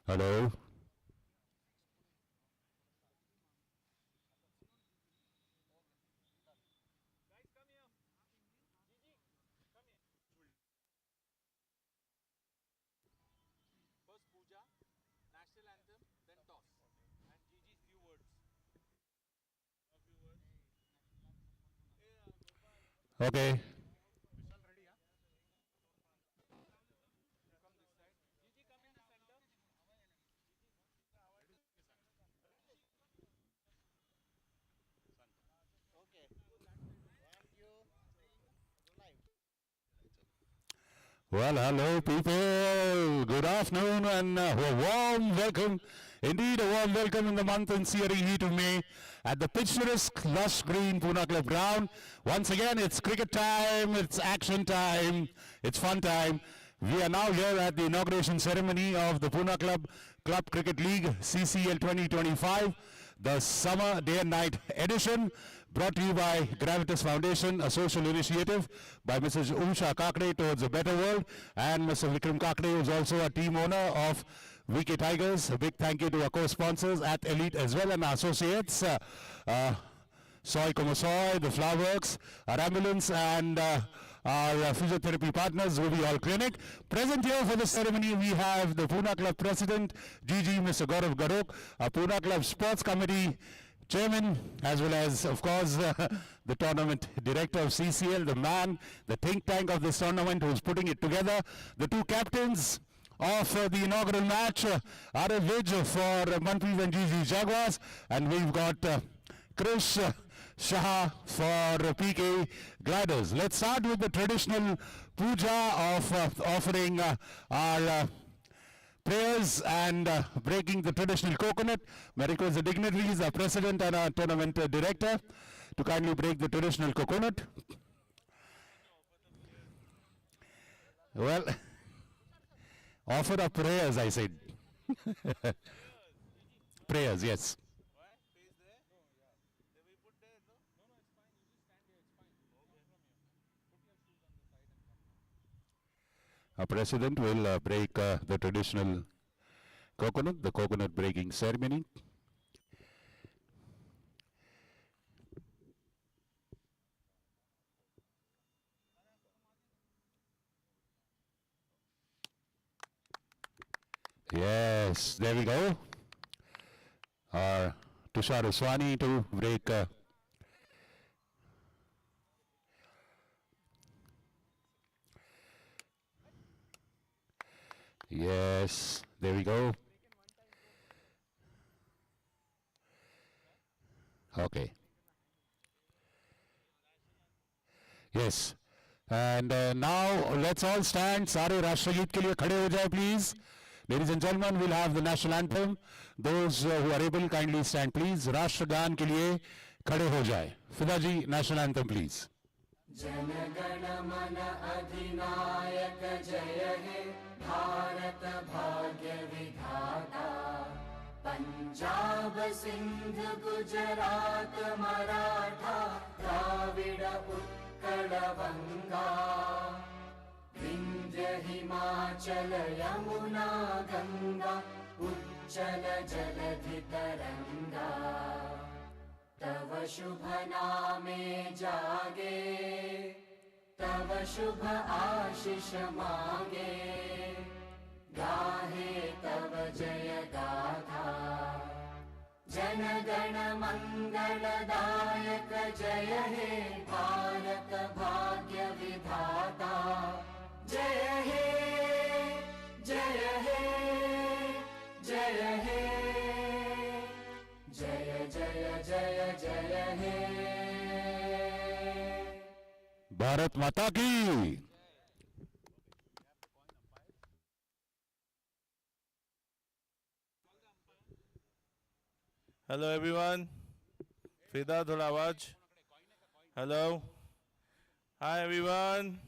Hello. Okay. Well, hello, people. Good afternoon and a warm welcome. Indeed, a warm welcome in the month and searing heat of May at the picturesque, lush green Pune Club ground. Once again, it's cricket time, it's action time, it's fun time. We are now here at the inauguration ceremony of the Pune Club Cricket League CCL 2025, the summer day and night edition, brought to you by Gravitas Foundation, a social initiative by Mrs. Usha Kakde towards a better world, and Mr. Vikram Kakde, who is also a team owner of VK Tigers. A big thank you to our co-sponsors at Elite as well and our associates. Soy Como Soy, the Flower Works, our ambulance, and our physiotherapy partners, Ruby All Clinic. Present here for the ceremony, we have the Pune Club President, GG, Mr. Gaurav Garok, our Pune Club Sports Committee Chairman, as well as, of course, the tournament director of CCL, the man, the think tank of this tournament who's putting it together, the two captains of the inaugural match, Arif Vij for Manpreet and GG Jaguars, and we've got Krish Shah for PK Gliders. Let's start with the traditional puja of offering our prayers and breaking the traditional coconut. May I request the dignitaries, our president and our tournament director, to kindly break the traditional coconut. Well, offer up prayers, I said. Prayers, yes. Our president will break the traditional coconut, the coconut breaking ceremony. Yes, there we go. Tushar Uswani to break. Yes, there we go. Okay. Yes. And now let's all stand. सारे राष्ट्रगीत के लिए खड़े हो जाए, please. Ladies and gentlemen, we'll have the national anthem. Those who are able, kindly stand, please. राष्ट्रगान के लिए खड़े हो जाए. फिदा जी, national anthem, please. Jana Gana मन अधिनायक जय हे भारत भाग्य विधाता पंजाब सिंध गुजरात मराठा द्राविड़ उत्कल बंगा विंध्य हिमाचल यमुना गंगा उच्चल जलधि तरंगा तव शुभ नामे जागे तव शुभ आशीष मांगे गाहे तव जय गाथा जन गण मंगलदायक जय हे भारत भाग्य विधाता जय हे जय हे जय हे जय जय जय जय हे भारत माता की. Hello everyone. Fida thoda awaaz. Hello. Hi everyone.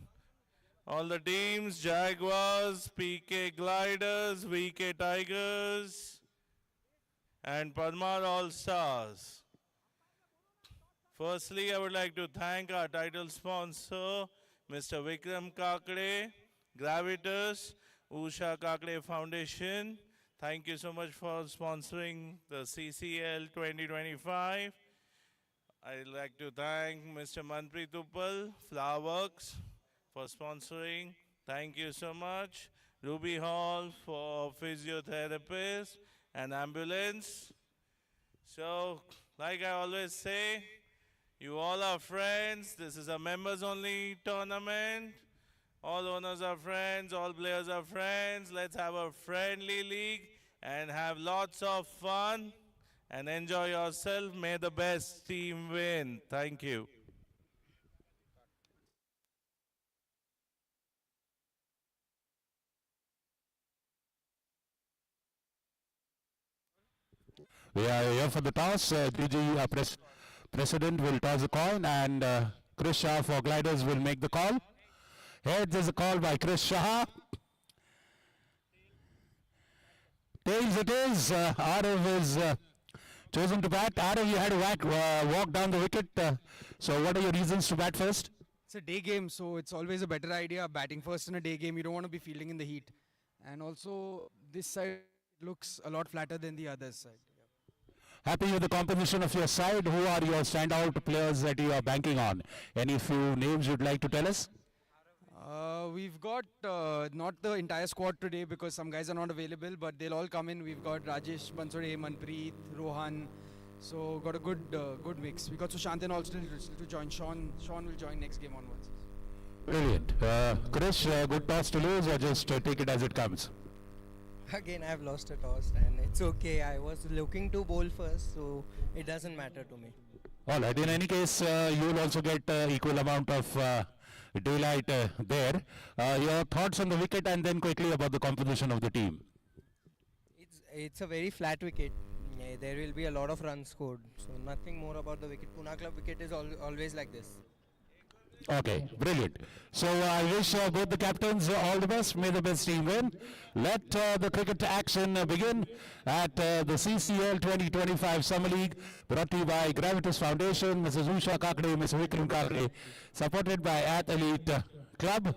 All the teams, Jaguars, PK Gliders, VK Tigers, and Padmar All-Stars. Firstly, I would like to thank our title sponsor, Mr. Vikram Kakde, Gravitas, Usha Kakde Foundation. Thank you so much for sponsoring the CCL 2025. I'd like to thank Mr. Manpreet Uppal, Flowerworks, for sponsoring. Thank you so much. Ruby Hall for physiotherapist and ambulance. So, like I always say, you all are friends. This is a members only tournament. All owners are friends, all players are friends. Let's have a friendly league and have lots of fun and enjoy yourself. May the best team win. Thank you. We are here for the toss. President will toss the coin, and Chris Shah for gliders will make the call. Heads is a call by Chris Shah. Tails it is. Arav is chosen to bat. Arav, you had to walk down the wicket. So what are your reasons to bat first? It's a day game, so it's always a better idea batting first in a day game. You don't want to be fielding in the heat. And also, this side looks a lot flatter than the other side. Happy with the composition of your side. Who are your standout players that you are banking on? Any few names you'd like to tell us? We've got not the entire squad today because some guys are not available, but they'll all come in. We've got Rajesh, Bansore, Manpreet, Rohan. So got a good mix. We got Sushantan also to join. Sean will join next game onwards. Brilliant. Chris, good toss to lose or just take it as it comes? Again, I've lost a toss and it's okay. I was looking to bowl first, so it doesn't matter to me. All right. In any case, you will also get equal amount of daylight there. Your thoughts on the wicket and then quickly about the composition of the team. It's a very flat wicket. Yeah, there will be a lot of runs scored. So nothing more about the wicket. Pune Club wicket is always like this. Okay, brilliant. So I wish both the captains all the best. May the best team win. Let the cricket action begin at the CCL 2025 Summer League, brought to you by Gravitas Foundation, Mrs. Usha Kakade, Mr. Vikram Kakade, supported by Athlete Club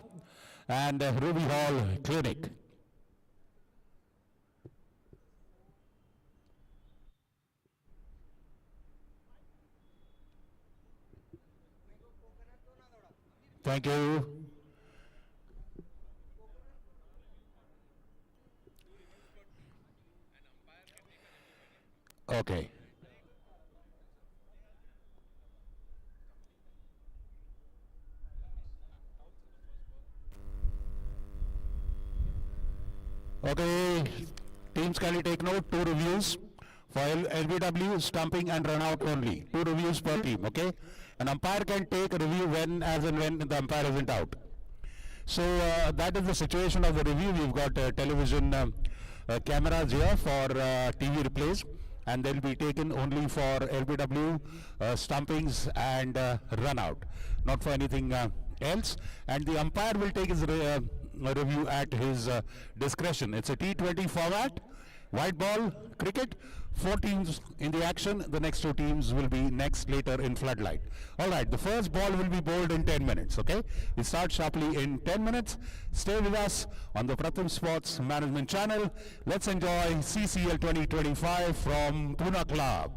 and Ruby Hall Clinic. Thank you. Okay. Okay. Teams kindly take note. 2 reviews for LBW, stumping and run out only. 2 reviews per team. Okay. An umpire can take a review when the umpire isn't out. So that is the situation of the review. We've got television cameras here for TV replays, and they'll be taken only for LBW, stumpings and run out, not for anything else. And the umpire will take his review at his discretion. It's a T20 format. White ball cricket, 4 teams in the action. The next 2 teams will be next later in floodlight. All right, the first ball will be bowled in 10 minutes, okay? We start sharply in 10 minutes. Stay with us on the Pratham Sports Management channel. Let's enjoy CCL 2025 from Pune Club.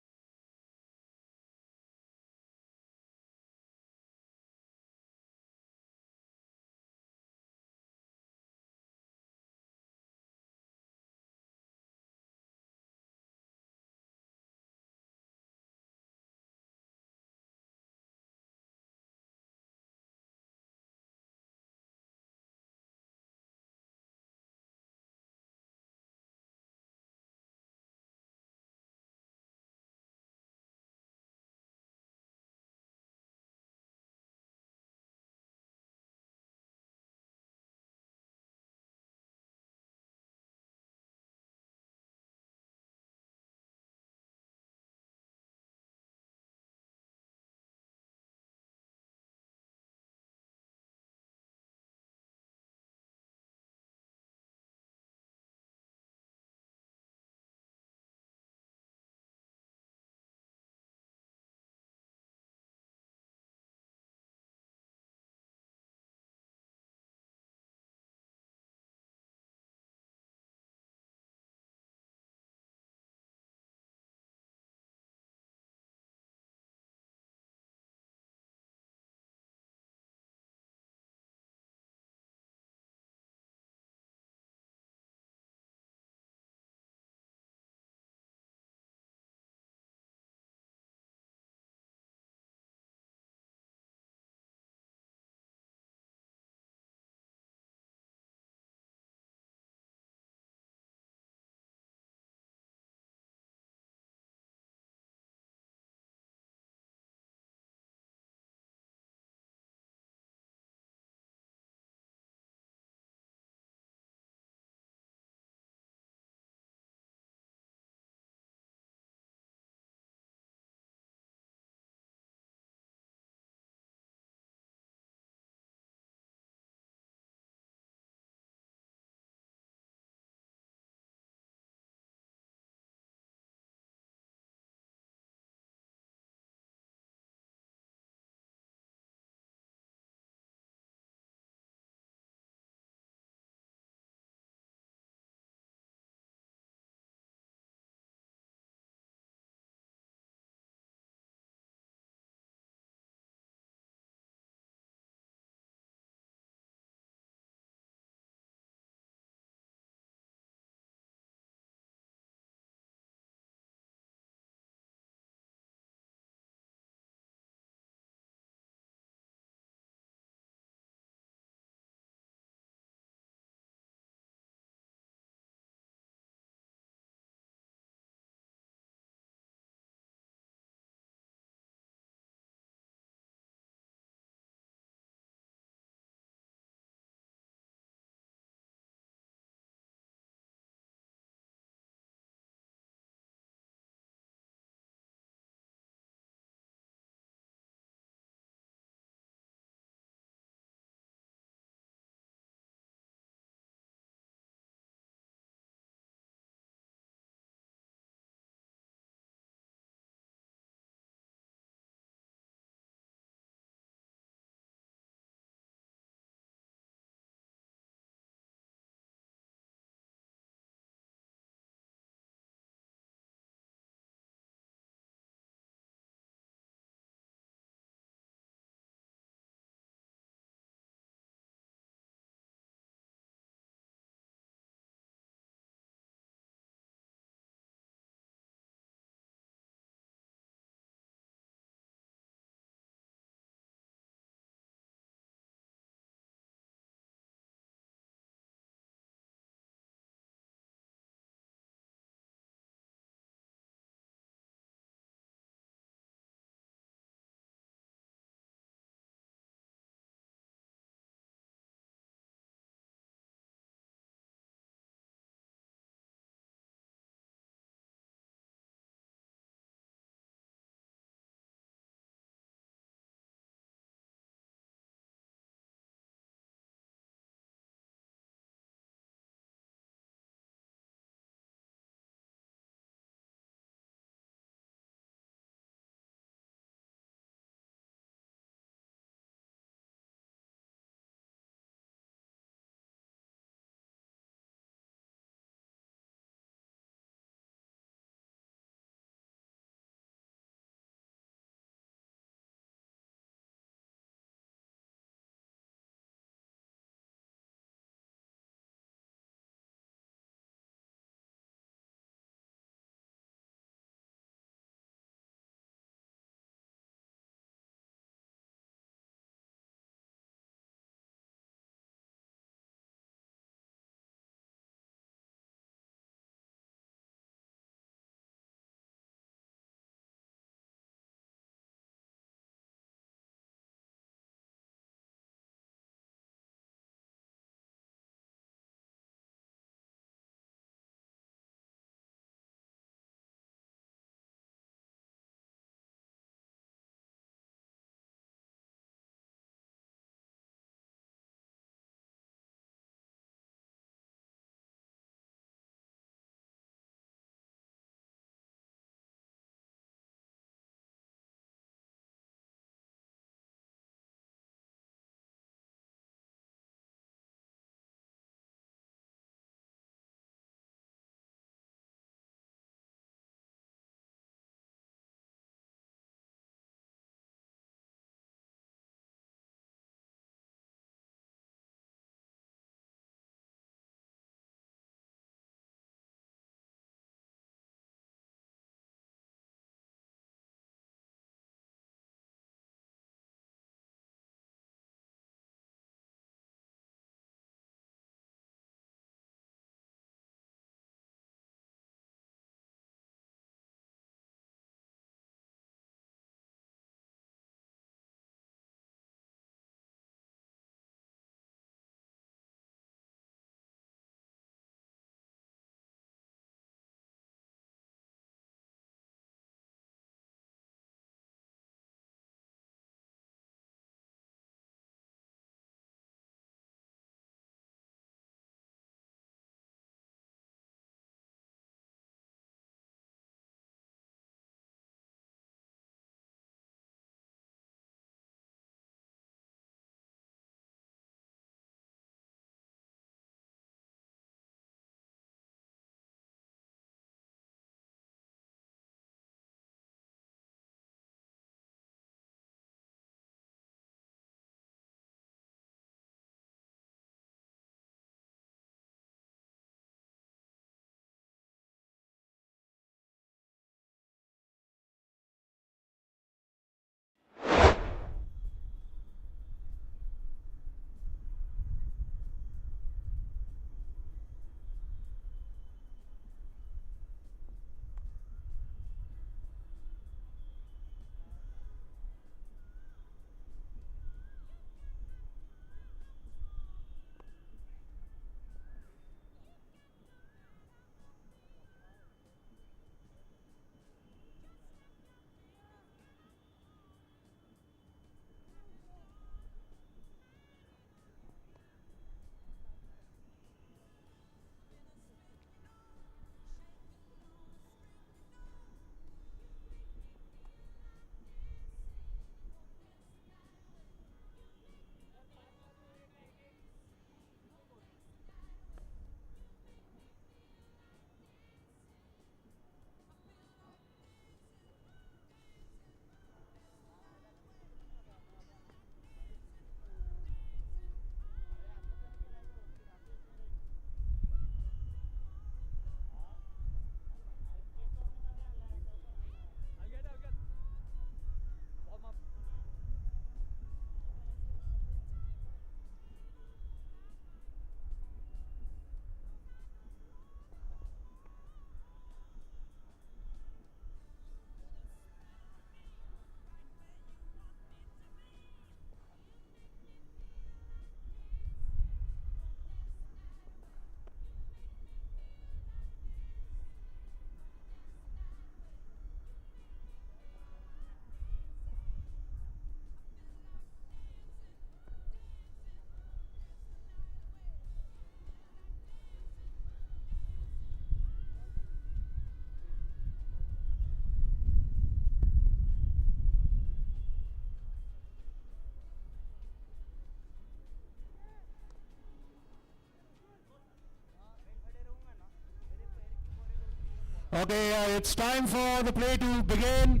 Okay, it's time for the play to begin.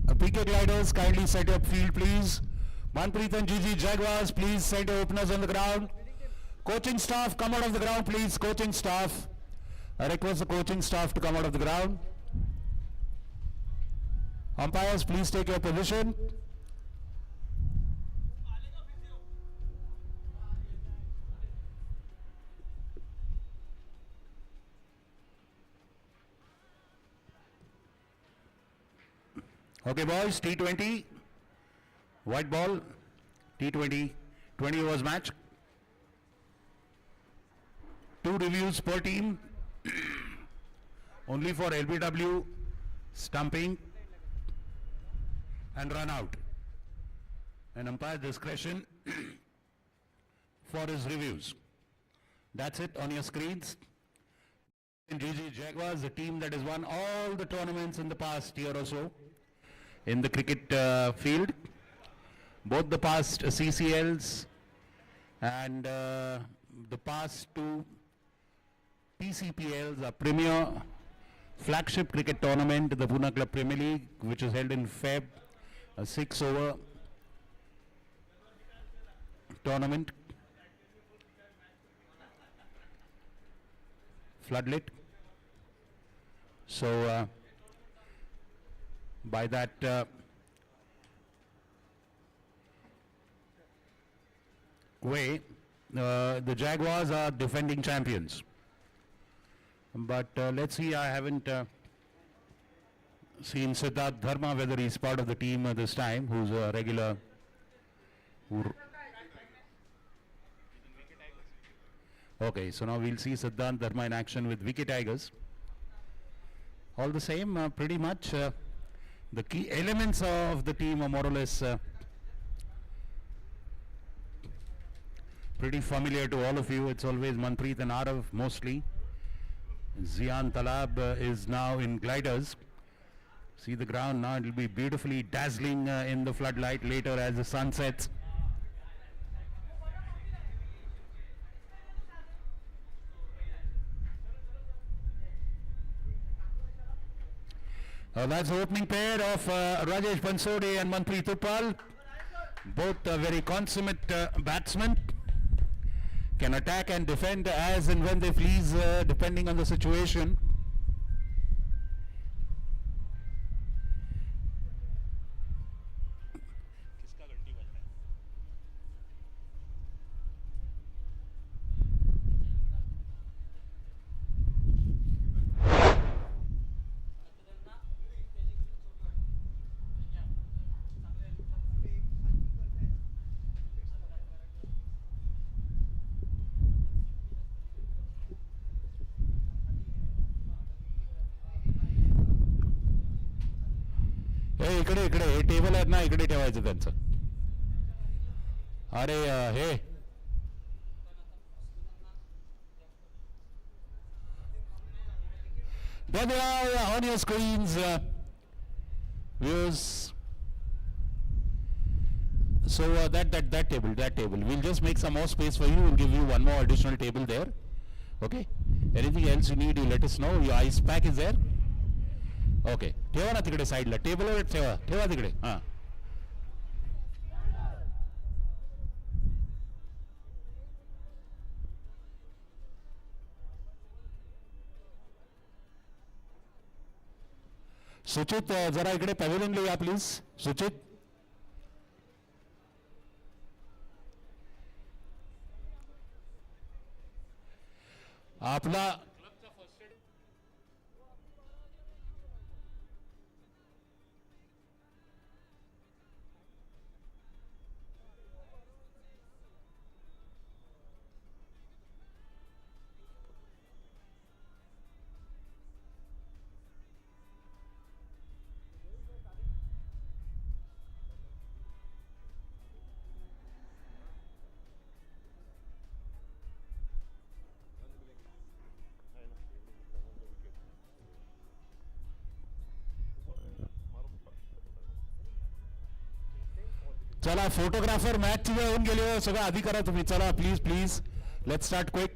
PK gliders, kindly set your field, please. Manpreet and Gigi Jaguars, please set your openers on the ground. Coaching staff, come out of the ground, please. Coaching staff. I request the coaching staff to come out of the ground. Umpires, please take your position. Okay, boys, T20, white ball, T20, 20 overs match. 2 reviews per team, only for LBW, stumping, and run out. And umpire discretion for his reviews. That's it on your screens. GG Jaguars, the team that has won all the tournaments in the past year or so in the cricket field. Both the past CCLs and the past 2 PCPLs, a premier flagship cricket tournament, the Pune Club Premier League, which was held in Feb, a 6-over tournament, floodlit. So by that way, the Jaguars are defending champions. But let's see, I haven't seen Siddharth Dharma, whether he's part of the team this time, who's a regular. Okay, so now we'll see Siddharth Dharma in action with Vicky Tigers. All the same, pretty much the key elements of the team are more or less pretty familiar to all of you. It's always Manpreet and Arav mostly. Zian Talab is now in gliders. See the ground now, it will be beautifully dazzling in the floodlight later as the sun sets. That's the opening pair of Rajesh Bansode and Manpreet Uppal. Both very consummate batsmen. Can attack and defend as and when they please, depending on the situation. इकडे इकडे हे table आहेत ना इकडे ठेवायचं त्यांचं अरे हे there they are on your screens, viewers. So that table we'll just make some more space for you. We'll give you one more additional table there. Okay, anything else you need, you let us know. Your ice pack is there. Okay ठेवा ना तिकडे साईडला टेबलवर ठेवा ठेवा तिकडे हां सुचित जरा इकडे पॅव्हिलियनला या प्लीज सुचित आपला चला फोटोग्राफर मॅच येऊन गेले सगळं आधी करा तुम्ही चला please please let's start quick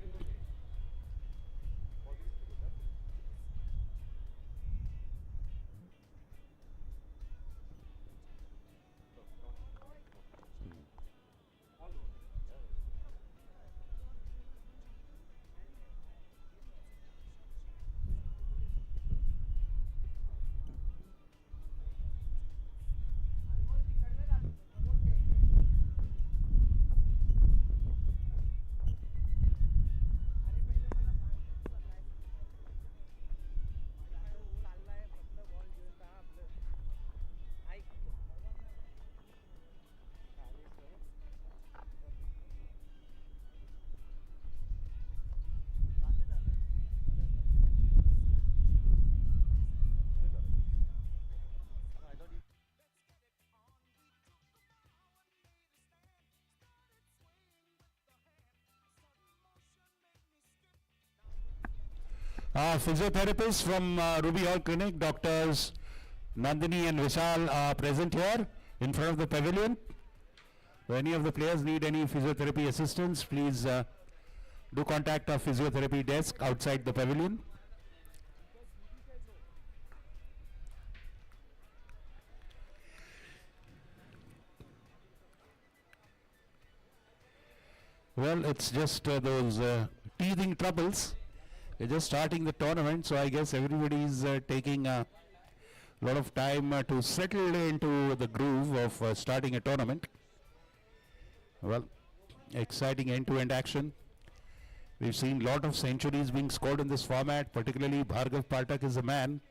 Physiotherapists from Ruby Hall Clinic, doctors Nandini and Vishal are present here in front of the pavilion. If any of the players need any physiotherapy assistance, please do contact our physiotherapy desk outside the pavilion. Well, it's just those teething troubles. We're just starting the tournament, so I guess everybody is taking a lot of time to settle into the groove of starting a tournament. Well, exciting end-to-end action. We've seen a lot of centuries being scored in this format, particularly Bhargav Pathak is a man.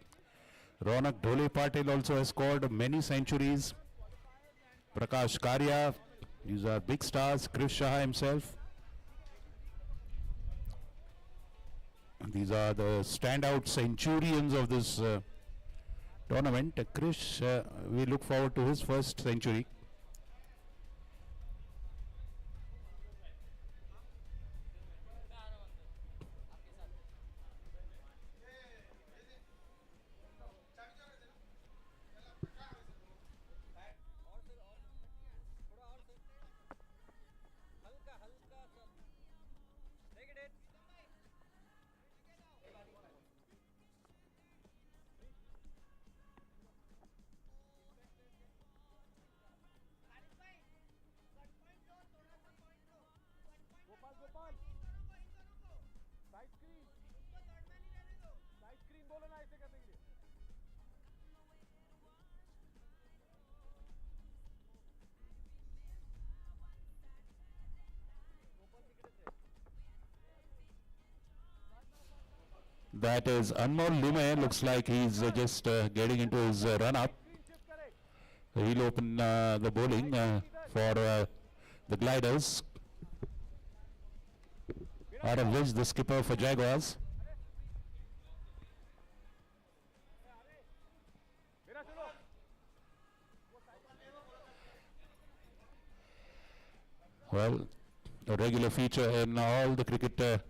Ronak Dhole Patil also has scored many centuries. Prakash Karya, these are big stars. Krish Shah himself. These are the standout centurions of this tournament. Krish, we look forward to his first century. That is Anmol Lume. Looks like he's just getting into his run-up. He'll open the bowling for the Gliders. Out of which the skipper for Jaguars. Well, a regular feature in all the cricket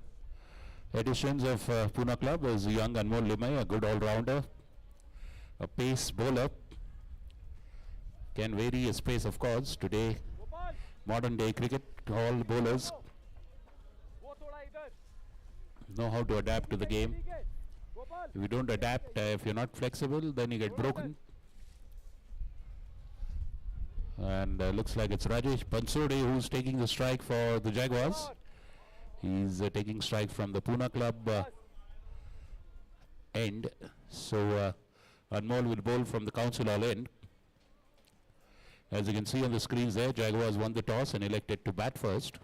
editions of Pune Club is young Anmol Limai, a good all-rounder, a pace bowler. Can vary his pace, of course. Today, modern day cricket, all bowlers know how to adapt to the game. If you don't adapt, if you're not flexible, then you get broken. And looks like it's Rajesh Pansode who's taking the strike for the Jaguars. He's taking strike from the Pune Club end. So Anmol will bowl from the Council Hall end. As you can see on the screens there, Jaguars won the toss and elected to bat first.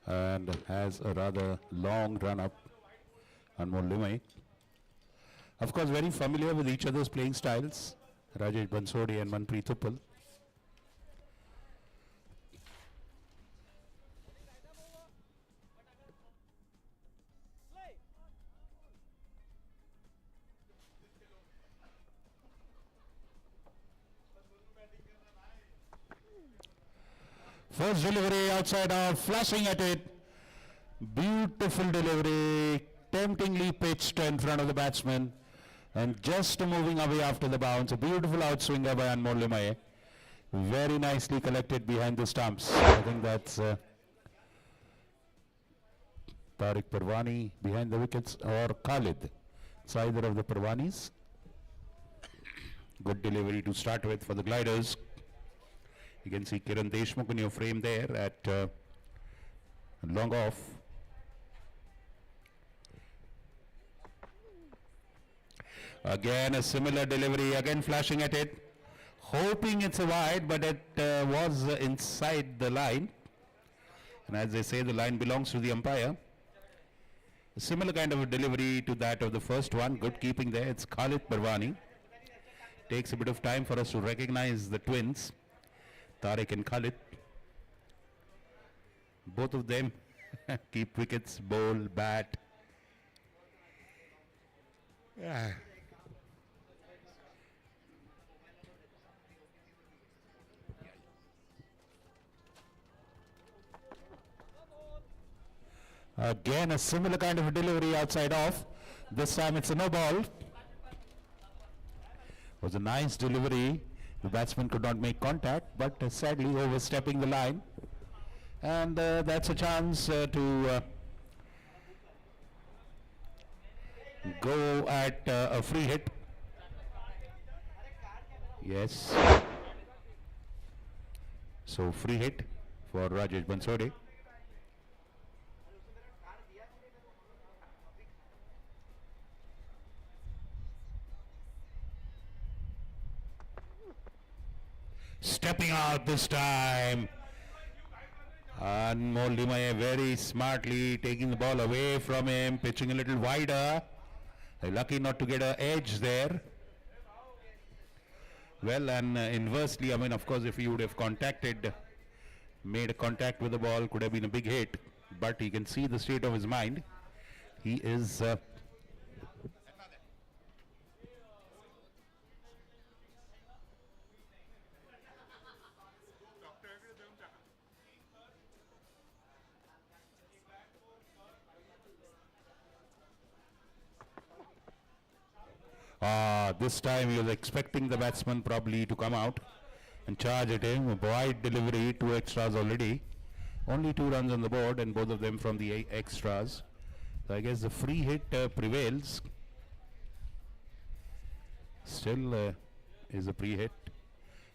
And has a rather long run up, Anmol Limai. Of course, very familiar with each other's playing styles, Rajesh Bansodi and Manpreet Uppal. First delivery outside off, flashing at it. Beautiful delivery, temptingly pitched in front of the batsman. And just moving away after the bounce. A beautiful outswinger by Anmol Limai. Very nicely collected behind the stumps. I think that's Tariq Parwani behind the wickets or Khalid. It's either of the Parwanis. Good delivery to start with for the Gliders. You can see Kiran Deshmukh in your frame there at long off. Again a similar delivery, again flashing at it, hoping it's a wide, but it was inside the line. And as they say, the line belongs to the umpire. A similar kind of a delivery to that of the first one. Good keeping there. It's Khalid Parwani. Takes a bit of time for us to recognize the twins, Tariq and Khalid. Both of them Keep wickets, bowl, bat. Yeah. Again, a similar kind of a delivery outside off. This time it's a no ball. Was a nice delivery. The batsman could not make contact, but sadly overstepping the line. And that's a chance to go at a free hit. Yes. So free hit for Rajesh Bansode. Stepping out this time. Anmol Limaye very smartly taking the ball away from him, pitching a little wider. Lucky not to get an edge there. Well, and inversely, I mean, of course, if he would have made a contact with the ball, could have been a big hit. But you can see the state of his mind. He is this time he was expecting the batsman probably to come out and charge at him. A wide delivery, 2 extras already. Only 2 runs on the board and both of them from the extras. So I guess the free hit prevails. Still is a free hit.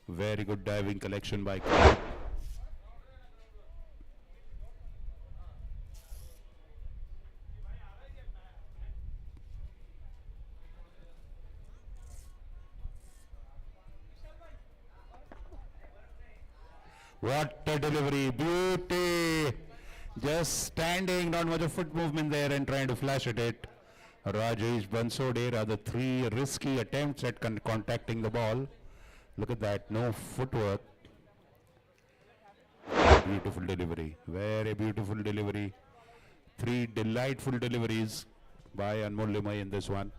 Very good diving collection by Kohli. What a delivery, beauty! Just standing, not much of foot movement there and trying to flash at it. Rajesh Bansode, rather 3 risky attempts at contacting the ball. Look at that, no footwork. Beautiful delivery, very beautiful delivery. 3 delightful deliveries by Anmol Limaye in this one.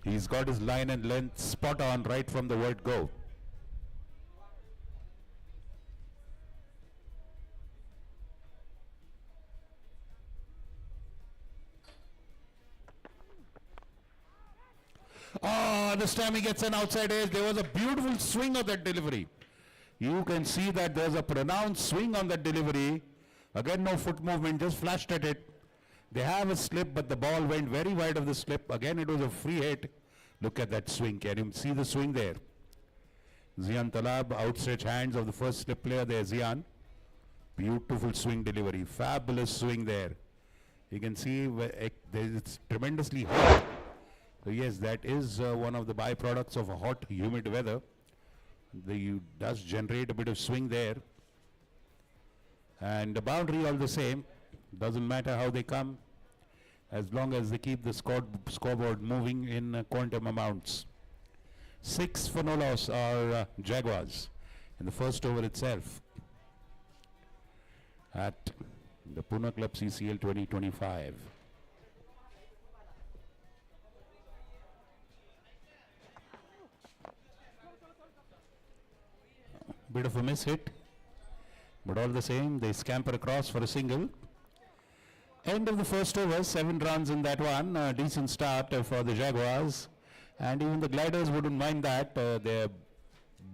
He's got his line and length spot on right from the word go. Oh, this time he gets an outside edge. There was a beautiful swing of that delivery. You can see that there's a pronounced swing on that delivery. Again, no foot movement, just flashed at it. They have a slip, but the ball went very wide of the slip. Again, it was a free hit. Look at that swing. Can you see the swing there? Zian Talab, outstretched hands of the first slip player there, Zian. Beautiful swing delivery. Fabulous swing there. You can see it's tremendously hot. So yes, that is one of the byproducts of a hot, humid weather. Does generate a bit of swing there. And the boundary all the same. Doesn't matter how they come, as long as they keep the scoreboard moving in quantum amounts. 6 for no loss are Jaguars in the first over itself at the Pune Club CCL 2025. Bit of a miss hit, but all the same they scamper across for a single. End of the first over, 7 runs in that one. Decent start for the Jaguars. And even the Gliders wouldn't mind that. Their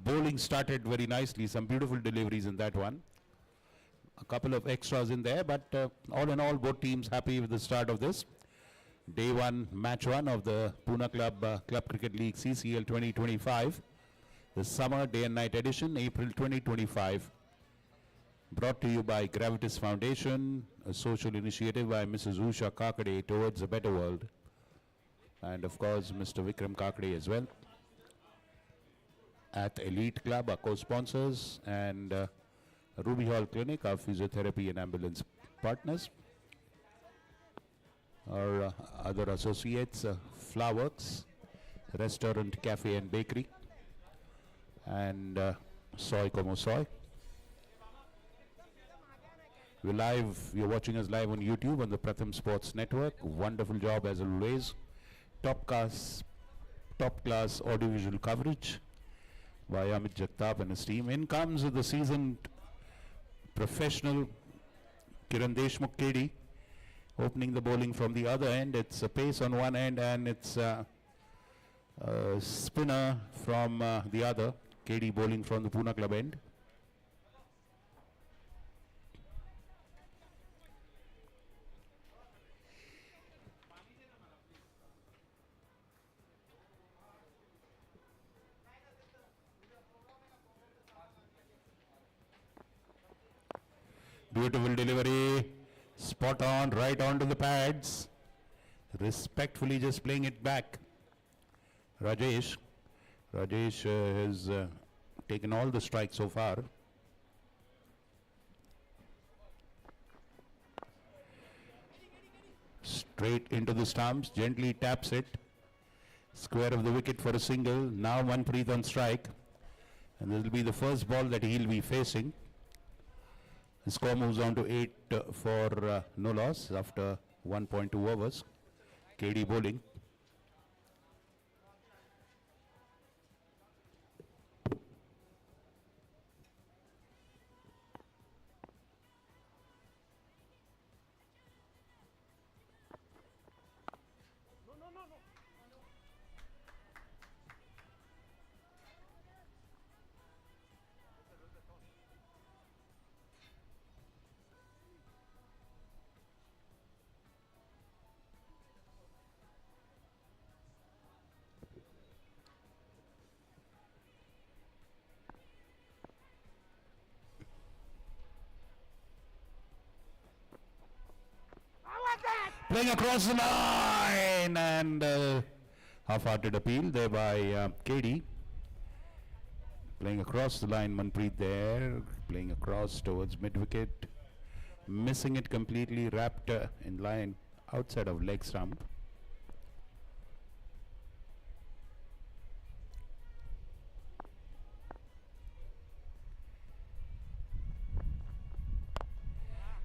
bowling started very nicely. Some beautiful deliveries in that one. A couple of extras in there, but all in all, both teams happy with the start of this. Day 1, match 1 of the Pune Club Club Cricket League CCL 2025. The summer day and night edition, April 2025. Brought to you by Gravitas Foundation, a social initiative by Mrs. Usha Kakade towards a better world. And of course, Mr. Vikram Kakade as well. At Elite Club, our co-sponsors, and Ruby Hall Clinic, our physiotherapy and ambulance partners. Our other associates, Flowerworks, Restaurant, Cafe and Bakery, and Soy Como Soy. You're watching us live on YouTube on the Pratham Sports Network. Wonderful job as always. Top class audiovisual coverage by Amit Jagtap and his team. In comes the seasoned professional Kiran Deshmukh KD, opening the bowling from the other end. It's a pace on one end and it's a spinner from the other. KD bowling from the Pune club end. Beautiful delivery, spot on, right onto the pads. Respectfully just playing it back. Rajesh has taken all the strikes so far. Straight into the stumps, gently taps it. Square of the wicket for a single. Now Manpreet on strike. And this will be the first ball that he'll be facing. The score moves on to 8 for no loss after 1.2 overs. KD bowling. Playing across the line and half-hearted appeal there by KD. Playing across the line, Manpreet there, playing across towards mid-wicket, missing it completely, wrapped in line outside of leg stump.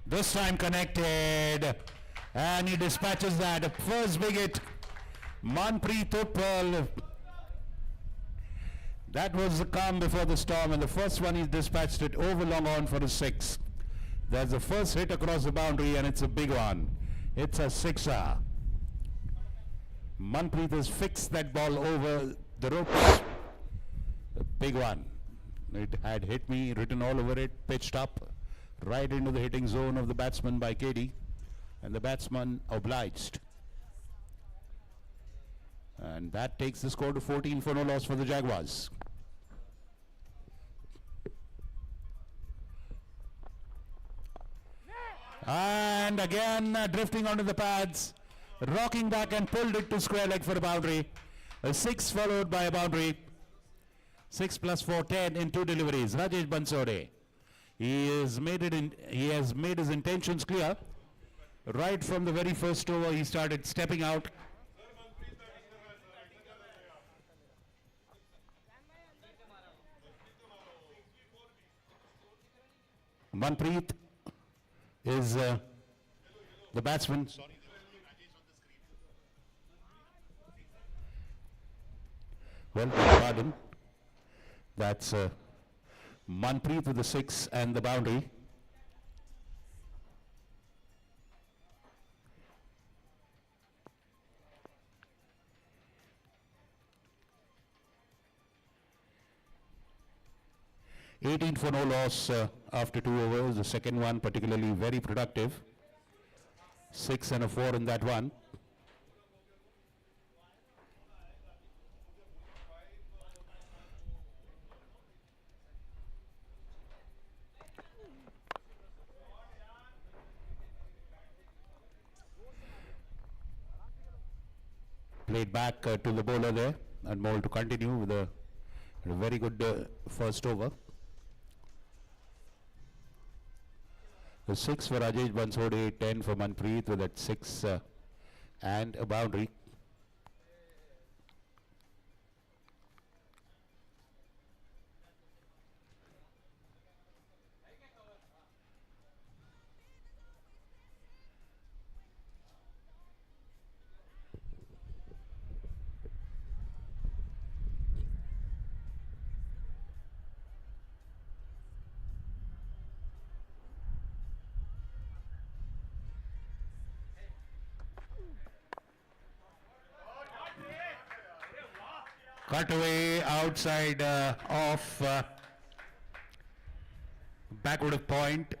This time connected. And he dispatches that. First wicket, Manpreet Uppal. That was the calm before the storm, and the first one he dispatched it over long on for a 6. There's the first hit across the boundary, and it's a big one. It's a 6er. Manpreet has fixed that ball over the ropes. A big one. It had hit me, written all over it, pitched up, right into the hitting zone of the batsman by KD. And the batsman obliged. And that takes the score to 14 for no loss for the Jaguars. And again drifting onto the pads, rocking back and pulled it to square leg for a boundary. A 6 followed by a boundary. 6 plus 4, 10 in 2 deliveries. Rajesh Bansode. He has made his intentions clear. Right from the very first over, he started stepping out. Manpreet is the batsman. Well, pardon. That's Manpreet with the 6 and the boundary. $18 for no loss after 2 overs. The second one particularly very productive. 6 and a 4 in that one. Played back to the bowler there, and Mole to continue with a very good first over. The 6 for Rajesh Bansode, 10 for Manpreet with that 6 and a boundary. cut away outside off backward of point.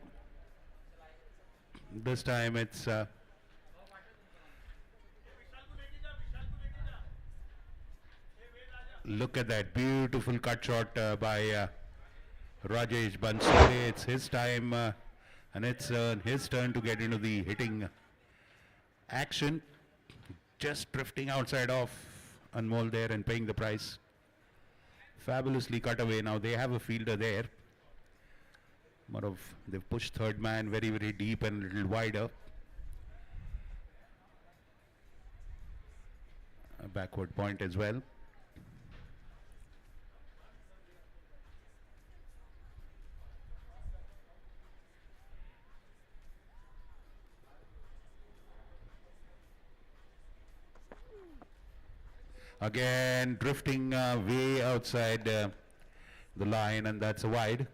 This time it's look at that beautiful cut shot by Rajesh Bansode. It's his time and it's his turn to get into the hitting action. Just drifting outside off Anmol there and paying the price. Fabulously cut away. Now they have a fielder there. They've pushed third man very, very deep and a little wider. A backward point as well. Again, drifting way outside the line, and that's a wide.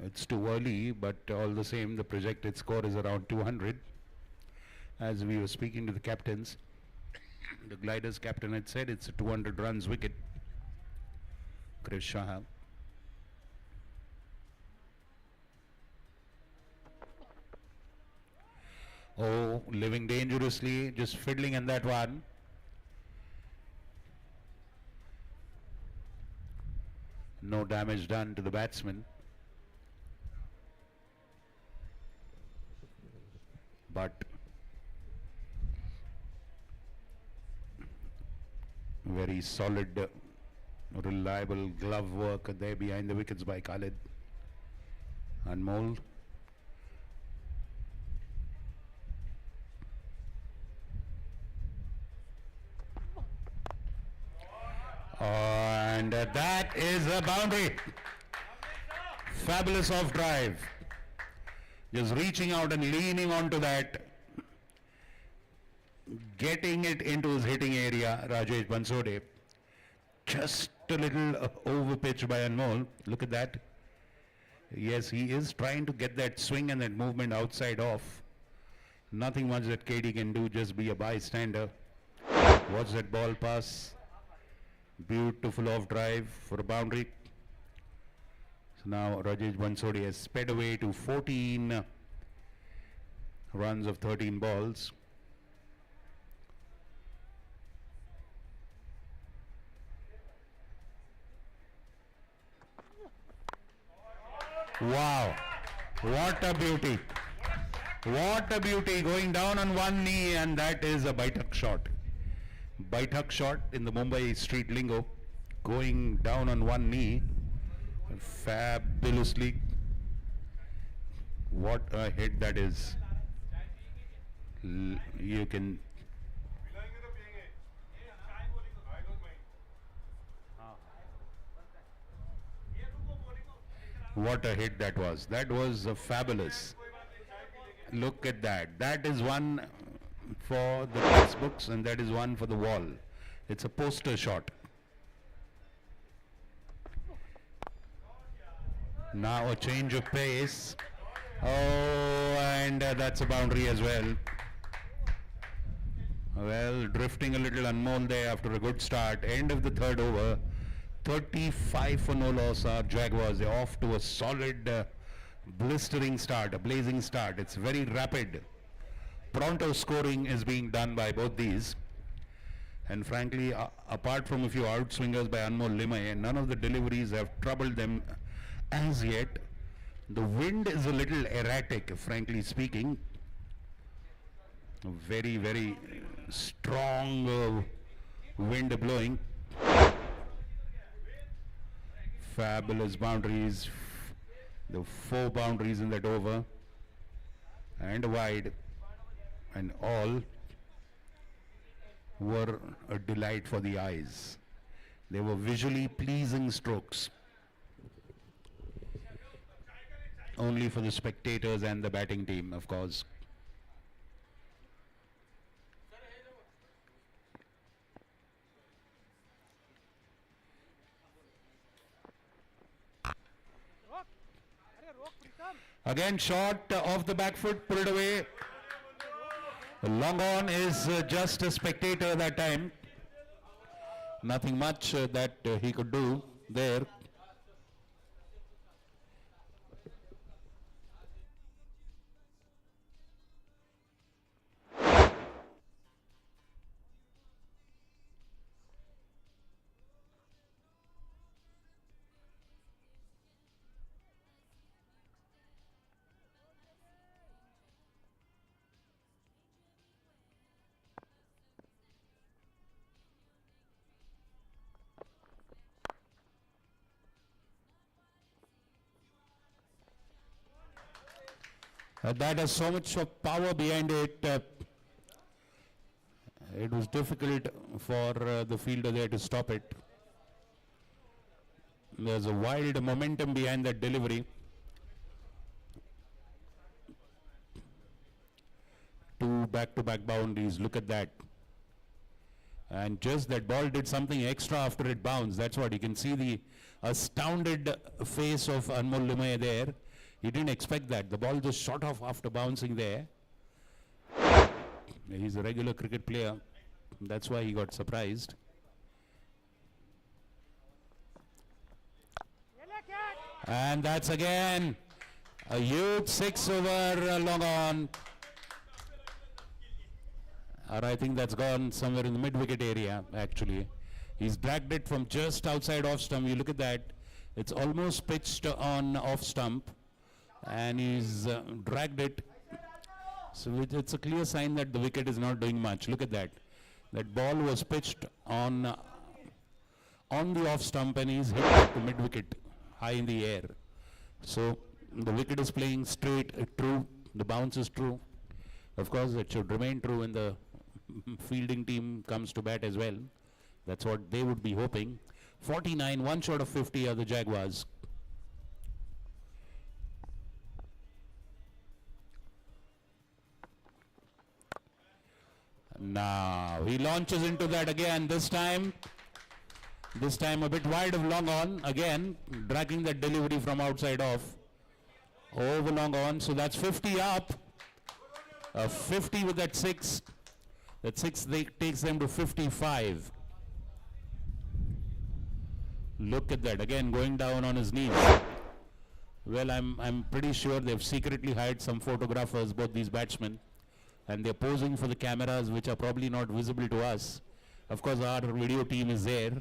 It's too early, but all the same, the projected score is around 200. As we were speaking to the captains, the Gliders captain had said it's a 200 runs wicket. Chris Shah. Oh, living dangerously, just fiddling in that one. No damage done to the batsman. But very solid, reliable glove work there behind the wickets by Khalid Anmol. And that is a boundary. Fabulous off drive. Just reaching out and leaning onto that. Getting it into his hitting area, Rajesh Bansode. Just a little over pitch by Anmol. Look at that. Yes, he is trying to get that swing and that movement outside off. Nothing much that KD can do, just be a bystander. Watch that ball pass. Beautiful off drive for a boundary. So now Rajesh Bansode has sped away to 14 runs of 13 balls. Wow, what a beauty. What a beauty, going down on one knee, and that is a bite-hook shot. Bite-hook shot in the Mumbai street lingo, going down on one knee fabulously. What a hit that is. You can what a hit that was. That was fabulous. Look at that. That is one for the textbooks and that is one for the wall. It's a poster shot. Now a change of pace. Oh, and that's a boundary as well. Well, drifting a little Anmol there after a good start. End of the third over. 35 for no loss are Jaguars. They're off to a solid blistering start, a blazing start. It's very rapid. Pronto scoring is being done by both these. And frankly, apart from a few outswingers by Anmol Limay, none of the deliveries have troubled them as yet. The wind is a little erratic, frankly speaking. Very, very strong wind blowing. Fabulous boundaries. The 4 boundaries in that over. And wide. And all were a delight for the eyes. They were visually pleasing strokes. Only for the spectators and the batting team, of course. Again, shot off the back foot, pulled away. Long on is just a spectator that time. Nothing much that he could do there. That has so much of power behind it. It was difficult for the fielder there to stop it. There's a wild momentum behind that delivery. Two back-to-back boundaries. Look at that. And just that ball did something extra after it bounced. That's what you can see, the astounded face of Anmol Lumaye there. He didn't expect that. The ball just shot off after bouncing there. He's a regular cricket player. That's why he got surprised. And that's again a huge 6 over long on. Or I think that's gone somewhere in the mid-wicket area, actually. He's dragged it from just outside off stump. You look at that. It's almost pitched on off stump. And he's dragged it. So it's a clear sign that the wicket is not doing much. Look at that. That ball was pitched on the off stump and he's hit to mid wicket, high in the air. So the wicket is playing straight, true. The bounce is true. Of course, it should remain true when the fielding team comes to bat as well. That's what they would be hoping. 49, one short of 50 are the Jaguars. Now he launches into that again, this time a bit wide of long on, again dragging that delivery from outside off over long on. So that's 50 up, 50 with that 6. That 6 takes them to 55. Look at that, again going down on his knees. Well, I'm pretty sure they've secretly hired some photographers, both these batsmen, and they're posing for the cameras, which are probably not visible to us. Of course, our video team is there,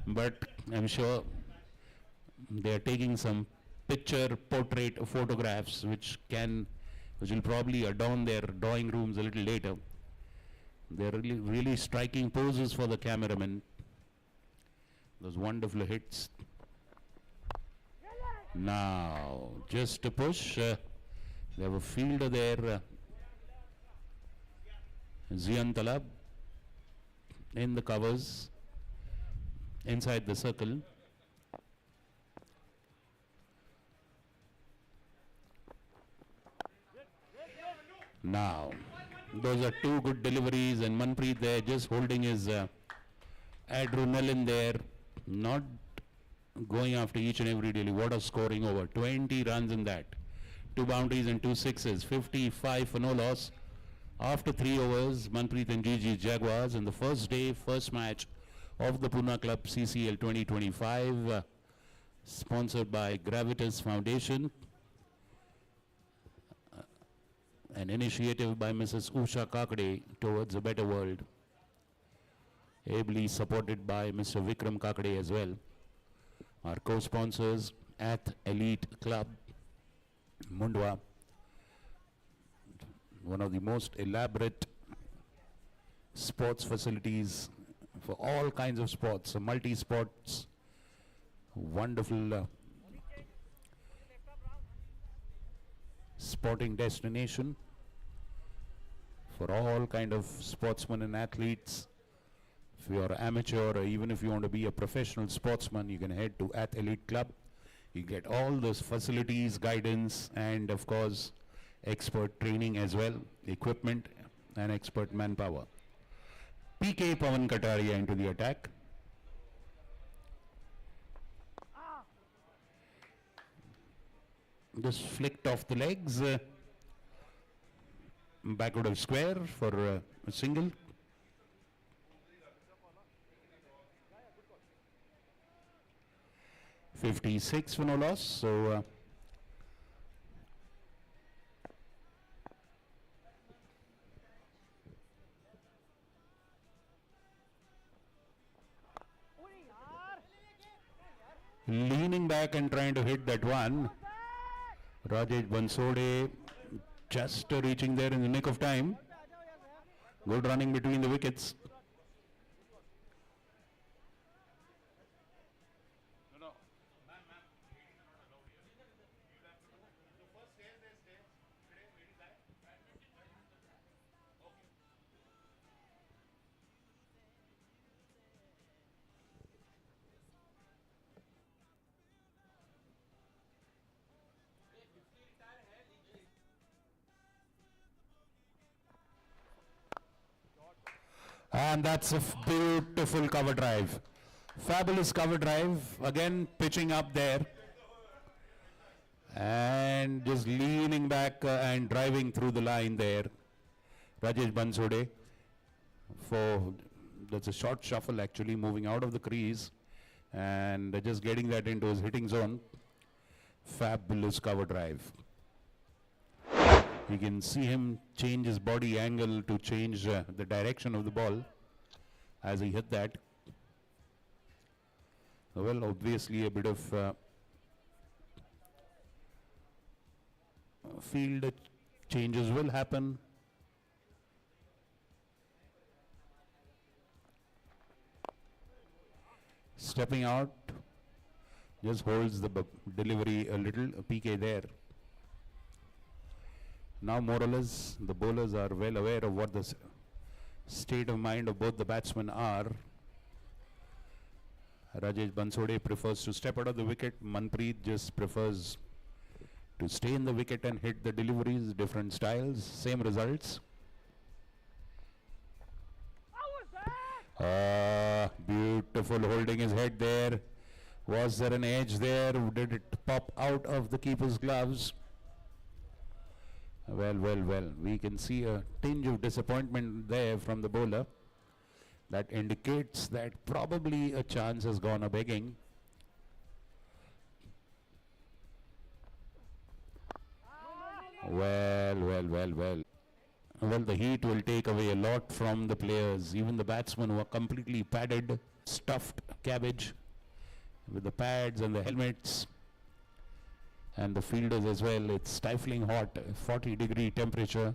but I'm sure they're taking some picture portrait photographs, which will probably adorn their drawing rooms a little later. They're really striking poses for the cameramen. Those wonderful hits. Now, just to push, they have a fielder there. Zian Talab in the covers inside the circle. Now those are two good deliveries, and Manpreet there just holding his adrenaline there, not going after each and every daily. What a scoring over, 20 runs in that, 2 boundaries and 2 sixes, 55 for no loss. After 3 overs, Manpreet and GG Jaguars in the first day, first match of the Pune Club CCL 2025, sponsored by Gravitas Foundation, an initiative by Mrs. Usha Kakade towards a better world, ably supported by Mr. Vikram Kakade as well. Our co-sponsors at Elite Club, Mundwa, one of the most elaborate sports facilities for all kinds of sports, multi-sports, wonderful sporting destination for all kind of sportsmen and athletes. If you're amateur or even if you want to be a professional sportsman, you can head to at Elite Club. You get all those facilities, guidance, and of course expert training as well, equipment and expert manpower. PK Pawan Kataria into the attack. just flicked off the legs. Backward of square for a single. .56 for no loss. So leaning back and trying to hit that one. Rajesh Bansode just reaching there in the nick of time. Good running between the wickets. And that's a beautiful cover drive. Fabulous cover drive. Again, pitching up there. And just leaning back and driving through the line there. Rajesh Bansode. That's a short shuffle actually, moving out of the crease. And just getting that into his hitting zone. Fabulous cover drive. You can see him change his body angle to change the direction of the ball as he hit that. Well, obviously a bit of field changes will happen. Stepping out, just holds the delivery a little, a PK there. Now more or less the bowlers are well aware of what the state of mind of both the batsmen are. Rajesh Bansode prefers to step out of the wicket. Manpreet just prefers to stay in the wicket and hit the deliveries, different styles, same results. Beautiful holding his head there. Was there an edge there? Did it pop out of the keeper's gloves? Well. We can see a tinge of disappointment there from the bowler. That indicates that probably a chance has gone a-begging. Well, the heat will take away a lot from the players, even the batsmen who are completely padded, stuffed cabbage with the pads and the helmets, and the fielders as well. It's stifling hot, 40-degree temperature.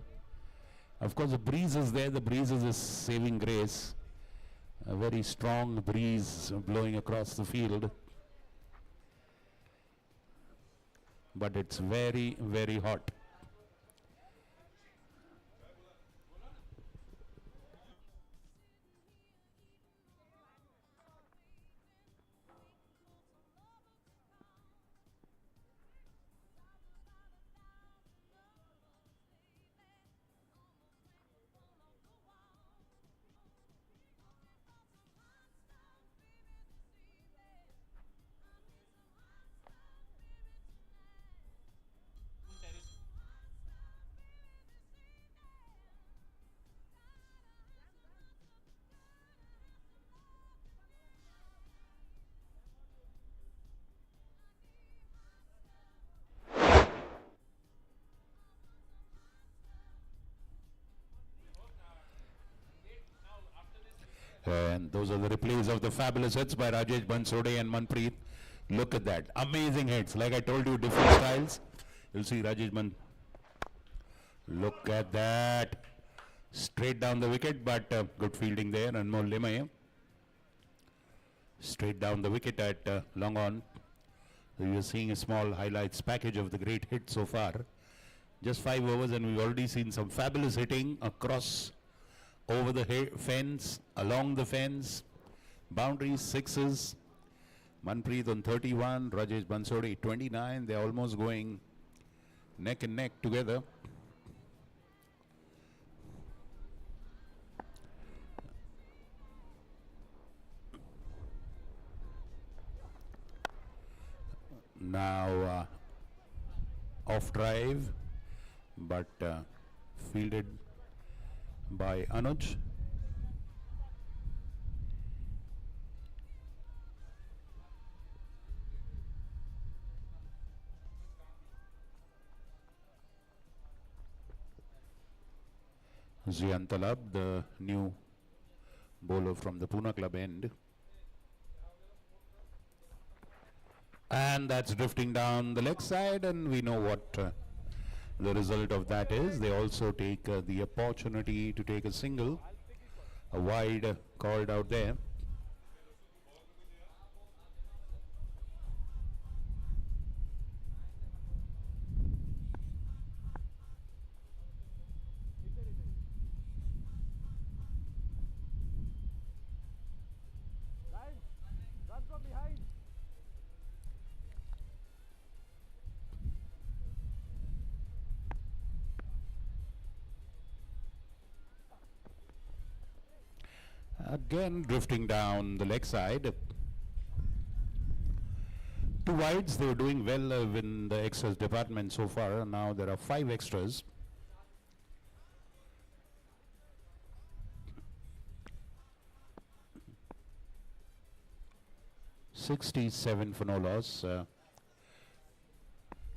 Of course, the breeze is there. The breeze is a saving grace. A very strong breeze blowing across the field. But it's very, very hot. And those are the replays of the fabulous hits by Rajesh Bansode and Manpreet. Look at that. Amazing hits. Like I told you, different styles. You'll see Rajesh Bansode. Look at that. Straight down the wicket, but good fielding there. And more Limay. Straight down the wicket at long on. So you're seeing a small highlights package of the great hit so far. Just 5 overs and we've already seen some fabulous hitting across, over the fence, along the fence, boundaries, sixes. Manpreet on 31, Rajesh Bansode 29. They're almost going neck and neck together. Now off drive, but fielded by Anuj. Zian Talab, the new bowler from the Pune club end. And that's drifting down the leg side, and we know what the result of that is. They also take the opportunity to take a single, a wide called out there. Again drifting down the leg side. Two wides, they were doing well in the extras department so far. Now there are 5 extras. $67 for no loss.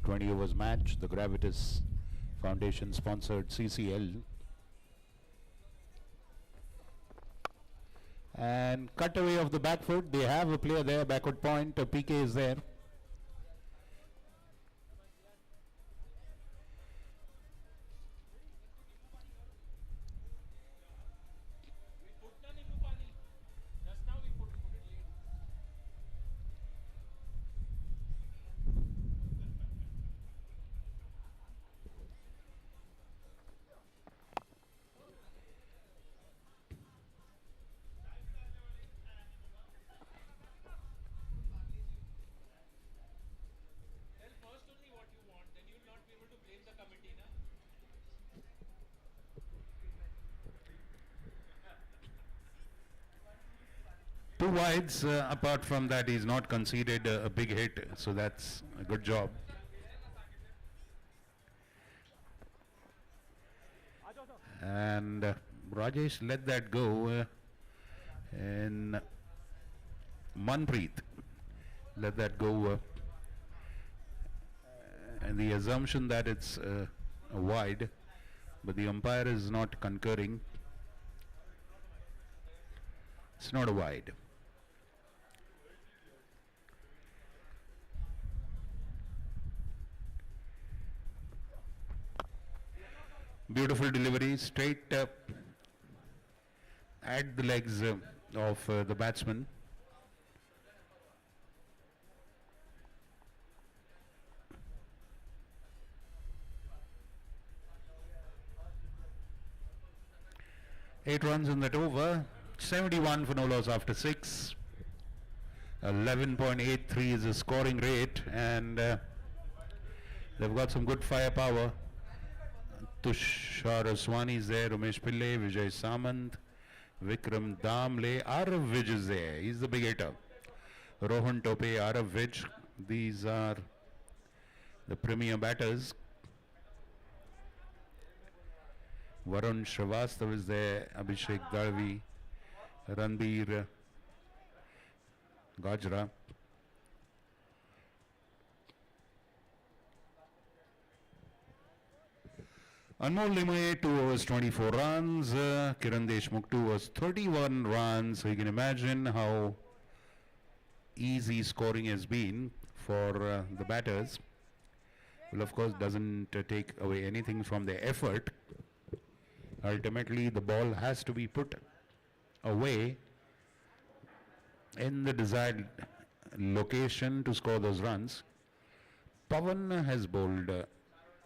20 overs match. The Gravitas Foundation sponsored CCL. And cut away of the back foot. They have a player there, backward point. PK is there. Two wides, apart from that he's not conceded a big hit, so that's a good job. And Rajesh let that go, and Manpreet let that go, and the assumption that it's a wide, but the umpire is not concurring. It's not a wide. Beautiful delivery, straight at the legs of the batsman. Eight runs in that over. 71 for no loss after 6. 11.83 is the scoring rate, and they've got some good firepower. Tushar Aswani is there, Umesh Pillai, Vijay Samant, Vikram Damle, Arav Vij is there, he's the big hitter. Rohan Tope, Arav Vij, these are the premier batters. Varun Srivastav is there, Abhishek Dalvi, Ranbir Gajra. Anmol Limaye 2 overs 24 runs, Kiran Deshmukh 2 overs 31 runs, so you can imagine how easy scoring has been for the batters. Well, of course, doesn't take away anything from their effort. Ultimately, the ball has to be put away in the desired location to score those runs. Pawan has bowled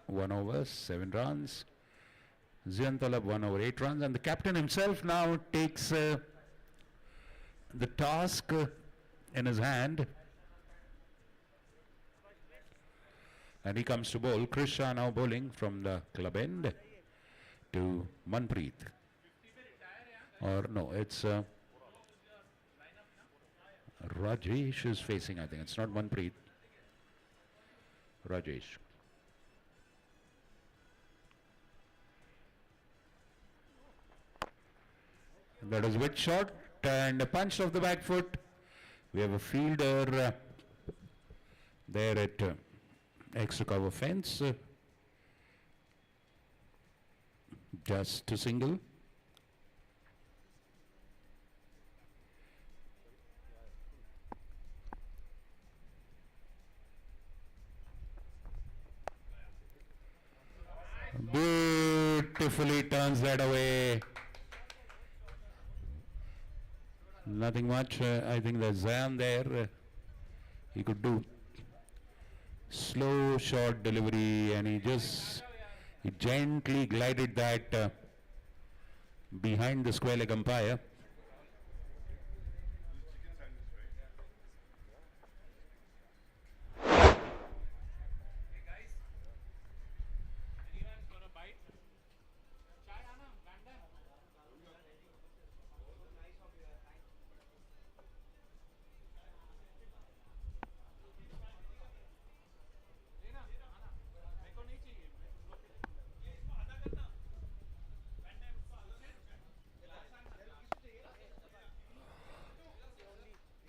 1 over 7 runs. Zian Talab 1 over 8 runs, and the captain himself now takes the task in his hand, and he comes to bowl. Krish Shah now bowling from the club end to Manpreet, or no, it's Rajesh is facing, I think it's not Manpreet, Rajesh. That is which shot and a punch off the back foot. We have a fielder there at extra cover fence. Just a single. Beautifully turns that away. Nothing much. I think there's Zan there. He could do slow short delivery, and he gently glided that behind the square leg umpire.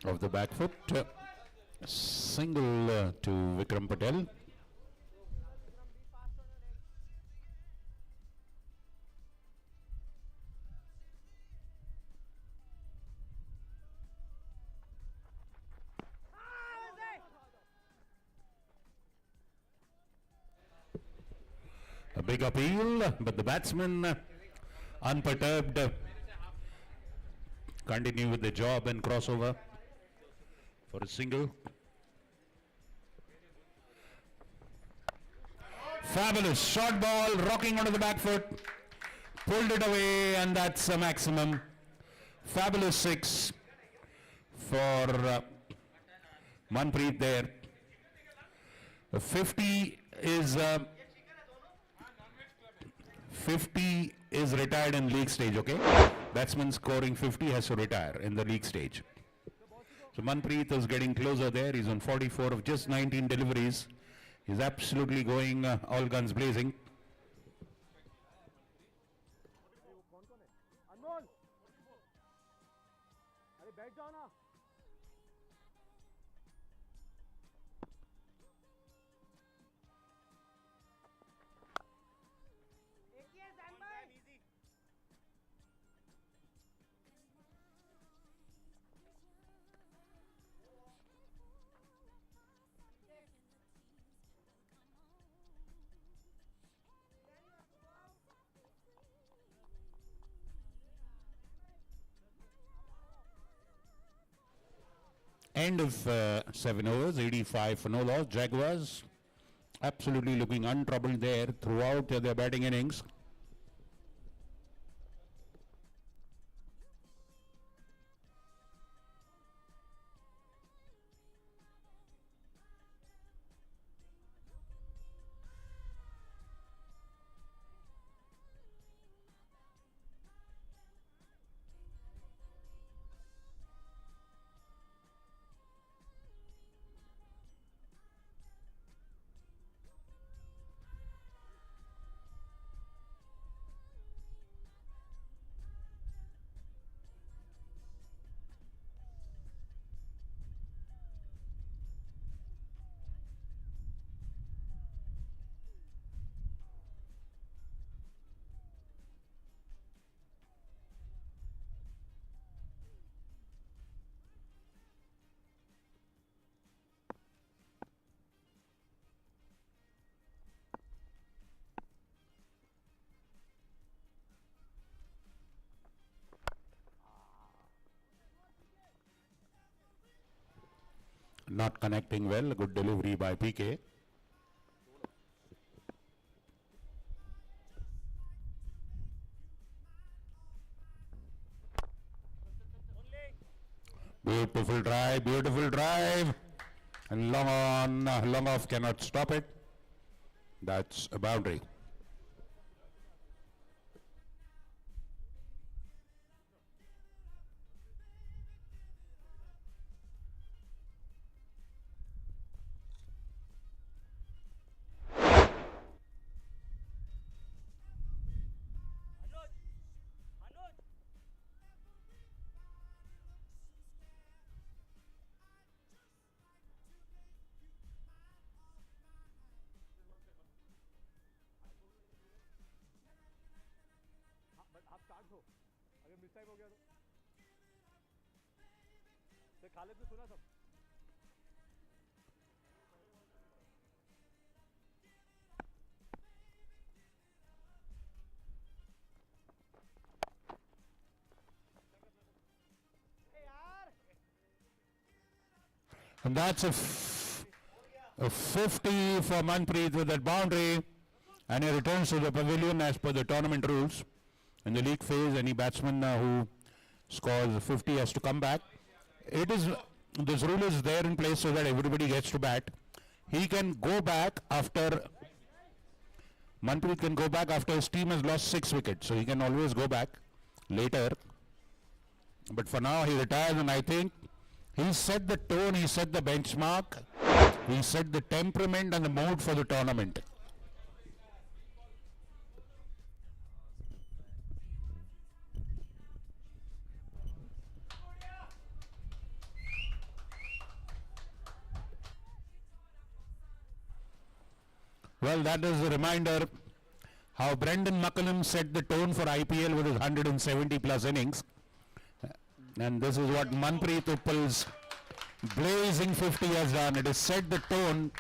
Of the back foot, single to Vikram Patel. A big appeal, but the batsman unperturbed continue with the job and crossover for a single. Fabulous short ball, rocking onto the back foot, pulled it away, and that's a maximum. Fabulous six for Manpreet there. 50 is retired in league stage, okay? Batsman scoring 50 has to retire in the league stage. So Manpreet is getting closer there. He's on 44 of just 19 deliveries. He's absolutely going all guns blazing. End of 7 overs, 85 for no loss. Jaguars absolutely looking untroubled there throughout their batting innings. Not connecting well, good delivery by PK. Beautiful drive. And long on, long off, cannot stop it. That's a boundary. And that's a 50 for Manpreet with that boundary. And he returns to the pavilion as per the tournament rules. In the league phase, any batsman who scores 50 has to come back. This rule is there in place so that everybody gets to bat. He can go back after, Manpreet can go back after his team has lost 6 wickets. So he can always go back later. But for now, he retires, and I think he set the tone, he set the benchmark, he set the temperament and the mood for the tournament. Well, that is a reminder how Brendan McCullum set the tone for IPL with his 170 plus innings. And this is what Manpreet Uppal's blazing 50 has done. It has set the tone.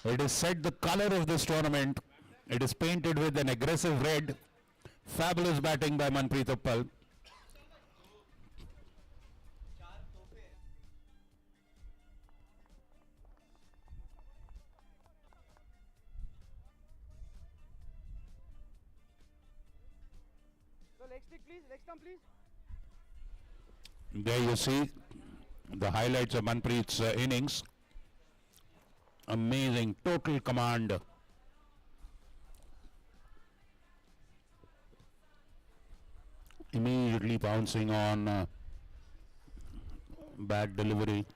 It has set the color of this tournament. It is painted with an aggressive red. Fabulous batting by Manpreet Uppal. There you see the highlights of Manpreet's innings. Amazing, total command. Immediately pouncing on bad delivery.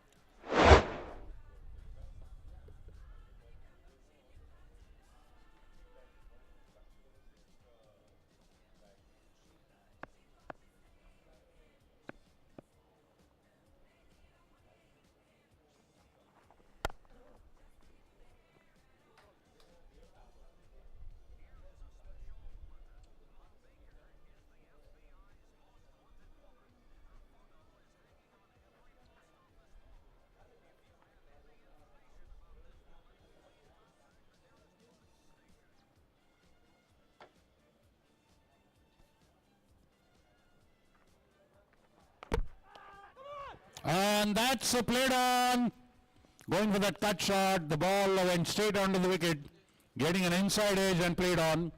And that's a played on. Going for that cut shot. The ball went straight onto the wicket. Getting an inside edge and played on.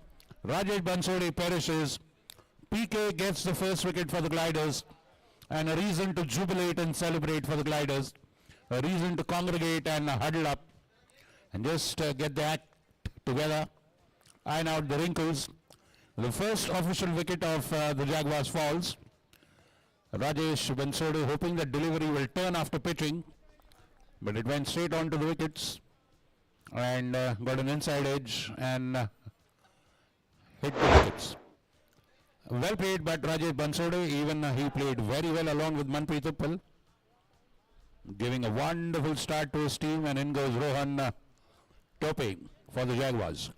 Rajesh Bansode perishes. PK gets the first wicket for the Gliders. And a reason to jubilate and celebrate for the Gliders. A reason to congregate and huddle up. And just get the act together. Iron out the wrinkles. The first official wicket of the Jaguars falls. Rajesh Bansode hoping that delivery will turn after pitching, but it went straight onto the wickets and got an inside edge and hit the wickets. Well played by Rajesh Bansode. Even he played very well along with Manpreet Uppal, giving a wonderful start to his team, and in goes Rohan Tope for the Jaguars.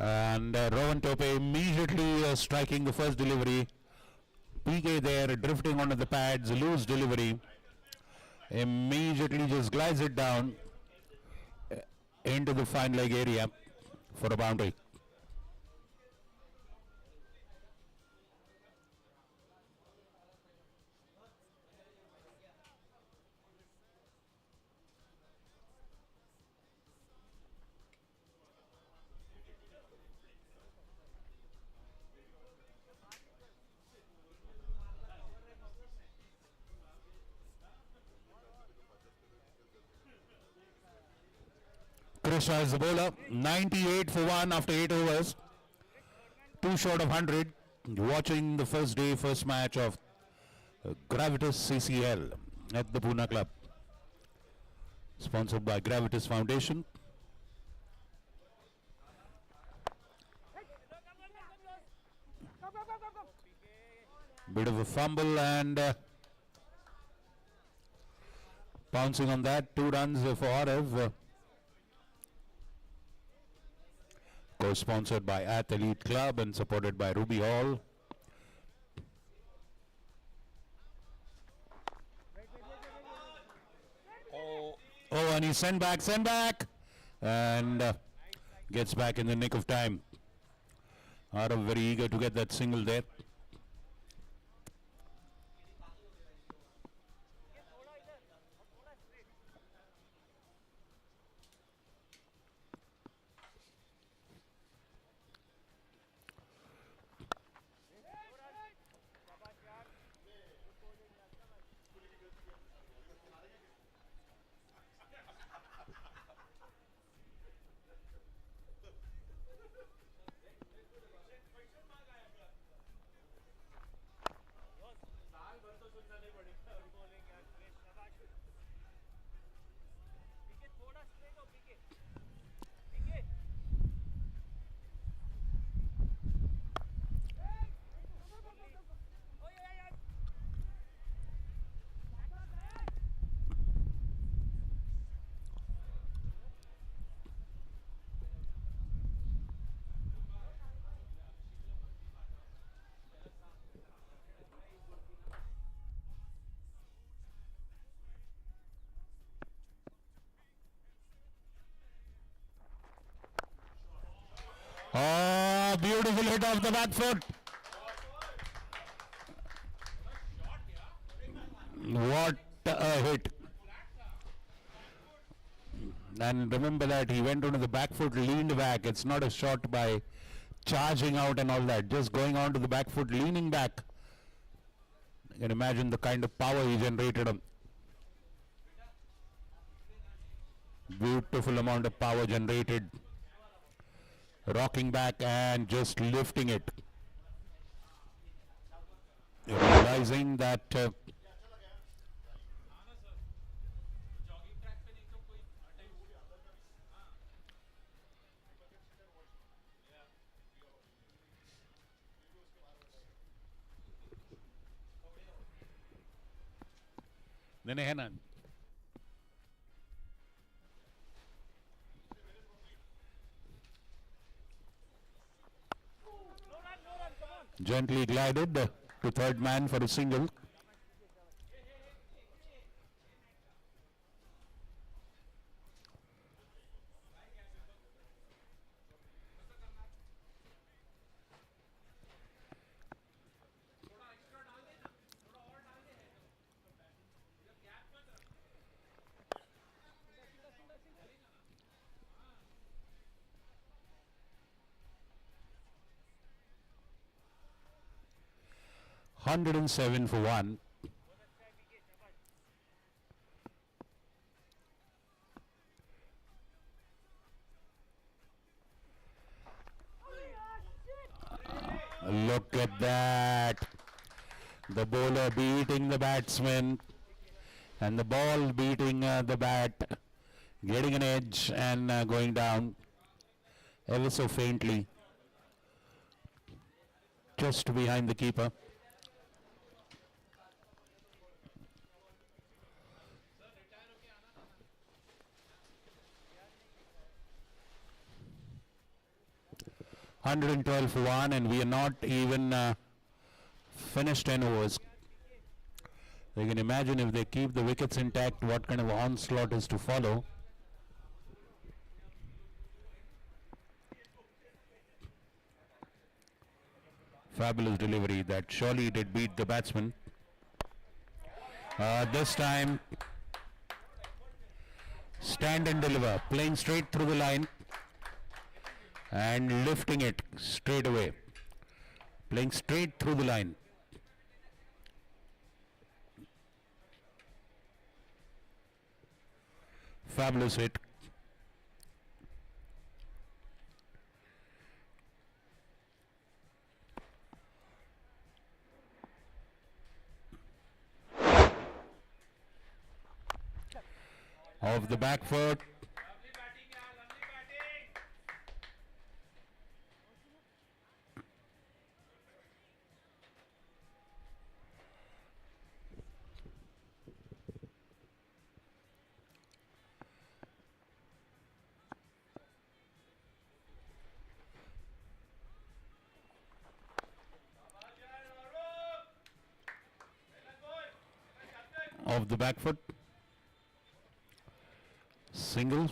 And Rohan Tope immediately striking the first delivery. PK there drifting onto the pads, loose delivery. Immediately just glides it down into the fine leg area for a boundary. Shah is the bowler. 98 for 1 after 8 overs. 2 short of 100. Watching the first day, first match of Gravitas CCL at the Pune Club. Sponsored by Gravitas Foundation. Bit of a fumble and pouncing on that. 2 runs for Arav. Co-sponsored by Athlete Club and supported by Ruby Hall. Oh, and he sent back, and gets back in the nick of time. Arav very eager to get that single there. Oh, beautiful hit off the back foot. What a hit. And remember that he went onto the back foot, leaned back. It's not a shot by charging out and all that. Just going onto the back foot, leaning back. You can imagine the kind of power he generated. Beautiful amount of power generated. Rocking back and just lifting it. Realizing that gently glided to third man for a single. Hundred and 7 for 1. Look at that. The bowler beating the batsman and the ball beating the bat, getting an edge and going down ever so faintly just behind the keeper. $112 for 1, and we are not even finished 10 overs. You can imagine if they keep the wickets intact, what kind of onslaught is to follow. Fabulous delivery that surely did beat the batsman. This time, stand and deliver, playing straight through the line and lifting it straight away, playing straight through the line. Fabulous hit. Off the back foot. Off the back foot. Single.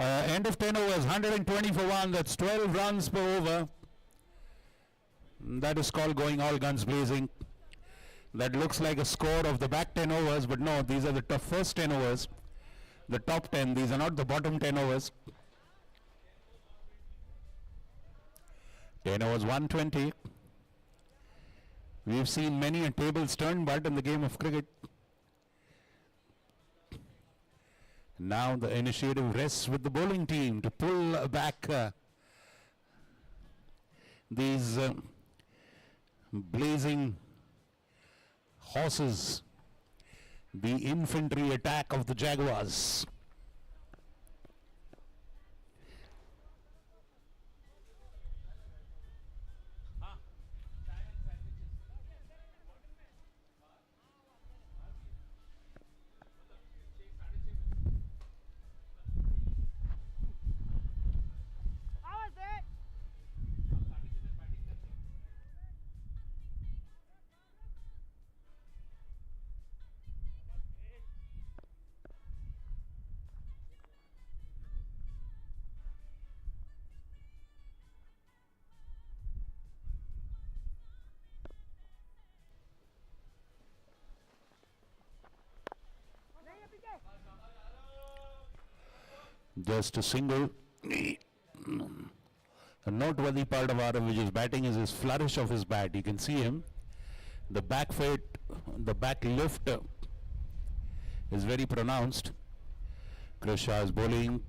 End of 10 overs, 120 for 1. That's 12 runs per over. That is called going all guns blazing. That looks like a score of the back 10 overs, but no, these are the first 10 overs. The top 10, these are not the bottom 10 overs. 10 overs, 120. We've seen many a tables turn but in the game of cricket. Now the initiative rests with the bowling team to pull back these blazing horses, the infantry attack of the Jaguars. Just a single. A noteworthy part of Aravij's batting is his flourish of his bat. You can see him. The back foot, the back lift is very pronounced. Chris Shah is bowling.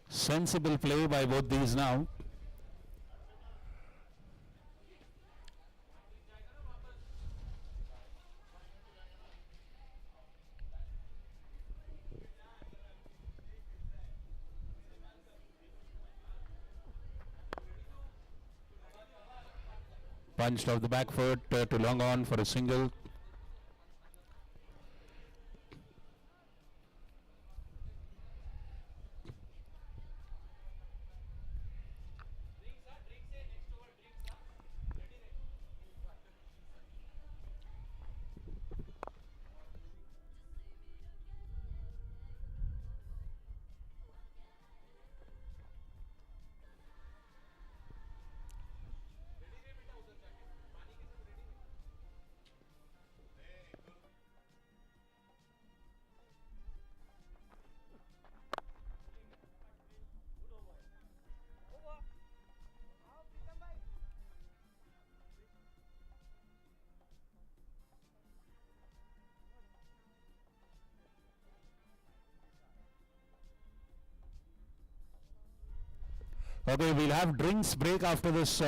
Sensible play by both these now. Punched off the back foot to long on for a single. Okay, we'll have drinks break after this.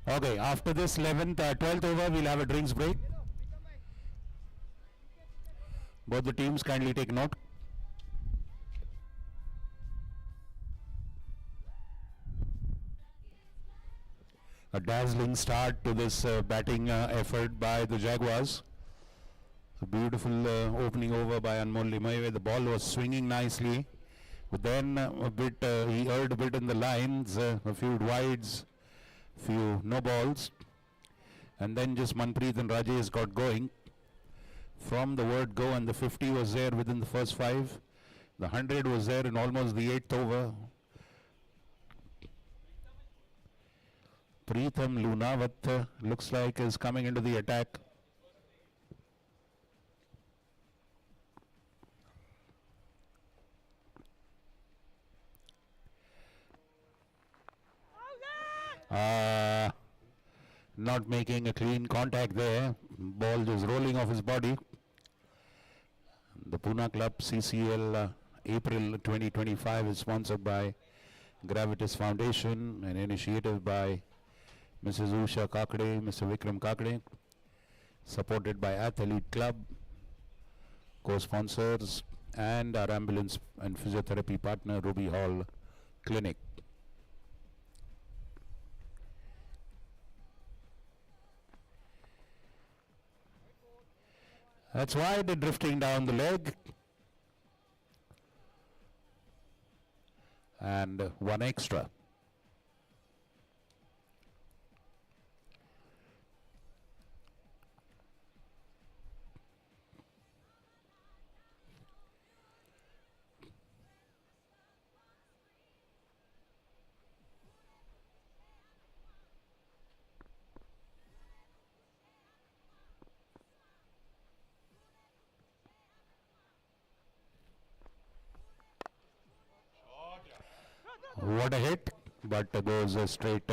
Okay, after this 12th over, we'll have a drinks break. Both the teams kindly take note. A dazzling start to this batting effort by the Jaguars. A beautiful opening over by Anmol Limaye. The ball was swinging nicely, but then he erred a bit in the lines, a few wides, few no balls, and then just Manpreet and Rajesh got going. From the word go, and the 50 was there within the first 5. The 100 was there in almost the 8th over. Preetham Lunawat looks like is coming into the attack. Not making a clean contact there. Ball just rolling off his body. The Pune Club CCL April 2025 is sponsored by Gravitas Foundation, an initiative by Mrs. Usha Kakade, Mr. Vikram Kakade, supported by Athlete Club, co-sponsors, and our ambulance and physiotherapy partner Ruby Hall Clinic. That's why they're drifting down the leg. And one extra. What a hit, but goes straight.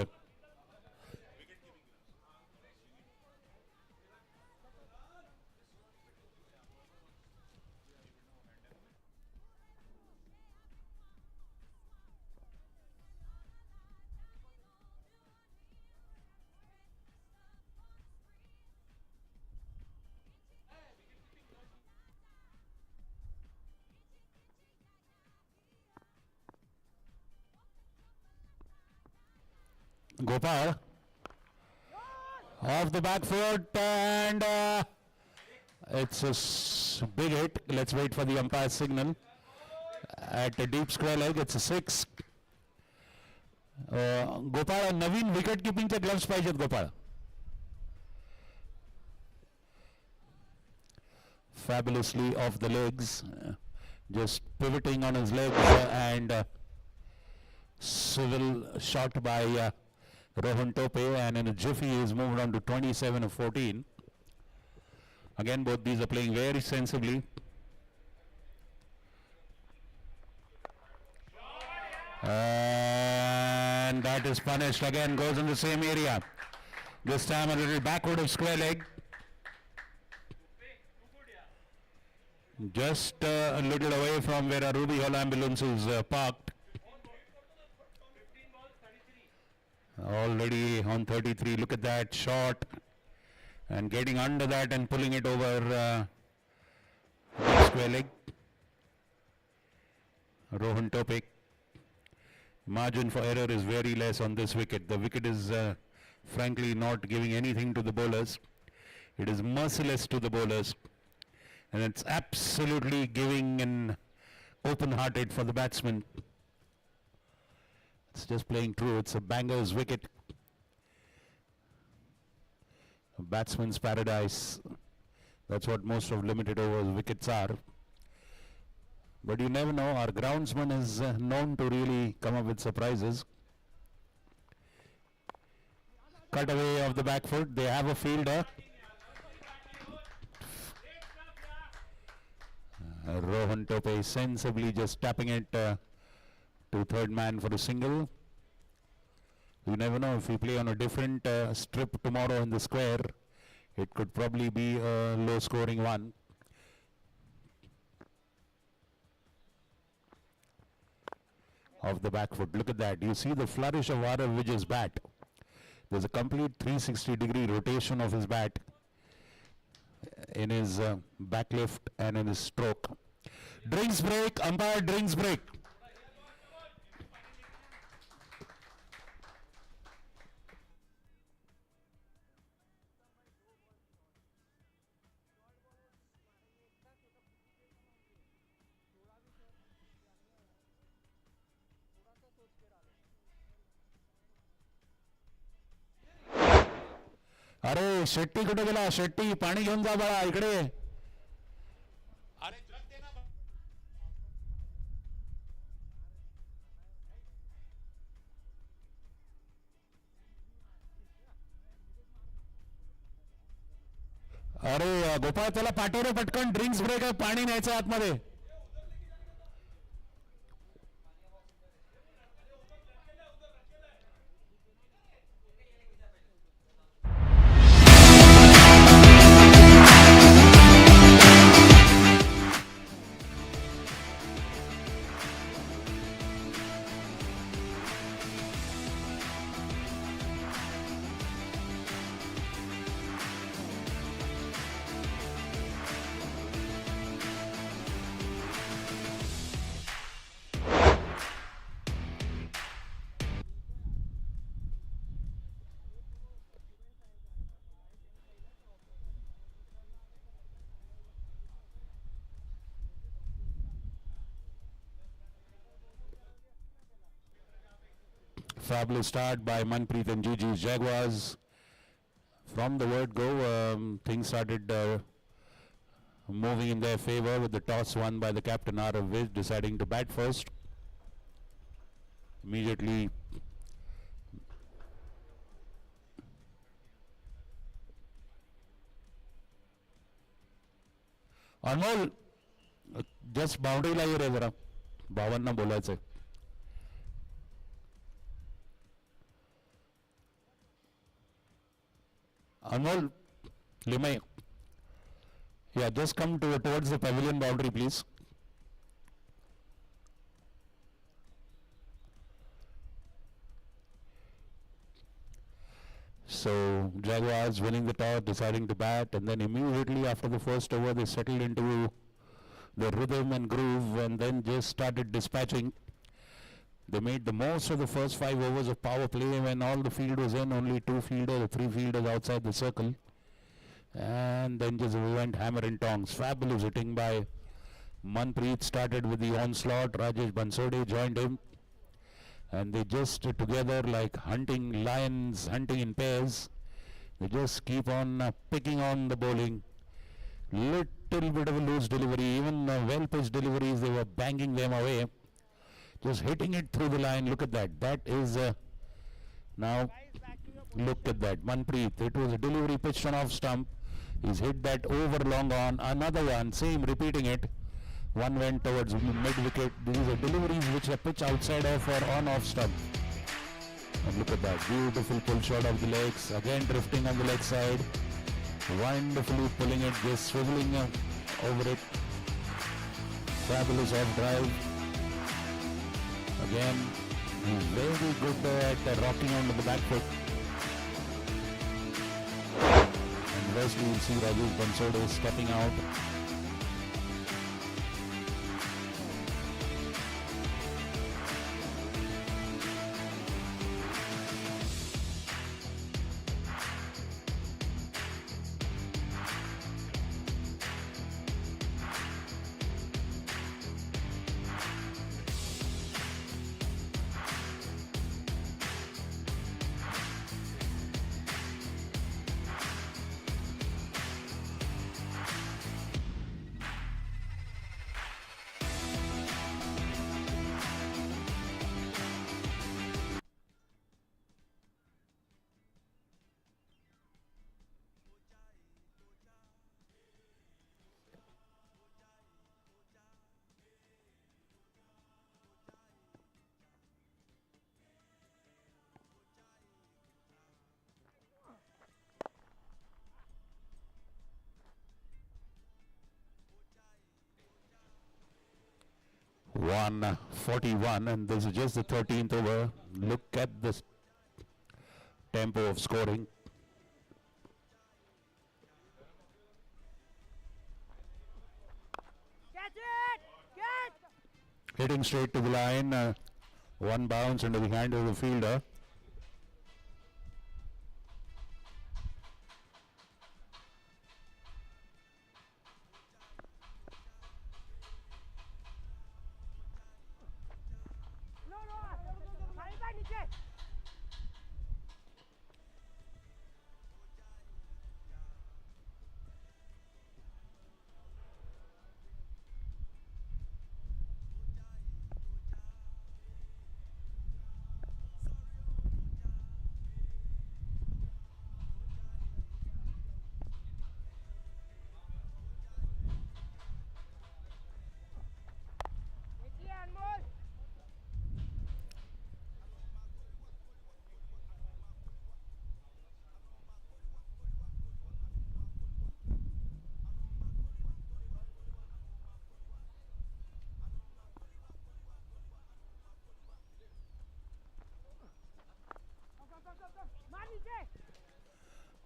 Gopal off the back foot, and it's a big hit. Let's wait for the umpire's signal. At a deep square leg, it's a 6. Gopal, Naveen wicket keeping चे gloves पाहिजेत Gopal. Fabulously off the legs, just pivoting on his legs, and civil shot by Rohan Tope, and in a jiffy he's moved on to 27 of 14. Again, both these are playing very sensibly. And that is punished again, goes in the same area. This time a little backward of square leg. Just a little away from where our Ruby Hall ambulance is parked. Already on 33, look at that shot, and getting under that and pulling it over square leg. Rohan Topik. Margin for error is very less on this wicket. The wicket is frankly not giving anything to the bowlers. It is merciless to the bowlers, and it's absolutely giving an open-hearted for the batsman. It's just playing true. It's a banger's wicket. A batsman's paradise. That's what most of limited overs wickets are. But you never know. Our groundsman is known to really come up with surprises. Cut away of the back foot. They have a fielder. Rohan Tope sensibly just tapping it to third man for a single. You never know, if we play on a different strip tomorrow in the square, it could probably be a low scoring one. Off the back foot, look at that. You see the flourish of Arav Vijay's bat. There's a complete 360-degree rotation of his bat in his back lift and in his stroke. Drinks break, umpire drinks break. अरे शेट्टी कुठे गेला? शेट्टी पाणी घेऊन जा बाळा इकडे. अरे गोपाळ त्याला पाठव रे पटकन. ड्रिंक्स ब्रेक आहे, पाणी न्यायचं आतमध्ये. Fabulous start by Manpreet and Gigi's Jaguars. From the word go, things started moving in their favor with the toss won by the captain Arav Viz deciding to bat first. Immediately Anmol just boundary ला ये रे जरा भावांना बोलायचंय. Anmol, Limay. Yeah, just come towards the pavilion boundary, please. So, Jaguars winning the toss, deciding to bat, and then immediately after the first over, they settled into the rhythm and groove, and then just started dispatching. They made the most of the first 5 overs of power play when all the field was in, only 2 fielders, 3 fielders outside the circle. And then just went hammer and tongs. Fabulous hitting by Manpreet, started with the onslaught. Rajesh Bansode joined him. And they just together like hunting lions, hunting in pairs. They just keep on picking on the bowling. Little bit of a loose delivery, even well-pitched deliveries, they were banging them away. Just hitting it through the line. Look at that. That is now. Look at that. Manpreet. It was a delivery pitched on off stump. He's hit that over long on. Another one. Same. Repeating it. One went towards mid wicket. These are deliveries which are pitched outside of or on off stump. And look at that. Beautiful pull shot of the legs. Again drifting on the leg side. Wonderfully pulling it. Just swiveling over it. Fabulous off drive. Again, he's very good at rocking onto the back foot. And firstly, you'll see Rajesh Bansode stepping out. One 41, and this is just the 13th over. Look at this tempo of scoring. Hitting straight to the line, one bounce into the hand of the fielder.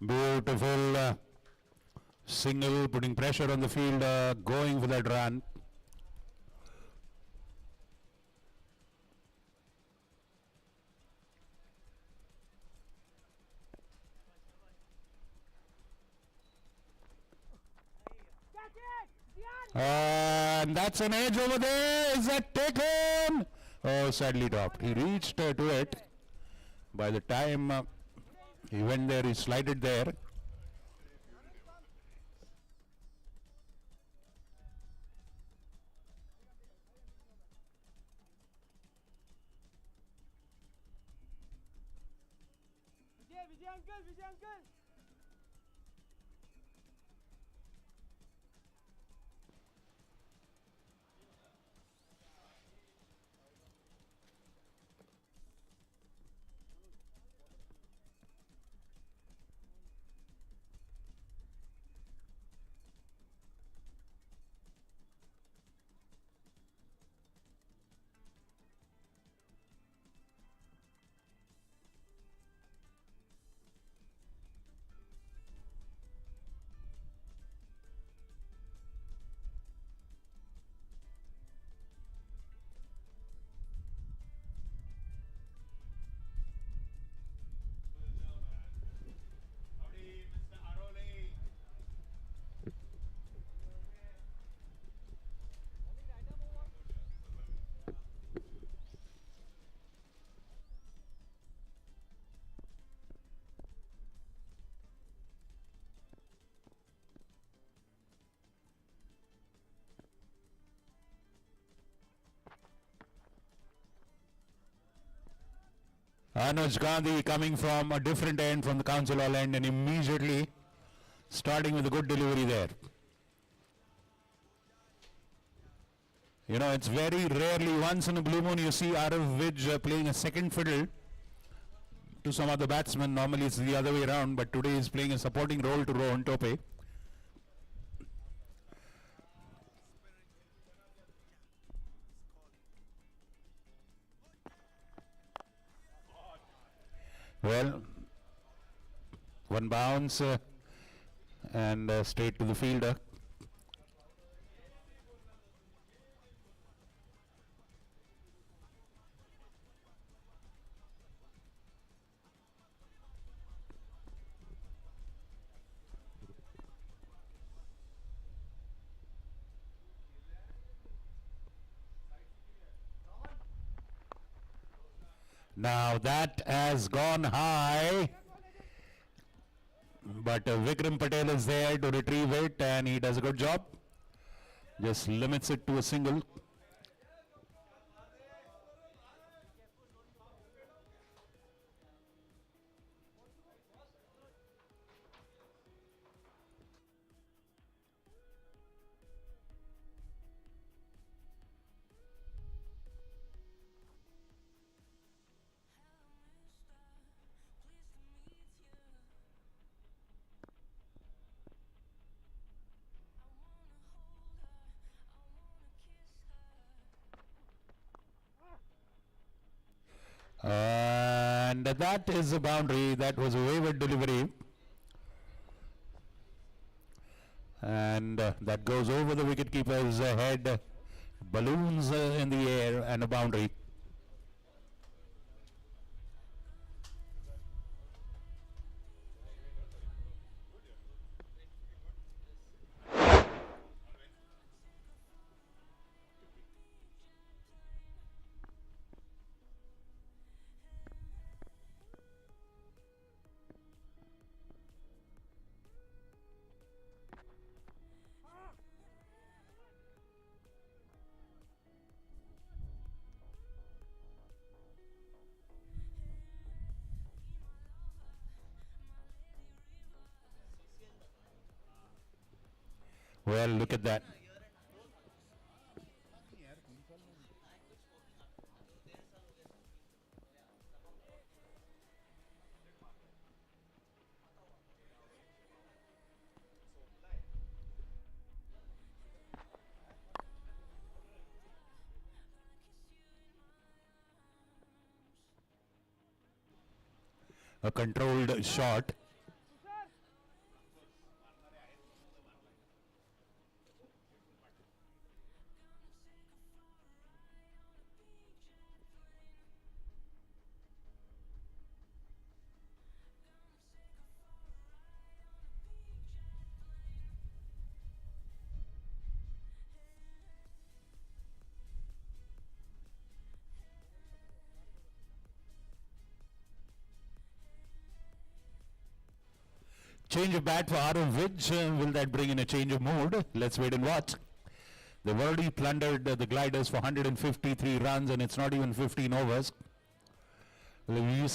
Beautiful single, putting pressure on the fielder, going for that run. And that's an edge over there. Is that taken? Oh, sadly dropped. He reached to it. By the time he went there, he slided there. Anuj Gandhi coming from a different end, from the Council Hall end, and immediately starting with a good delivery there. You know, it's very rarely, once in a blue moon, you see Arav Vij playing a second fiddle to some other batsmen. Normally it's the other way around, but today he's playing a supporting role to Rohan Tope. Well, one bounce and straight to the fielder. Now that has gone high, but Vikram Patel is there to retrieve it, and he does a good job. Just limits it to a single. And that is a boundary. That was a wayward delivery. And that goes over the wicketkeeper's head. Balloons in the air and a boundary. Well, look at that. A controlled shot. Change of bat for Arav Vij. Will that bring in a change of mood? Let's wait and watch. They've already plundered the Gliders for 153 runs, and it's not even 15 overs. We've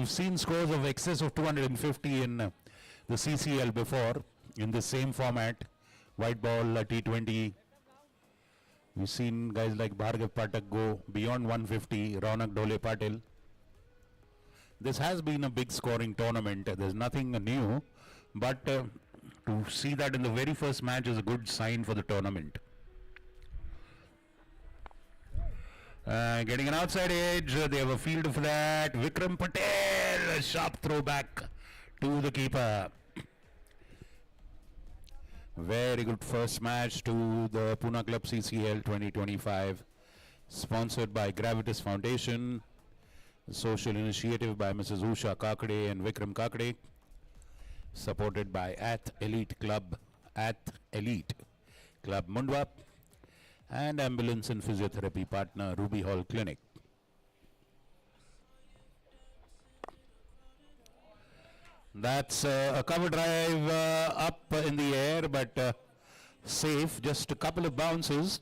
seen scores of excess of 250 in the CCL before in the same format, white ball, T20. We've seen guys like Bhargav Pathak go beyond 150, Raunak Dole Patil. This has been a big scoring tournament. There's nothing new, but to see that in the very first match is a good sign for the tournament. Getting an outside edge, they have a field for that. Vikram Patel, a sharp throw back to the keeper. Very good first match to the Pune Club CCL 2025, sponsored by Gravitas Foundation, a social initiative by Mrs. Usha Kakade and Vikram Kakade, supported by Elite Club Mundwa, and ambulance and physiotherapy partner Ruby Hall Clinic. That's a cover drive up in the air, but safe, just a couple of bounces.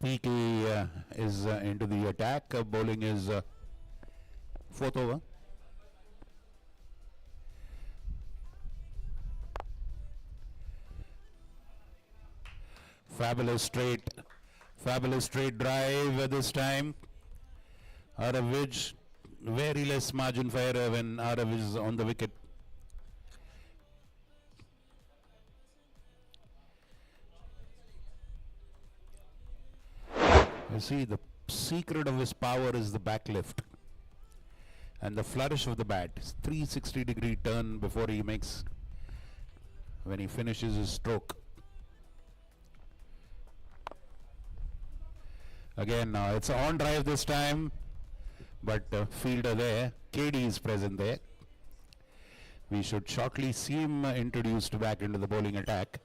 PK is into the attack. Bowling is fourth over. Fabulous straight drive this time. Arav Vij, very less margin for error when Arav is on the wicket. You see, the secret of his power is the back lift and the flourish of the bat. 360-degree turn before he makes, when he finishes his stroke. Again, it's an on drive this time, but fielder there, KD is present there. We should shortly see him introduced back into the bowling attack.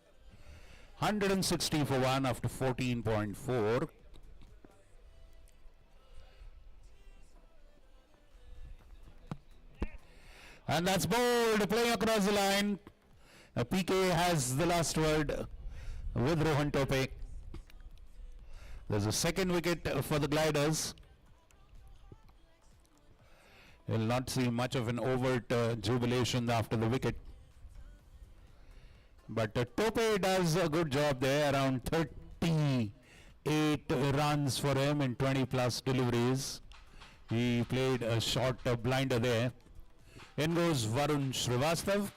160 for 1 after 14.4. And that's bowled, playing across the line. PK has the last word with Rohan Tope. There's a second wicket for the Gliders. You'll not see much of an overt jubilation after the wicket. But Tope does a good job there, around 38 runs for him in 20 plus deliveries. He played a short blinder there. In goes Varun Srivastav.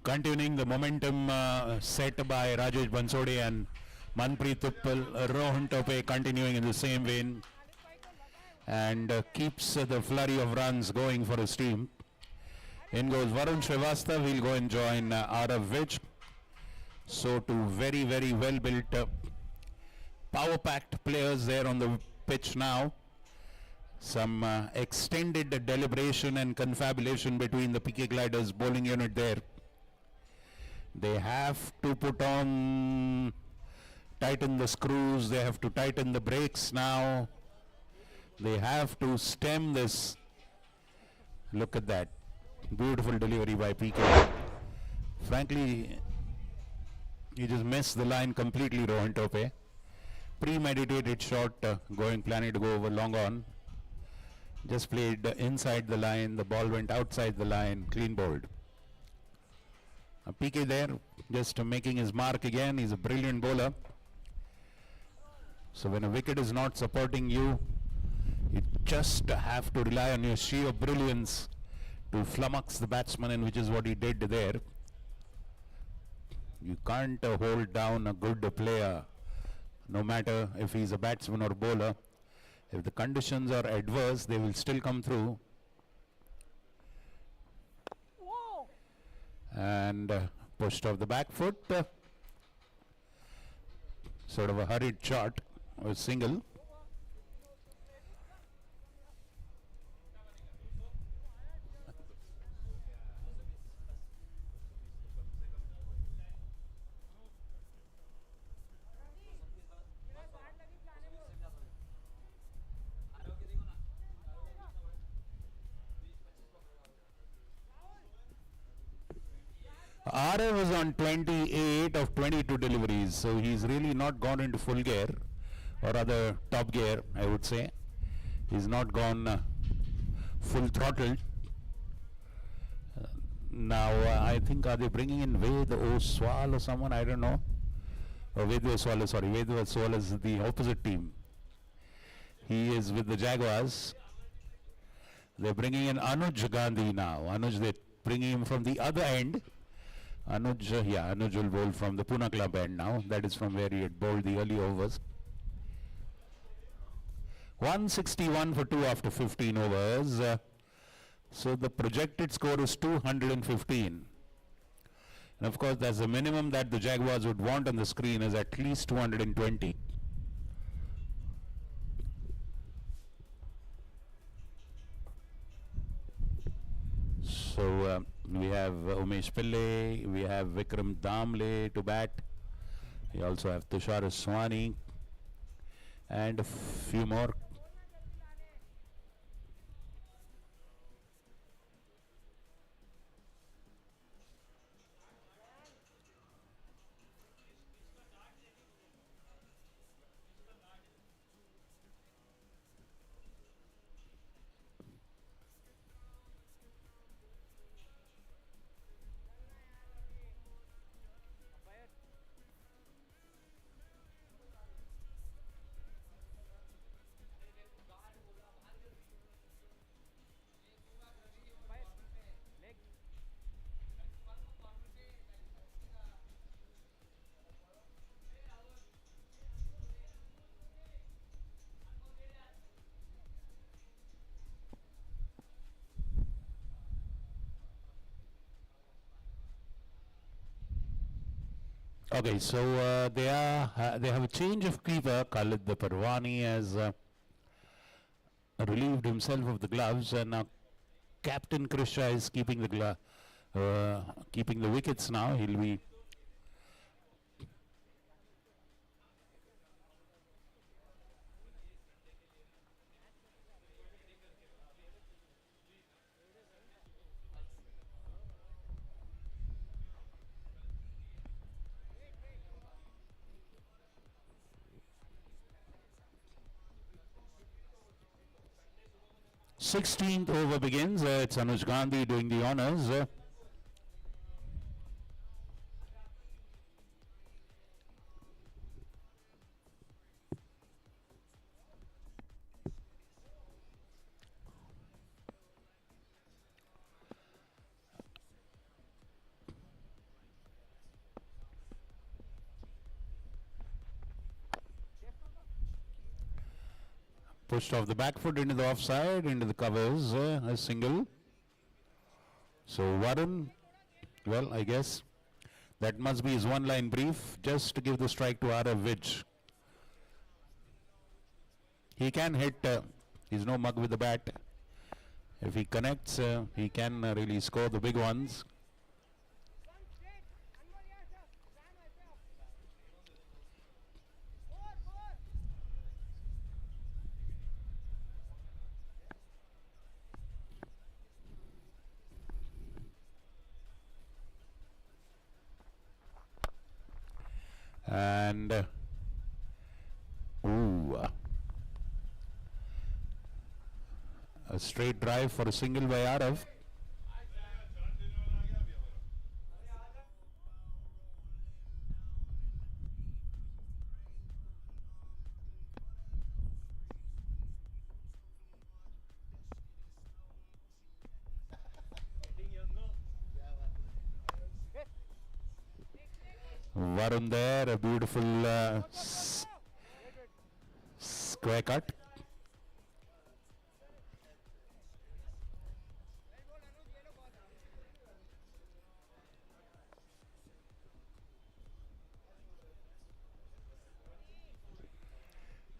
Continuing the momentum set by Rajesh Bansode and Manpreet Tuppal, Rohan Tope continuing in the same vein and keeps the flurry of runs going for his team. In goes Varun Srivastav, he'll go and join Arav Vij. So two very, very well built, power-packed players there on the pitch now. Some extended deliberation and confabulation between the PK Gliders bowling unit there. They have to tighten the screws, they have to tighten the brakes now. They have to stem this. Look at that. Beautiful delivery by PK. Frankly, he just missed the line completely, Rohan Tope. Premeditated shot, planning to go over long on. Just played inside the line, the ball went outside the line, clean bowled. PK there, just making his mark again. He's a brilliant bowler. So when a wicket is not supporting you, you just have to rely on your sheer brilliance to flummox the batsman, and which is what he did there. You can't hold down a good player, no matter if he's a batsman or bowler. If the conditions are adverse, they will still come through. And pushed off the back foot. Sort of a hurried shot, a single. Arav is on 28 of 22 deliveries, so he's really not gone into full gear, or rather top gear, I would say. He's not gone full throttle. Now, I think, are they bringing in Ved Oswal or someone? I don't know. Or Ved Oswal, sorry, Ved Oswal is the opposite team. He is with the Jaguars. They're bringing in Anuj Gandhi now. Anuj, they're bringing him from the other end. Anuj, Anuj will bowl from the Pune club end now. That is from where he had bowled the early overs. 161 for 2 after 15 overs. So the projected score is 215. And of course, that's the minimum that the Jaguars would want on the screen is at least 220. So we have Umesh Pillai, we have Vikram Damle to bat. We also have Tushar Swani and a few more. Okay, so they have a change of keeper. Khalid the Parwani has relieved himself of the gloves, and now Captain Krishna is keeping the wickets now. He'll be Sixteenth over begins. It's Anuj Gandhi doing the honors. Pushed off the back foot into the offside, into the covers, a single. So Varun, well, I guess that must be his one-line brief, just to give the strike to Arav Vij. He can hit, he's no mug with the bat. If he connects, he can really score the big ones. And a straight drive for a single by Arav. Varun there, a beautiful square cut.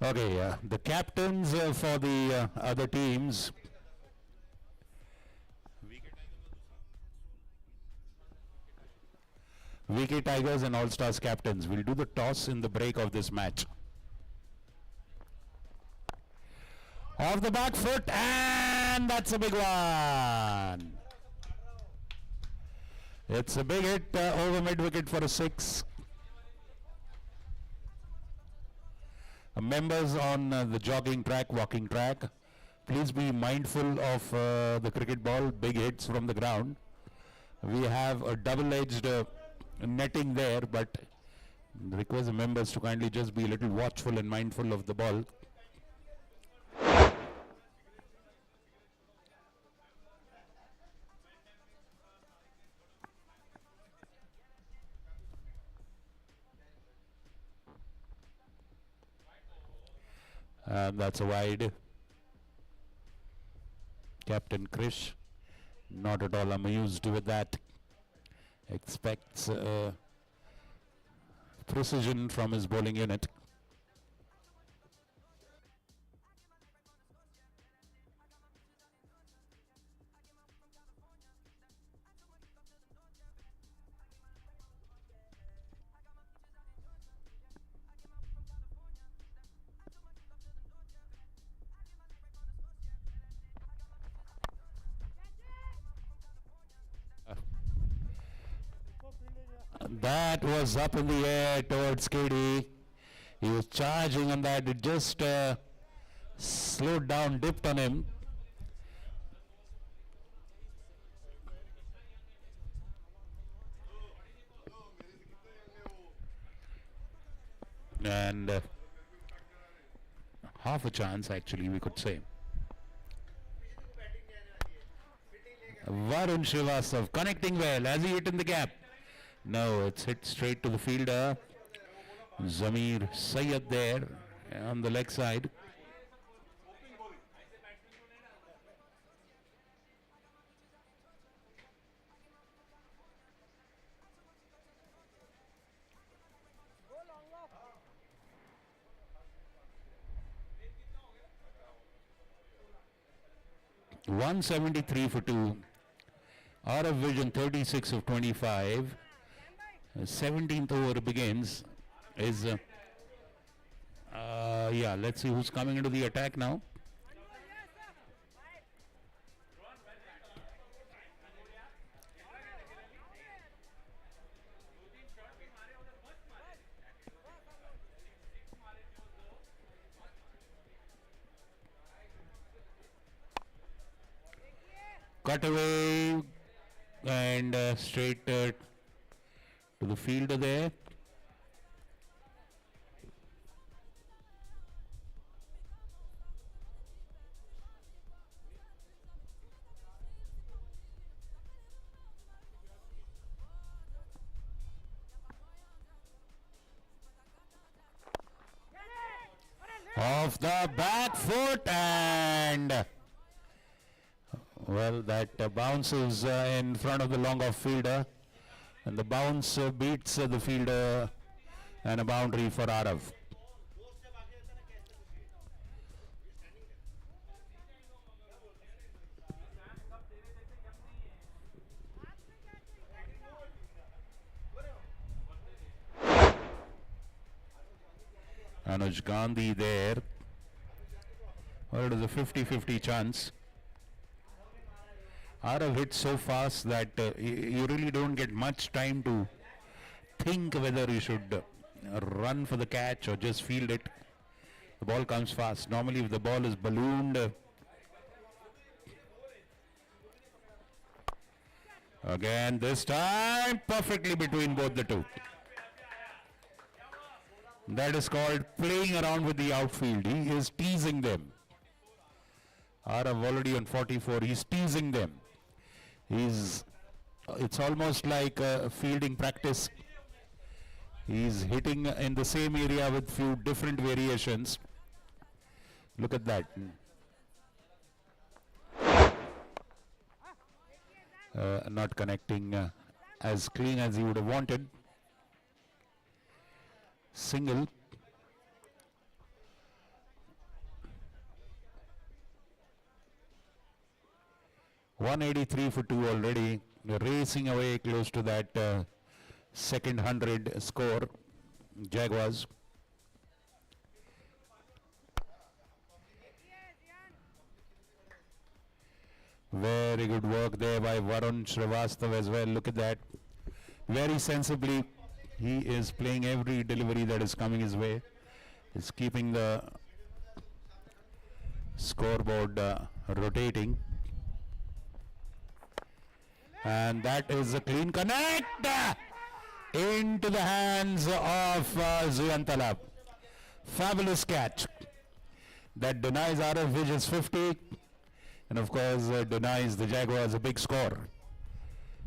Okay, the captains for the other teams. VK Tigers and All Stars captains will do the toss in the break of this match. Off the back foot, and that's a big one. It's a big hit over mid wicket for a 6. Members on the jogging track, walking track, please be mindful of the cricket ball, big hits from the ground. We have a double-edged netting there, but request the members to kindly just be a little watchful and mindful of the ball. That's a wide. Captain Krish, not at all amused with that. Expects precision from his bowling unit. That was up in the air towards KD. He was charging on that. It just slowed down, dipped on him. And half a chance, actually, we could say. Varun Srivastav connecting well. Has he hit in the gap? No, it's hit straight to the fielder. Zamir Sayyed there on the leg side. .173 for 2. Out of vision 36 of 25. 17th over begins. Is yeah, let's see who's coming into the attack now. Cut away and straight to the fielder there. Off the back foot, and well, that bounces in front of the long off fielder, and the bounce beats the fielder, and a boundary for Arav. Anuj Gandhi there. Well, it is a 50-50 chance. Arav hits so fast that you really don't get much time to think whether you should run for the catch or just field it. The ball comes fast. Normally if the ball is ballooned, again this time perfectly between both the two. That is called playing around with the outfield. He is teasing them. Arav already on 44. He's teasing them. It's almost like fielding practice. He's hitting in the same area with few different variations. Look at that. Not connecting as clean as he would have wanted. Single. .183 for 2 already. Racing away close to that second 100 score. Jaguars. Very good work there by Varun Srivastav as well. Look at that. very sensibly. He is playing every delivery that is coming his way. He's keeping the scoreboard rotating. And that is a clean connect into the hands of Ziyan Talab. Fabulous catch that denies RF Vija's 50 and of course denies the Jaguars a big score.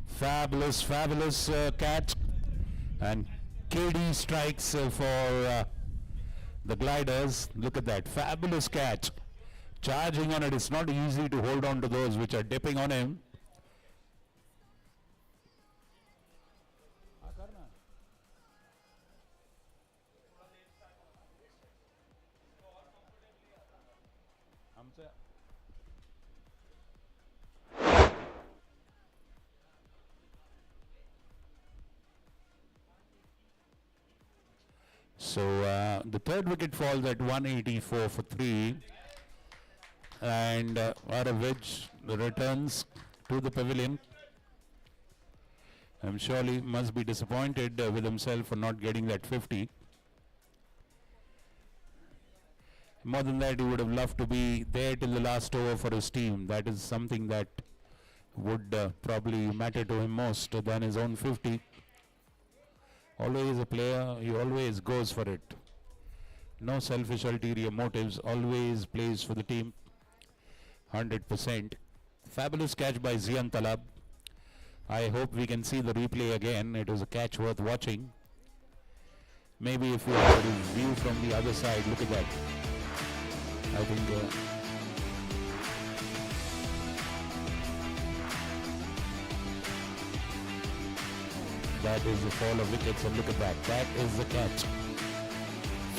Fabulous catch, and KD strikes for the Gliders. Look at that, fabulous catch. Charging on it, it's not easy to hold on to those which are dipping on him. So the third wicket falls at 184 for 3, and Aravij returns to the pavilion. I'm surely must be disappointed with himself for not getting that 50. More than that, he would have loved to be there till the last over for his team. That is something that would probably matter to him most than his own 50. Always a player, he always goes for it. No selfish ulterior motives, always plays for the team 100%. Fabulous catch by Ziyan Talab. I hope we can see the replay again. It was a catch worth watching. Maybe if we have a view from the other side, look at that. I think that is the fall of wickets, and look at that. That is the catch.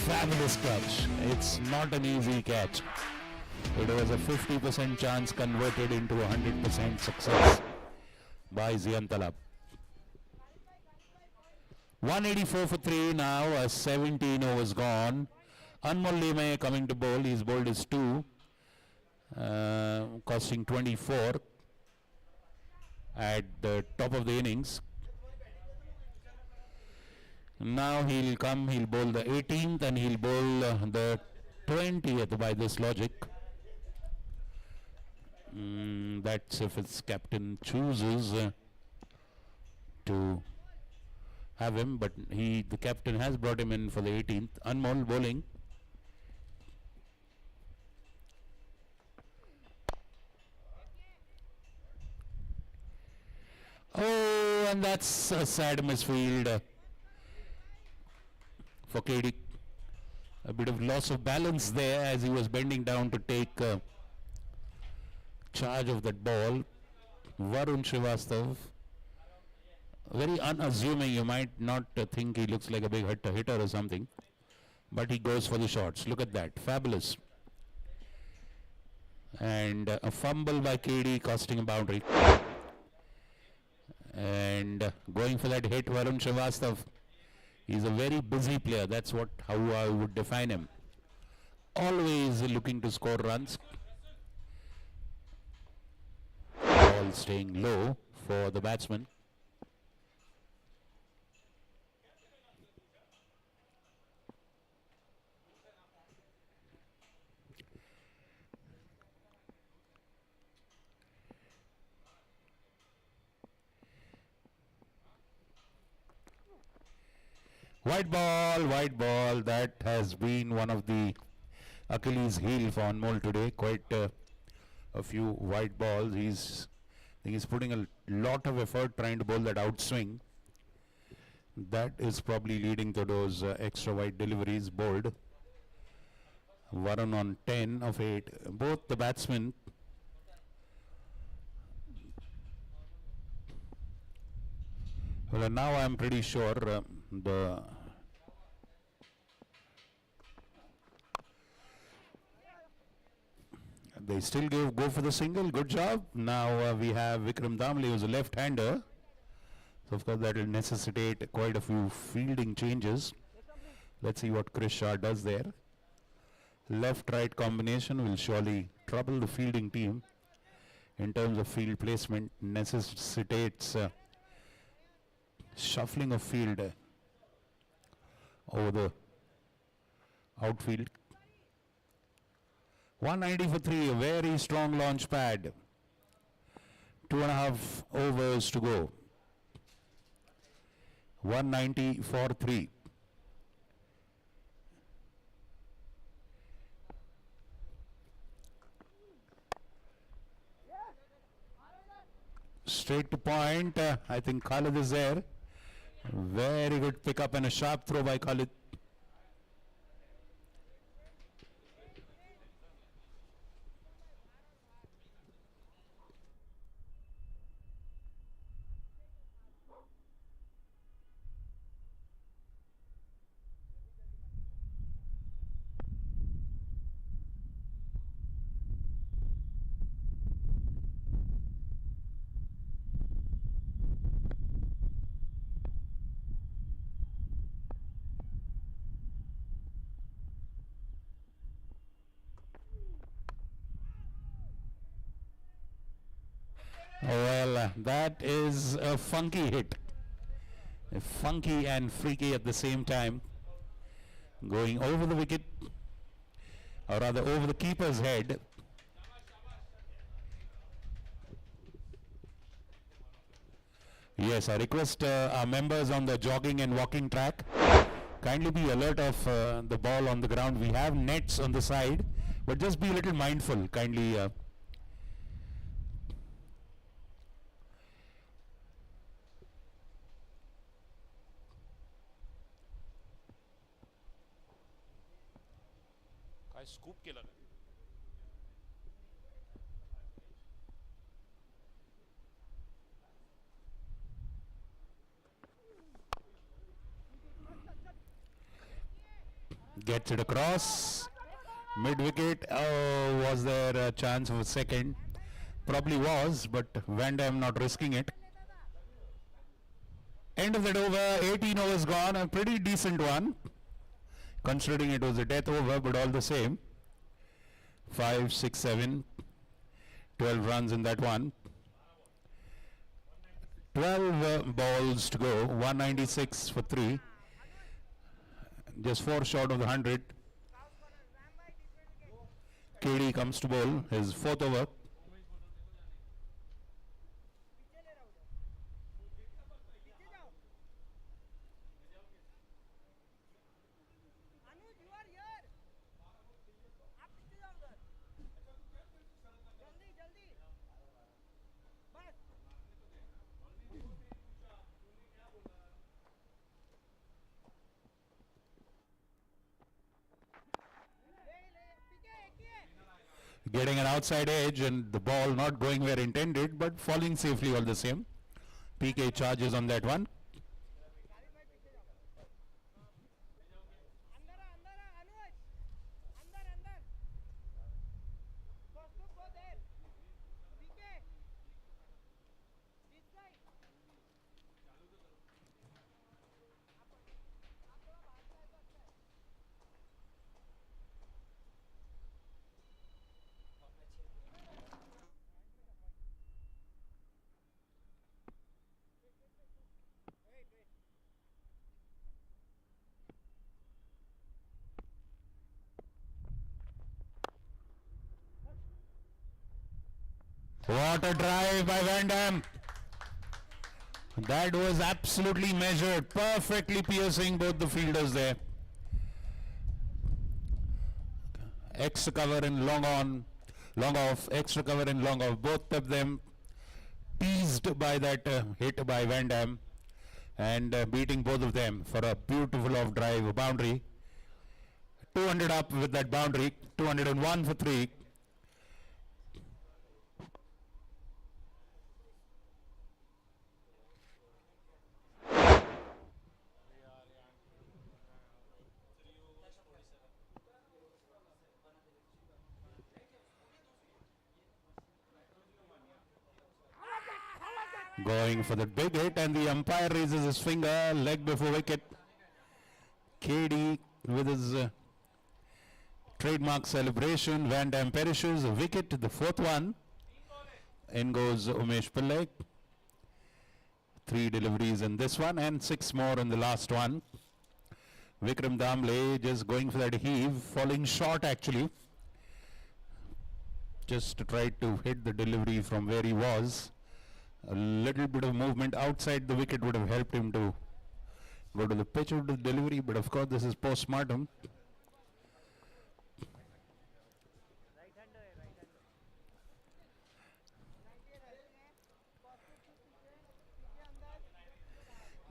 Fabulous catch. It's not an easy catch. It was a 50% chance converted into 100% success by Ziyan Talab. 184 for 3 now, 17 overs gone. Anmol Leme coming to bowl. He's bowled his 2, costing 24 at the top of the innings. Now he'll come, he'll bowl the 18th and he'll bowl the 20th by this logic. That's if its captain chooses to have him, but the captain has brought him in for the 18th. Anmol bowling. Oh, and that's a sad misfield for KD. A bit of loss of balance there as he was bending down to take charge of that ball. Varun Srivastav, very unassuming. You might not think he looks like a big hitter or something, but he goes for the shots. Look at that, fabulous. And a fumble by KD costing a boundary. And going for that hit, Varun Srivastav. He's a very busy player. That's how I would define him. Always looking to score runs. Ball staying low for the batsman. White ball, that has been one of the Achilles heel for Anmol today. Quite a few white balls. He's putting a lot of effort trying to bowl that outswing. That is probably leading to those extra wide deliveries bowled. Varun on 10 of 8. Both the batsmen well, now I'm pretty sure they still go for the single. Good job. Now we have Vikram Damle, who's a left-hander. So of course that will necessitate quite a few fielding changes. Let's see what Chris Shah does there. Left-right combination will surely trouble the fielding team in terms of field placement. Necessitates Shuffling of field over the outfield. 190 for 3, a very strong launch pad. 2.5 overs to go. 190 for 3. Straight to point. I think Khalid is there. Very good pickup and a sharp throw by Khalid. Well, that is a funky hit. Funky and freaky at the same time. Going over the wicket, or rather over the keeper's head. Yes, I request our members on the jogging and walking track, kindly be alert of the ball on the ground. We have nets on the side, but just be a little mindful, kindly. Scoop killer. Gets it across. Mid wicket. Oh, was there a chance of a second? Probably was, but Van Dam not risking it. End of that over. 18 overs gone. A pretty decent one, considering it was a death over, but all the same. 5, 6, 7, 12 runs in that one. 12 balls to go, 196 for 3. Just 4 short of the 100. KD comes to bowl, his 4th over. Getting an outside edge and the ball not going where intended, but falling safely all the same. PK charges on that one. What a drive by Van Dam. That was absolutely measured, perfectly piercing both the fielders there. Extra cover and long on, long off, extra cover and long off. Both of them teased by that hit by Van Dam, and beating both of them for a beautiful off drive, a boundary. 200 up with that boundary, 201 for 3. Going for the big hit, and the umpire raises his finger, leg before wicket. KD with his trademark celebration. Van Dam perishes, a wicket, the 4th one. In goes Umesh Pillai. 3 deliveries in this one and 6 more in the last one. Vikram Damle just going for that heave, falling short actually. Just tried to hit the delivery from where he was. A little bit of movement outside the wicket would have helped him to go to the pitch of the delivery, but of course this is post-mortem.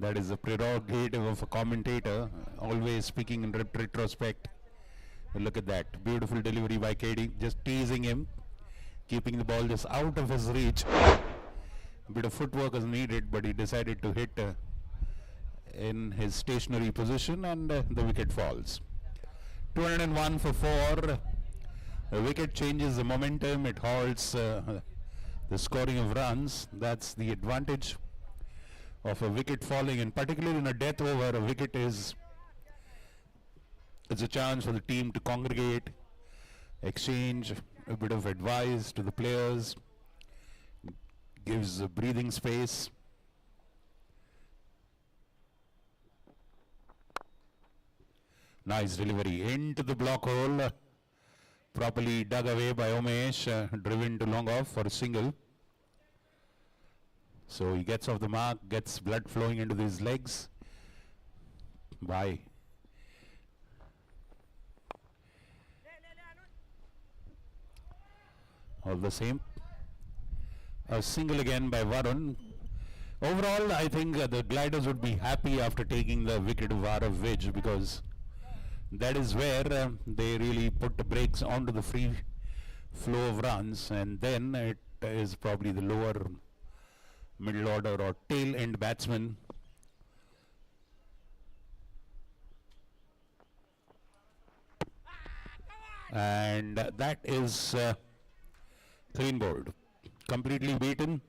That is the prerogative of a commentator, always speaking in retrospect. Look at that, beautiful delivery by KD, just teasing him, keeping the ball just out of his reach. A bit of footwork is needed, but he decided to hit in his stationary position, and the wicket falls. 201 for 4. The wicket changes the momentum, it halts the scoring of runs. That's the advantage of a wicket falling, and particularly in a death over, a wicket is it's a chance for the team to congregate, exchange a bit of advice to the players, gives a breathing space. Nice delivery into the block hole, properly dug away by Umesh, driven to long off for a single. So he gets off the mark, gets blood flowing into his legs. Bye. All the same. A single again by Varun. Overall, I think the Gliders would be happy after taking the wicket of Varav Vij, because that is where they really put the brakes onto the free flow of runs, and then it is probably the lower middle order or tail end batsman. And that is clean bowled. Completely beaten.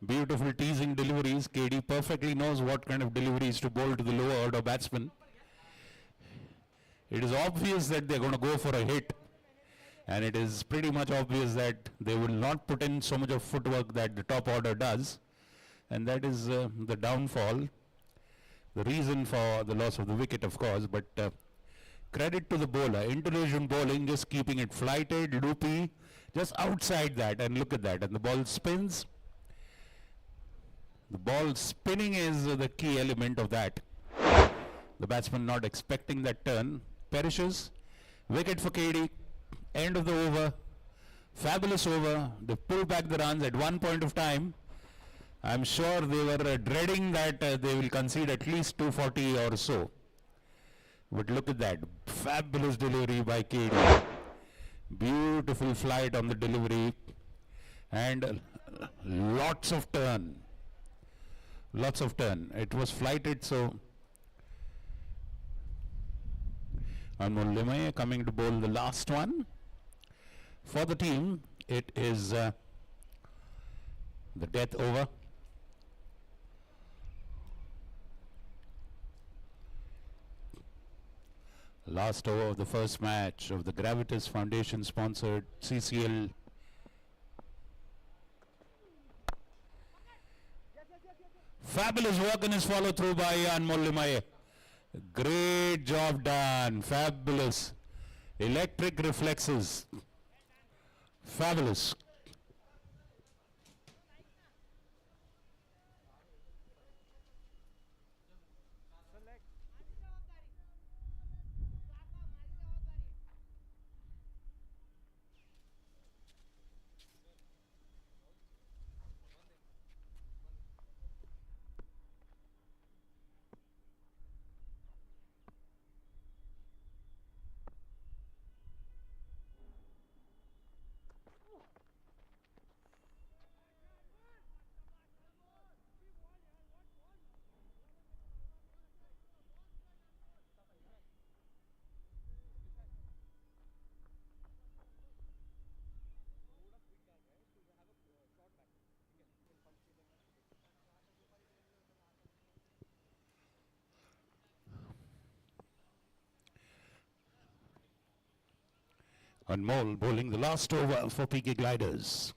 Beautiful teasing deliveries. KD perfectly knows what kind of deliveries to bowl to the lower order batsman. It is obvious that they're going to go for a hit, and it is pretty much obvious that they will not put in so much of footwork that the top order does, and that is the downfall, the reason for the loss of the wicket, of course. But credit to the bowler, intelligent bowling, just keeping it flighted, loopy, just outside that, and look at that, and the ball spins. The ball spinning is the key element of that. The batsman not expecting that turn, perishes. Wicket for KD, end of the over, fabulous over. They pull back the runs at one point of time. I'm sure they were dreading that they will concede at least 240 or so. But look at that, fabulous delivery by KD. Beautiful flight on the delivery, and lots of turn. Lots of turn. It was flighted, so Anmol Limaya coming to bowl the last one. For the team, it is the death over. Last over of the first match of the Gravitas Foundation sponsored CCL. Fabulous work in his follow through by Anmol Limaya. Great job done. Fabulous. Electric reflexes. Fabulous. Anmol bowling the last over for PK Gliders.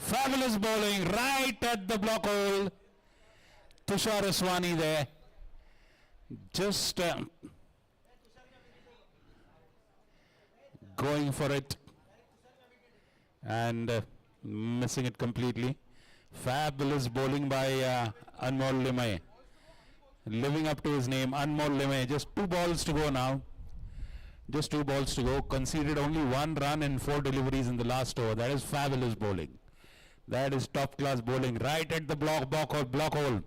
Fabulous bowling right at the block hole. Tushar Aswani there. Just going for it and missing it completely. Fabulous bowling by Anmol Limay. Living up to his name, Anmol Limay. Just 2 balls to go now. Just 2 balls to go. Conceded only 1 run and 4 deliveries in the last over. That is fabulous bowling. That is top class bowling right at the block hole.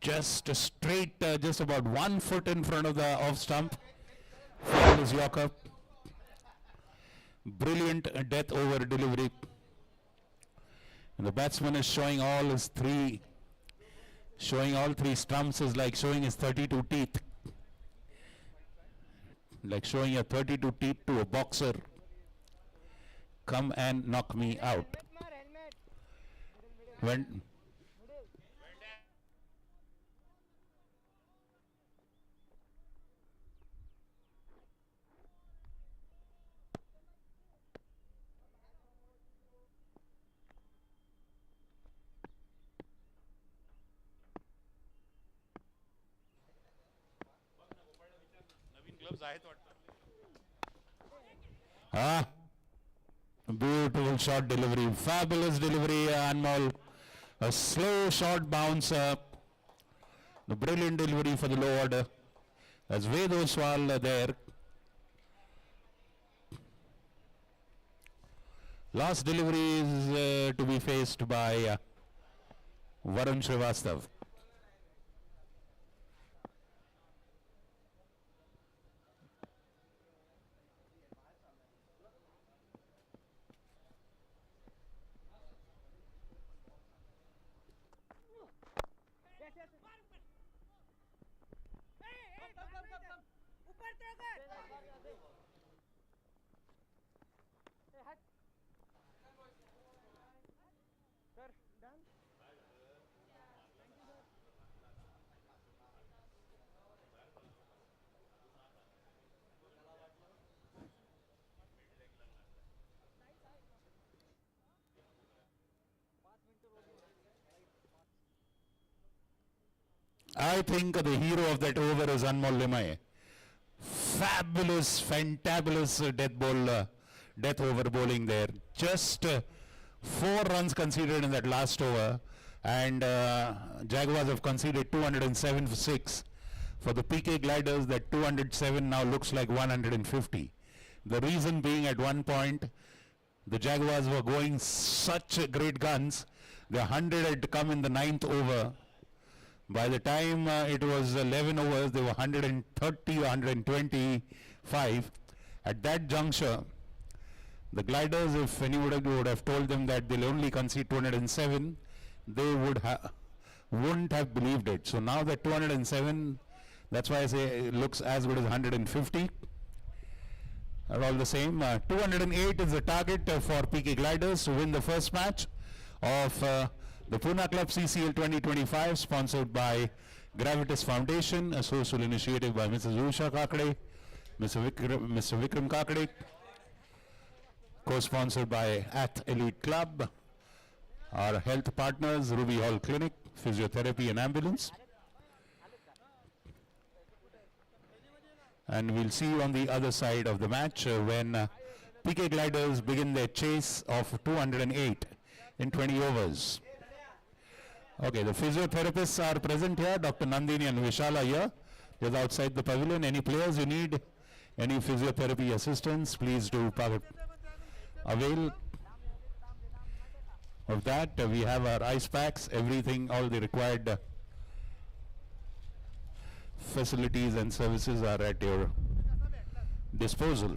Just straight, just about 1 foot in front of the off stump. Fabulous Yorker. Brilliant death over delivery. And the batsman is showing all his all 3 stumps is like showing his 32 teeth. Like showing your 32 teeth to a boxer. Come and knock me out. When beautiful short delivery, fabulous delivery, Anmol. A slow short bounce, the brilliant delivery for the low order. As Ved Oswal there. Last delivery is to be faced by Varun Srivastav. I think the hero of that over is Anmol Limay. Fabulous, fantabulous death over bowling there. Just 4 runs conceded in that last over, and Jaguars have conceded 207 for 6. For the PK Gliders, that 207 now looks like 150. The reason being, at one point, the Jaguars were going such great guns. The 100 had come in the 9th over. By the time it was 11 overs, they were 130 or 125. At that juncture, the Gliders, if anybody would have told them that they'll only concede 207, they wouldn't have believed it. So now that 207, that's why I say it looks as good as 150. Are all the same. 208 is the target for PK Gliders to win the first match of the Pune Club CCL 2025, sponsored by Gravitas Foundation, a social initiative by Mrs. Usha Kakade, Mr. Vikram Kakade, co-sponsored by Ath Elite Club, our health partners, Ruby Hall Clinic, Physiotherapy and Ambulance. And we'll see you on the other side of the match when PK Gliders begin their chase of 208 in 20 overs. Okay, the physiotherapists are present here, Dr. Nandini and Vishala here, just outside the pavilion. Any players you need, any physiotherapy assistance, please do avail of that. We have our ice packs, everything, all the required facilities and services are at your disposal.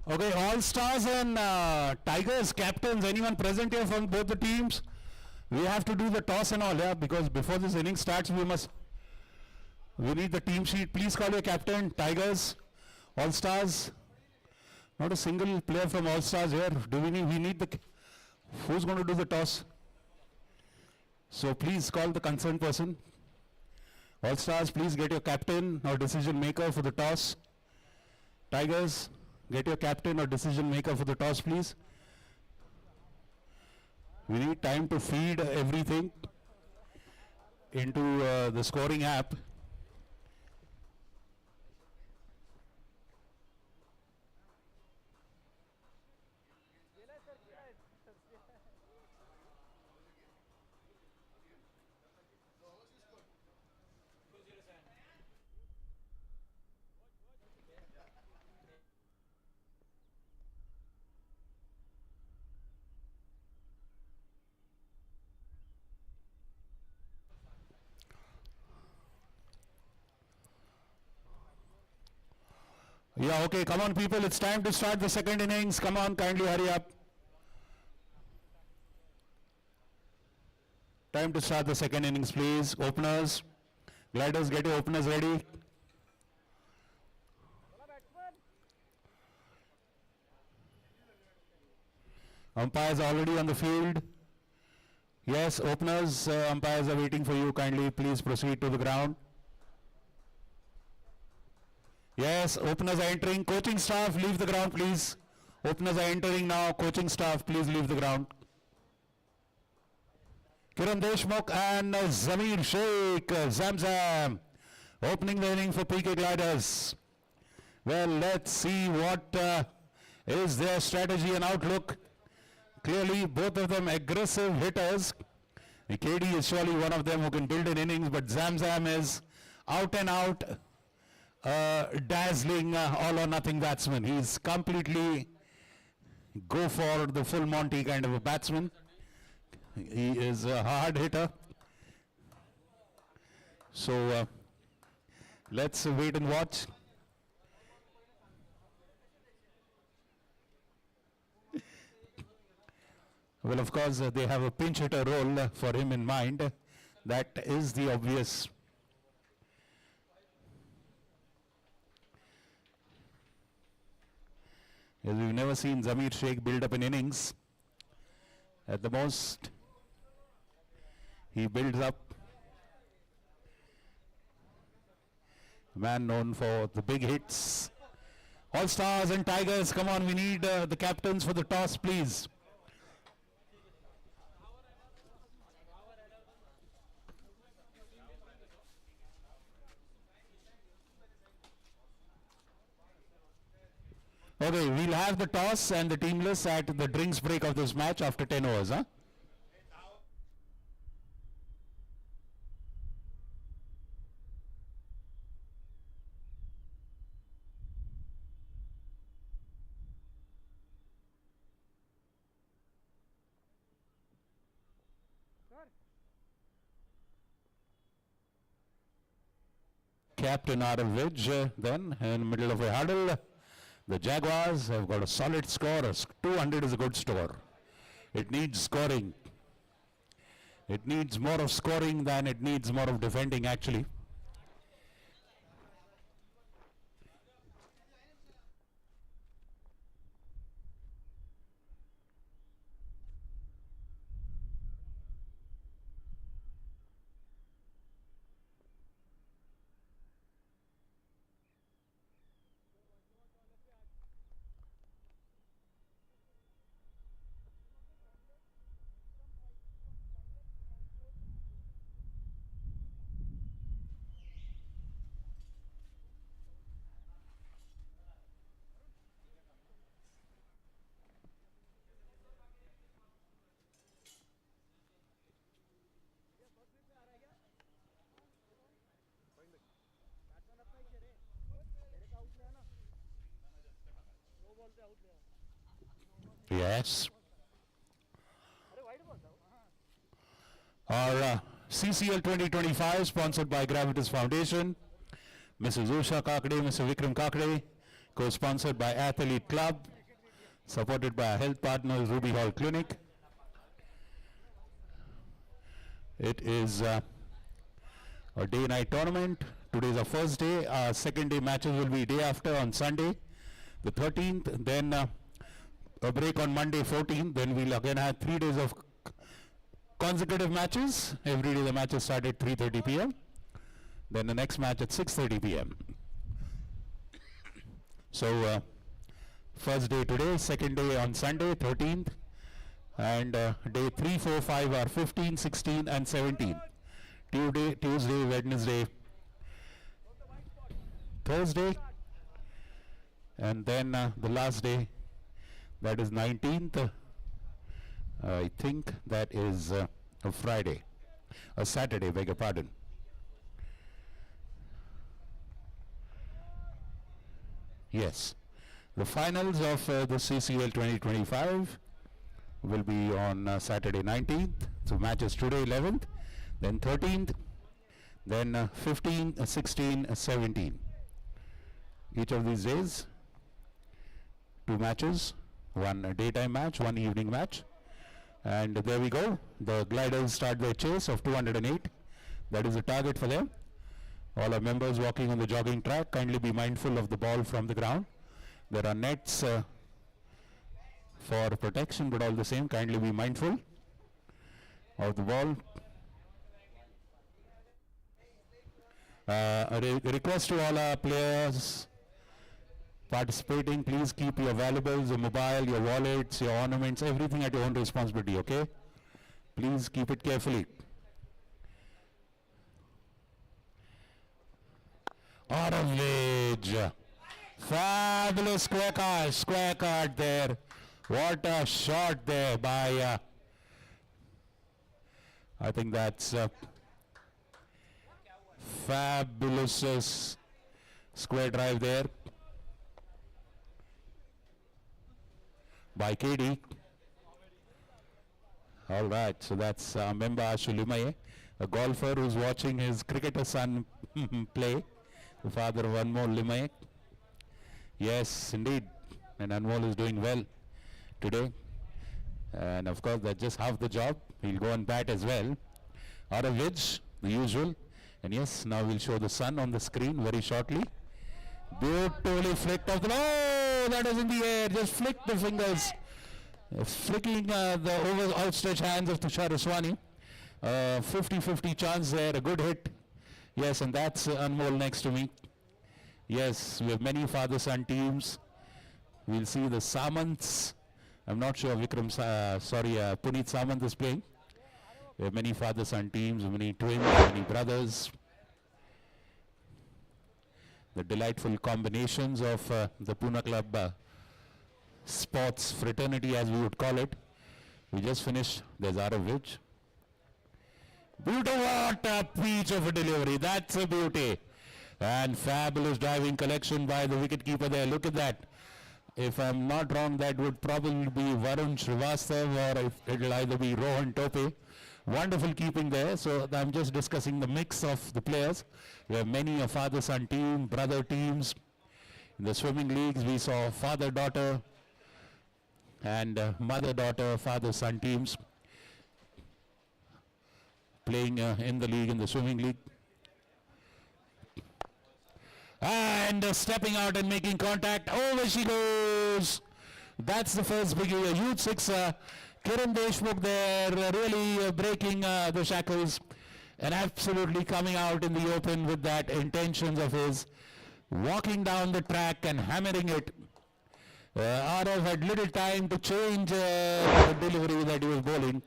Okay, All Stars and Tigers captains, anyone present here from both the teams? We have to do the toss and all, yeah, because before this inning starts, we need the team sheet. Please call your captain, Tigers, All Stars. Not a single player from All Stars here. We need who's going to do the toss? So please call the concerned person. All Stars, please get your captain or decision maker for the toss. Tigers, get your captain or decision maker for the toss, please. We need time to feed everything into the scoring app. Yeah, okay, come on people, it's time to start the second innings. Come on, kindly hurry up. Time to start the second innings, please. Openers, gliders, get your openers ready. Umpires are already on the field. Yes, openers, umpires are waiting for you. Kindly, please proceed to the ground. Yes, openers are entering. Coaching staff, leave the ground, please. Openers are entering now. Coaching staff, please leave the ground. Kiran Deshmukh and Zamir Sheikh, Zamzam, opening the inning for PK Gliders. Well, let's see what is their strategy and outlook. Clearly, both of them aggressive hitters. KD is surely one of them who can build an innings, but Zamzam is out and out. Dazzling all or nothing batsman. He's completely go for the full Monty kind of a batsman. He is a hard hitter. So let's wait and watch. Well, of course, they have a pinch hitter role for him in mind. That is the obvious. As we've never seen Zamir Sheikh build up an innings. At the most, he builds up. A man known for the big hits. All Stars and Tigers, come on, we need the captains for the toss, please. Okay, we'll have the toss and the teamless at the drinks break of this match after 10 overs, huh? Captain Arav then in the middle of a huddle. The Jaguars have got a solid score. 200 is a good score. It needs scoring. It needs more of scoring than it needs more of defending, actually. Yes. Our CCL 2025 sponsored by Gravitas Foundation. Mrs. Usha Kakade, Mr. Vikram Kakade, co-sponsored by Athlete Club. supported by our health partners Ruby Hall Clinic. It is a day-night tournament. Today is our first day. Our second day matches will be day after on Sunday, the 13th. Then a break on Monday, 14th. Then we'll again have 3 days of consecutive matches. Every day the matches start at 3:30 p.m. Then the next match at 6:30 p.m. So first day today, second day on Sunday, 13th. And day 3, 4, 5 are 15, 16 and 17. Tuesday, Wednesday, Thursday, and then the last day, that is 19th. I think that is a Friday, a Saturday, beg your pardon. Yes, the finals of the CCL 2025 will be on Saturday 19th. So matches today 11th, then 13th, then 15, 16, 17. Each of these days, 2 matches, 1 daytime match, 1 evening match. And there we go. The gliders start their chase of 208. That is the target for them. All our members walking on the jogging track, kindly be mindful of the ball from the ground. There are nets for protection, but all the same, kindly be mindful of the ball. A request to all our players participating, please keep your valuables, your mobile, your wallets, your ornaments, everything at your own responsibility, okay? Please keep it carefully. Oravage. Fabulous square card there. What a shot there by, I think that's fabulous square drive there by KD. All right, so that's member Ashu Limaye, a golfer who's watching his cricketer son play, the father of Anmol Limaye. Yes, indeed, and Anmol is doing well today, and of course that's just half the job. He'll go and bat as well. Out of which, the usual, and yes, now we'll show the sun on the screen very shortly. Beautifully flicked off the, oh, that is in the air, just flicked the fingers, flicking the outstretched hands of Tushar Uswani. 50-50 chance there, a good hit. Yes, and that's Anmol next to me. Yes, we have many father-son teams. We'll see the Samants. I'm not sure Puneet Samant is playing. We have many father-son teams, many twins, many brothers. The delightful combinations of the Pune Club sports fraternity, as we would call it. We just finished. There's Aravich. Beautiful, what a peach of a delivery. That's a beauty. And fabulous driving collection by the wicketkeeper there. Look at that. If I'm not wrong, that would probably be Varun Srivastav, or it'll either be Rohan Tope. Wonderful keeping there. So I'm just discussing the mix of the players. We have many a father-son team, brother teams. In the swimming leagues, we saw father-daughter and mother-daughter, father-son teams playing in the league, in the swimming league. And stepping out and making contact. Over she goes. That's the first biggie. A huge sixer. Kiran Deshmukh there, really breaking the shackles and absolutely coming out in the open with that intentions of his, walking down the track and hammering it. Arav had little time to change the delivery that he was bowling.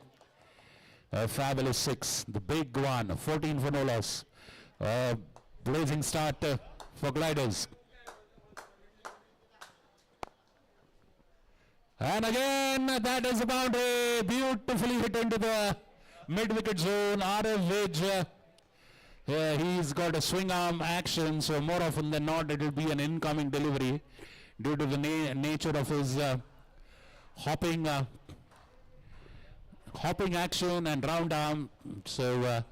A fabulous 6, the big one, 14 for no loss. Blazing start for gliders. And again, that is a boundary, beautifully hit into the mid-wicket zone. Arav he's got a swing arm action, so more often than not it will be an incoming delivery due to the nature of his hopping action and round arm. So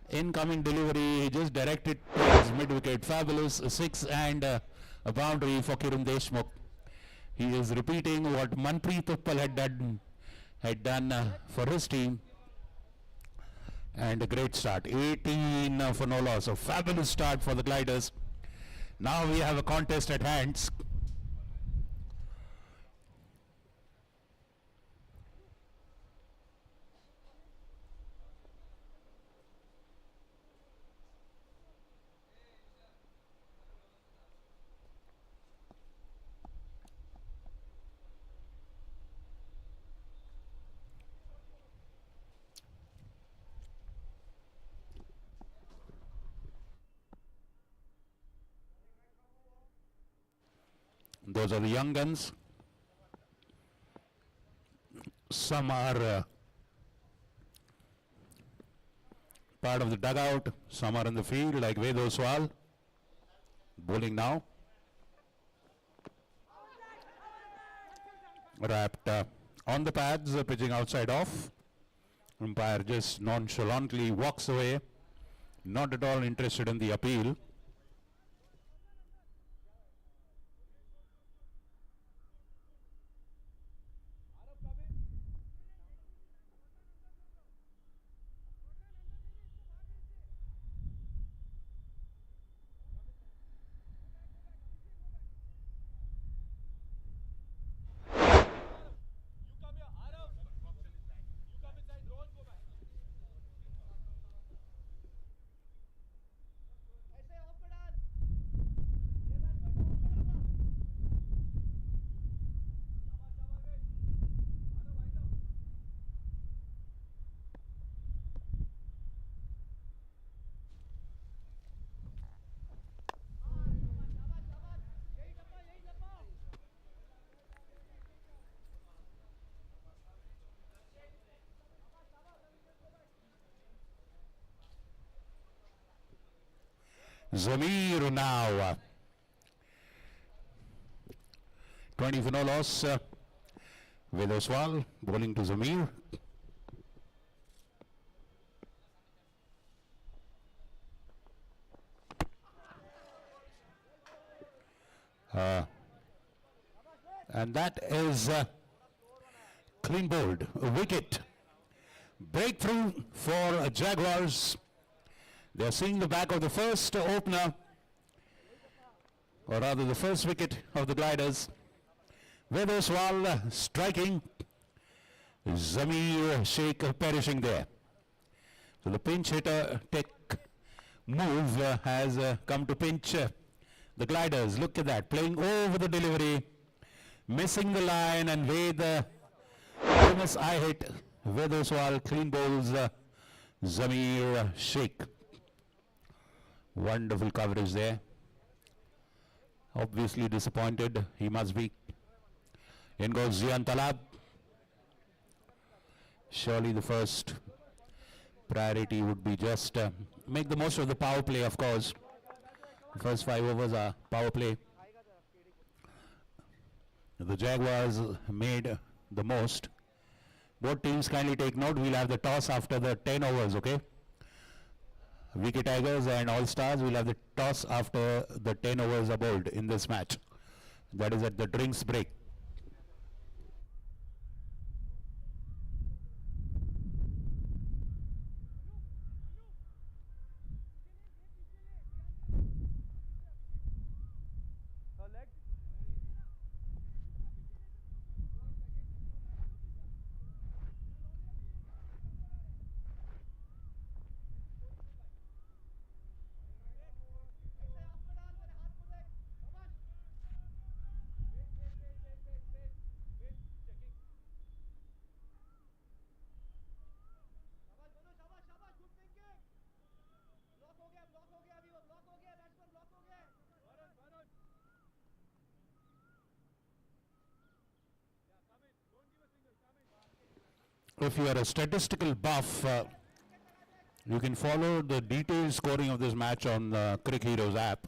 incoming delivery, he just directed towards mid-wicket. Fabulous 6 and a boundary for Kiran Deshmukh. He is repeating what Manpreet Uppal had done for his team. And a great start. 18 for no loss. A fabulous start for the Gliders. Now we have a contest at hand. Those are the young guns. Some are part of the dugout, some are in the field like Ved Oswal. Bowling now. Wrapped on the pads, pitching outside off. Umpire just nonchalantly walks away, not at all interested in the appeal. Zamir now. 20 for no loss. Ved Oswal bowling to Zamir. And that is clean bowled. A wicket. Breakthrough for Jaguars. They are seeing the back of the first opener, or rather the first wicket of the Gliders. Ved Oswal striking, Zamir Sheikh perishing there. So the pinch hitter tech move has come to pinch the Gliders. Look at that, playing over the delivery, missing the line, and Ved famous eye hit. Ved Oswal clean bowls Zamir Sheikh. Wonderful coverage there. Obviously disappointed, he must be. In goes Zian Talab. Surely the first priority would be just make the most of the power play, of course. The first 5 overs are power play. The Jaguars made the most. Both teams kindly take note, we'll have the toss after the 10 overs, okay? VK Tigers and All Stars will have the toss after the 10 overs are bowled in this match. That is at the drinks break. If you are a statistical buff, you can follow the detailed scoring of this match on the Crick Heroes app.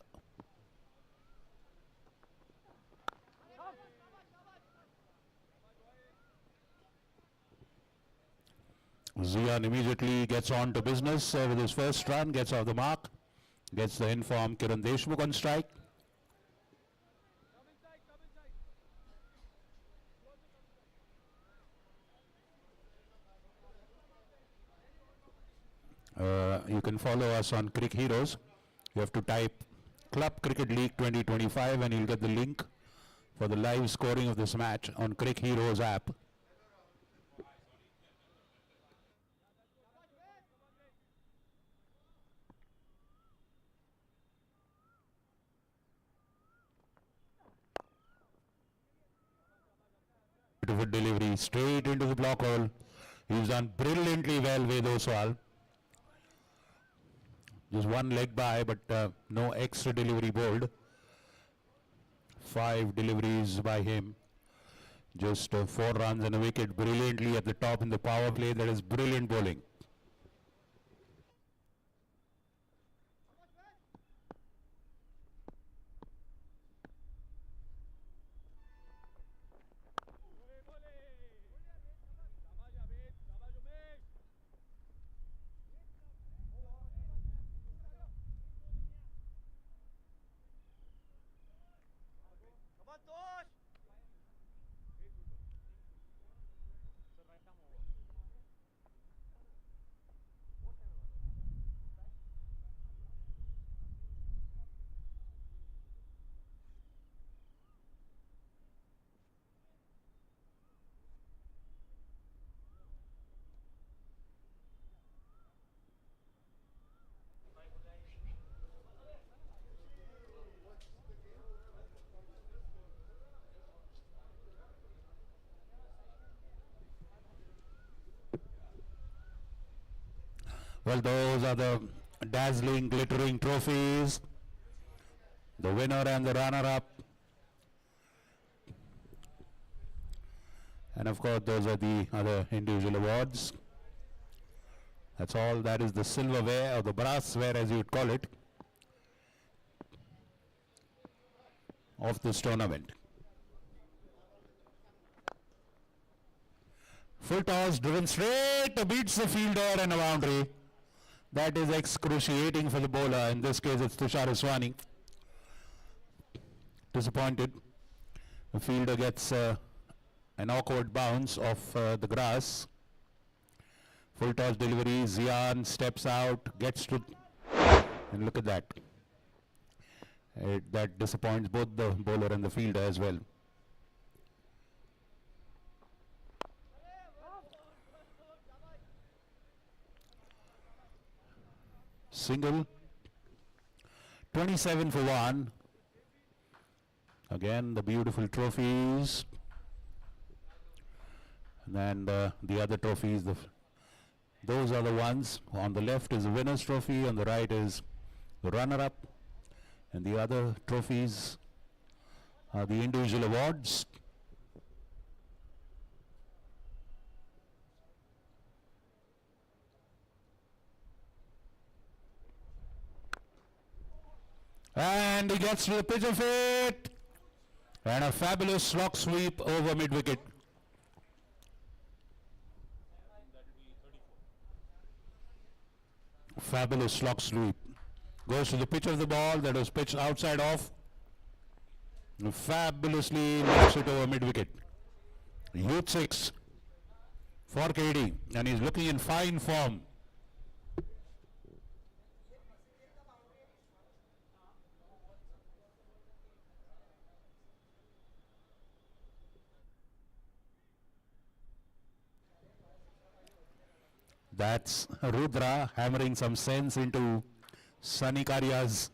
Zian immediately gets on to business with his first run, gets off the mark, gets the informed Kiran Deshmukh on strike. You can follow us on Crick Heroes. You have to type Club Cricket League 2025 and you'll get the link for the live scoring of this match on Crick Heroes app. Beautiful delivery straight into the block hole. He's done brilliantly well with Oswal. Just one leg by, but no extra delivery bowled. 5 deliveries by him. Just 4 runs and a wicket brilliantly at the top in the power play. That is brilliant bowling. Well, those are the dazzling, glittering trophies. The winner and the runner-up. And of course, those are the other individual awards. That's all. That is the silverware or the brassware, as you would call it, of this tournament. Full toss, driven straight, beats the fielder and a boundary. That is excruciating for the bowler. In this case, it's Tushar Iswani. Disappointed. The fielder gets an awkward bounce off the grass. Full toss delivery. Zian steps out, gets to, and look at that. That disappoints both the bowler and the fielder as well. Single. 27 for 1. Again, the beautiful trophies. And then the other trophies, those are the ones. On the left is the winner's trophy, on the right is the runner-up. And the other trophies are the individual awards. And he gets to the pitch of it. And a fabulous slog sweep over mid-wicket. Fabulous slog sweep. Goes to the pitch of the ball that was pitched outside off. Fabulously knocks it over mid-wicket. Youth 6 for KD. And he's looking in fine form. That's Rudra hammering some sense into Sunny Karya's.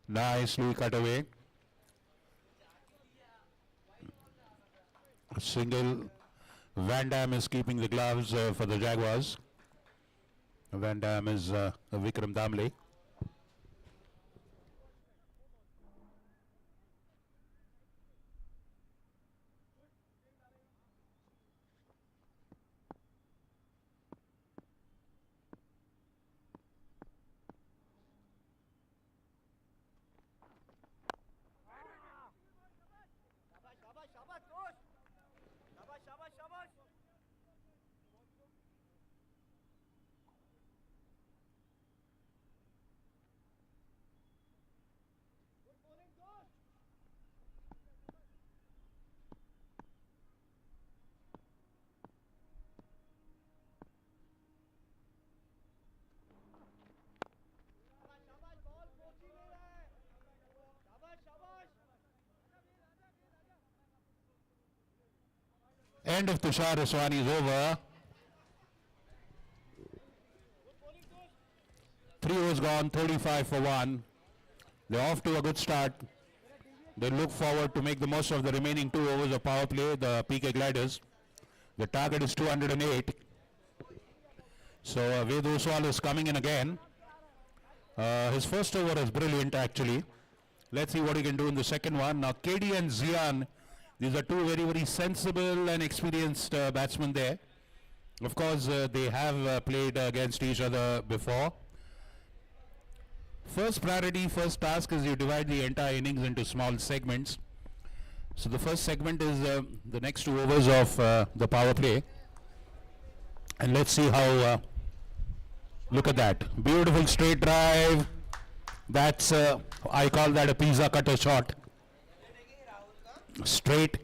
Nicely cut away. Single. Van Dam is keeping the gloves for the Jaguars. Van Dam is Vikram Damle. end of Tushar Aswani's over. 3 overs gone, 35 for 1. They're off to a good start. They look forward to make the most of the remaining 2 overs of power play, the PK Gliders. The target is 208. So Ved Oswal is coming in again. His first over is brilliant actually. Let's see what he can do in the second one. Now KD and Zian, these are two very, very sensible and experienced batsmen there. Of course, they have played against each other before. First priority, first task is you divide the entire innings into small segments. So the first segment is the next 2 overs of the power play. And let's see how, look at that. Beautiful straight drive. That's, I call that a pizza cutter shot. Straight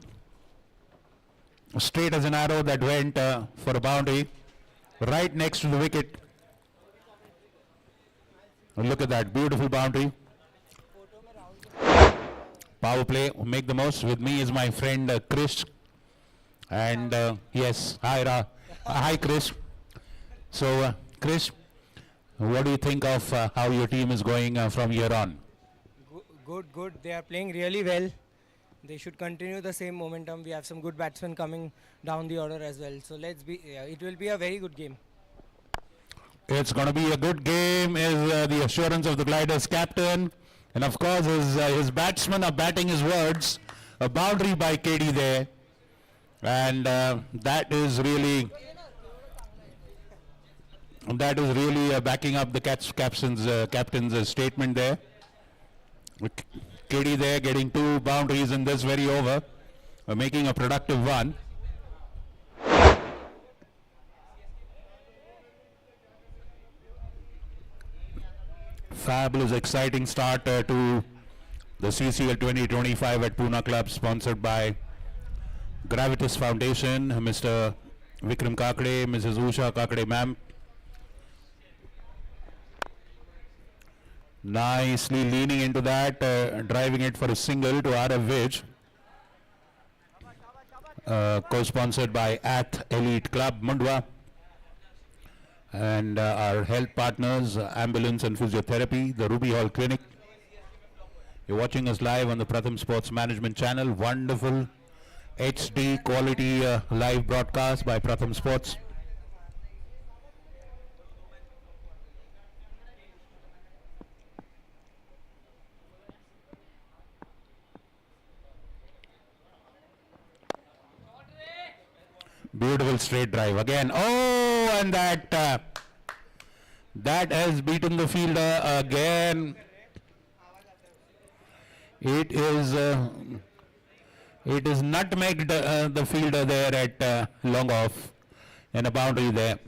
as an arrow that went for a boundary. Right next to the wicket. Look at that, beautiful boundary. Power play, make the most. With me is my friend Chris. And yes, hi Chris. So Chris, what do you think of how your team is going from here on? Good. They are playing really well. They should continue the same momentum. We have some good batsmen coming down the order as well. So it will be a very good game. It's going to be a good game, is the assurance of the Gliders captain. And of course, his batsmen are batting his words. A boundary by KD there. And that is really backing up the captain's statement there. KD there getting 2 boundaries in this very over, making a productive one. Fabulous, exciting start to the CCL 2025 at Pune Club, sponsored by Gravitas Foundation, Mr. Vikram Kakade, Mrs. Usha Kakade ma'am. Nicely leaning into that, driving it for a single to RF Vij. Co-sponsored by ATH Elite Club, Mundwa. And our health partners, Ambulance and Physiotherapy, the Ruby Hall Clinic. You're watching us live on the Pratham Sports Management channel. Wonderful HD quality live broadcast by Pratham Sports. Beautiful straight drive again. Oh, and that has beaten the fielder again. It is nutmegged the fielder there at long off, and a boundary there.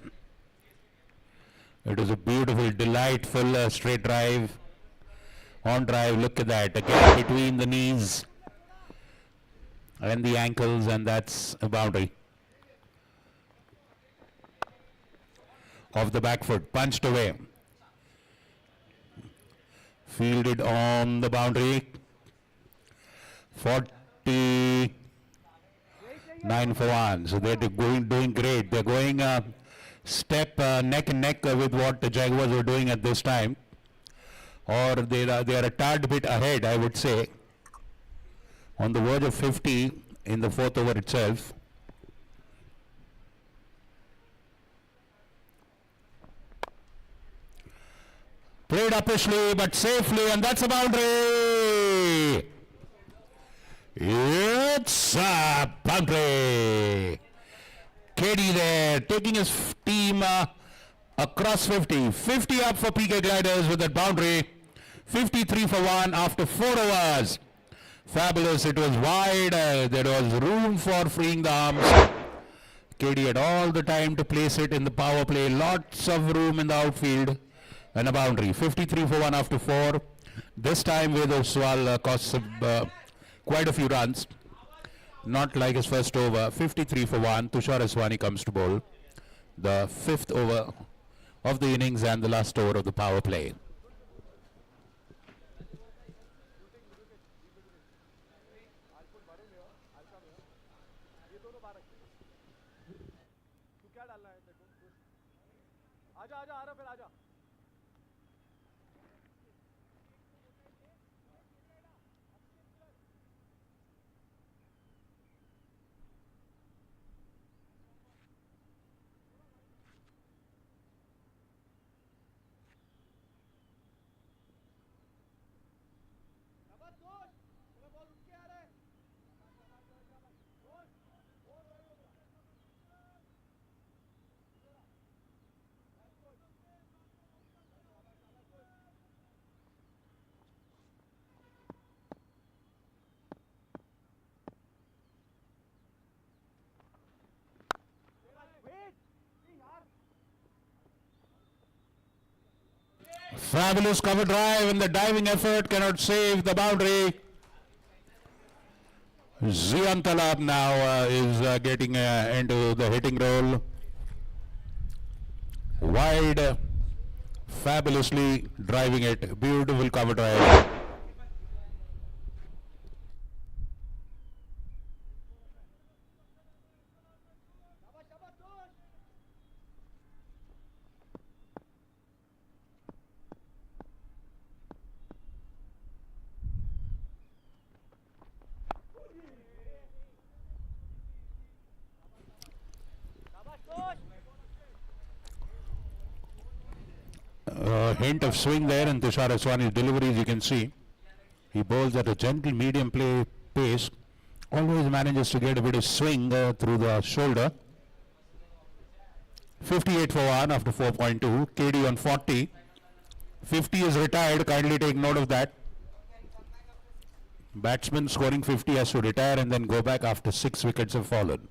It is a beautiful, delightful straight drive. On drive, look at that, a gap between the knees and the ankles, and that's a boundary. Off the back foot, punched away. Fielded on the boundary. 49 for 1. So they're doing great. They're going step neck and neck with what the Jaguars were doing at this time. Or they are a tad bit ahead, I would say. On the verge of 50 in the 4th over itself. Played uppishly but safely, and that's a boundary. It's a boundary. KD there taking his team across 50. 50 up for PK Gliders with that boundary. 53 for 1 after 4 overs. Fabulous. It was wide. There was room for freeing the arms. KD had all the time to place it in the power play. Lots of room in the outfield. And a boundary. 53 for 1 after 4. This time Ved Oswal costs quite a few runs. Not like his first over. 53 for 1. Tushar Aswani comes to bowl. The 5th over of the innings and the last over of the power play. Fabulous cover drive, and the diving effort cannot save the boundary. Zian Talab now is getting into the hitting role. Wide, fabulously driving it. Beautiful cover drive. Hint of swing there in Tushar Aswani's deliveries, you can see. He bowls at a gentle medium play pace. Always manages to get a bit of swing through the shoulder. 58 for 1 after 4.2. KD on 40. 50 is retired. Kindly take note of that. Batsman scoring 50 has to retire and then go back after 6 wickets have fallen.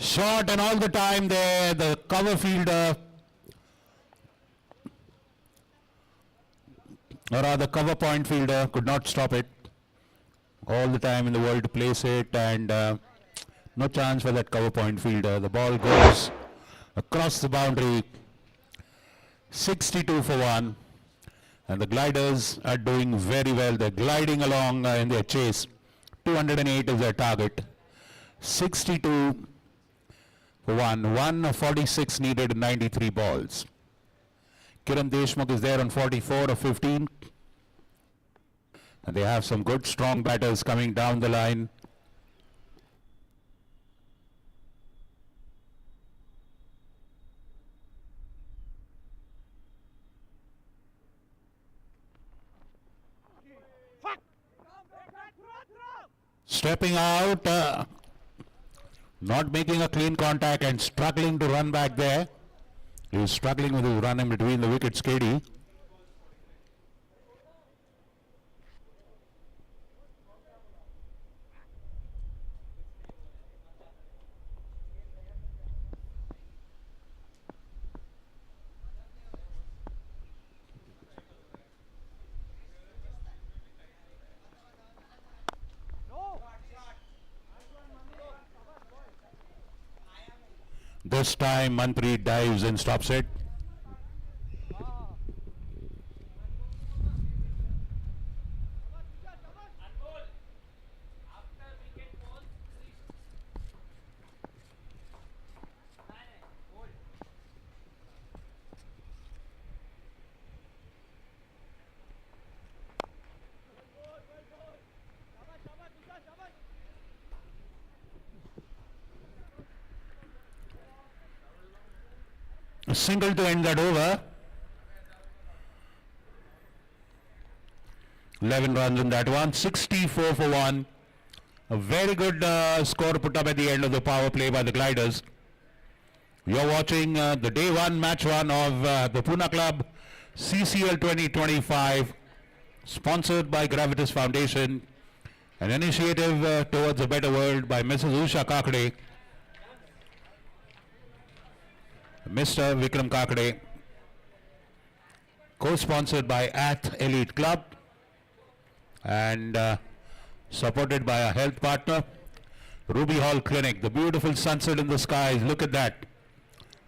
Short, and all the time there, the cover fielder, or rather cover point fielder, could not stop it. All the time in the world to place it, and no chance for that cover point fielder. The ball goes across the boundary. 62 for 1. And the gliders are doing very well. They're gliding along in their chase. 208 is their target. 62 for 1. 146 needed in 93 balls. Kiran Deshmukh is there on 44 of 15. And they have some good strong batters coming down the line. Stepping out, not making a clean contact and struggling to run back there. He was struggling with his run in between the wickets, KD. This time Manpreet dives and stops it. A single to end that over. 11 runs in that one. 64 for 1. A very good score put up at the end of the power play by the Gliders. You're watching the day 1, match 1 of the Pune Club CCL 2025, sponsored by Gravitas Foundation, an initiative towards a better world by Mrs. Usha Kakade, Mr. Vikram Kakade, co-sponsored by Elite Club, and supported by a health partner, Ruby Hall Clinic. The beautiful sunset in the skies. Look at that.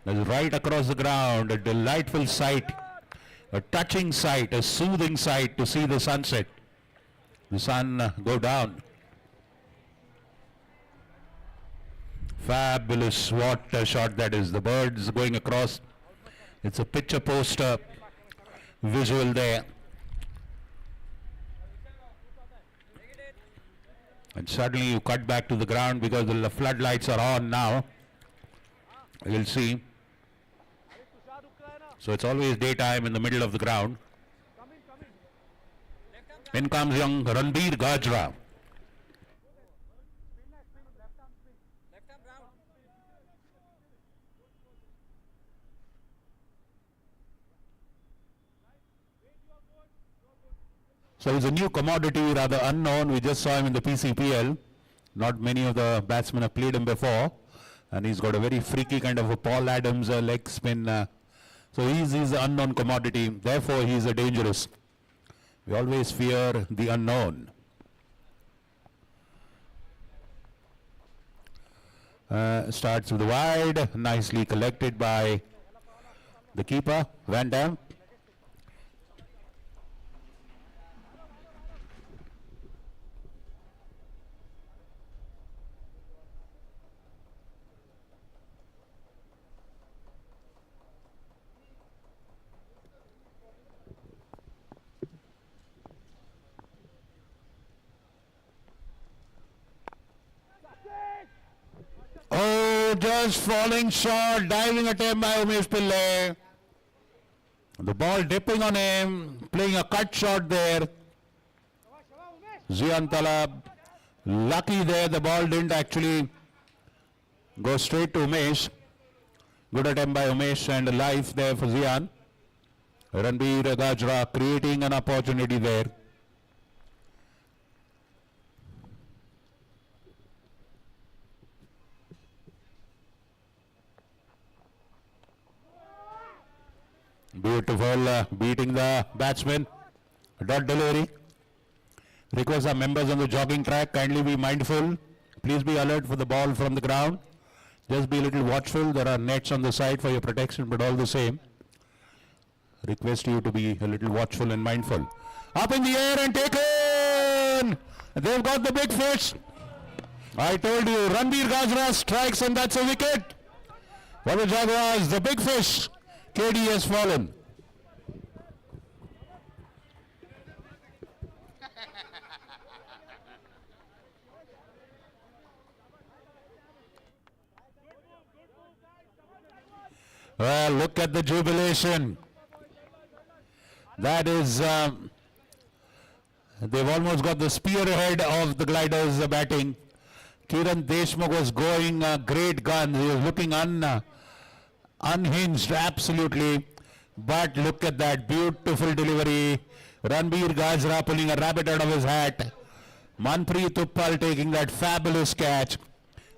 That's right across the ground. A delightful sight, a touching sight, a soothing sight to see the sunset. The sun go down. Fabulous. What a shot that is. The birds going across. It's a picture poster visual there. And suddenly you cut back to the ground because the floodlights are on now. You'll see. So it's always daytime in the middle of the ground. In comes young Ranbir Gajra. So he's a new commodity, rather unknown. We just saw him in the PCPL. Not many of the batsmen have played him before. And he's got a very freaky kind of a Paul Adams leg spin. So he's an unknown commodity. Therefore, he's a dangerous. We always fear the unknown. Starts with the wide. Nicely collected by the keeper, Van Dam. Oh, just falling short, diving attempt by Umesh Pillai. The ball dipping on him, playing a cut shot there. Zian Talab, lucky there, the ball didn't actually go straight to Umesh. Good attempt by Umesh and a life there for Zian. Ranbir Gajra creating an opportunity there. Beautiful beating the batsman. Dot delivery. Request our members on the jogging track, kindly be mindful. Please be alert for the ball from the ground. Just be a little watchful. There are nets on the side for your protection, but all the same, request you to be a little watchful and mindful. Up in the air and taken! They've got the big fish. I told you, Ranbir Gajra strikes and that's a wicket. For the Jaguars, the big fish. KD has fallen. Well, look at the jubilation. That is, they've almost got the spearhead of the gliders batting. Kiran Deshmukh was going great guns. He was looking unhinged, absolutely. But look at that beautiful delivery. Ranbir Gajra pulling a rabbit out of his hat. Manpreet Uppal taking that fabulous catch.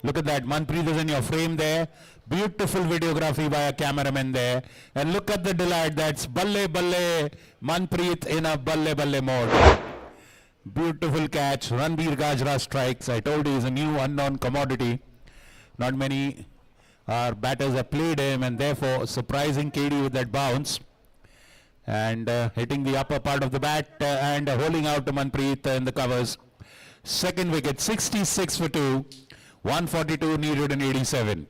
Look at that, Manpreet is in your frame there. Beautiful videography by a cameraman there. And look at the delight, that's Balle Balle, Manpreet in a Balle Balle mode. Beautiful catch, Ranbir Gajra strikes. I told you he's a new unknown commodity. Not many batters have played him, and therefore surprising KD with that bounce. And hitting the upper part of the bat and holding out to Manpreet in the covers. Second wicket, 66 for 2, 142 needed in 87.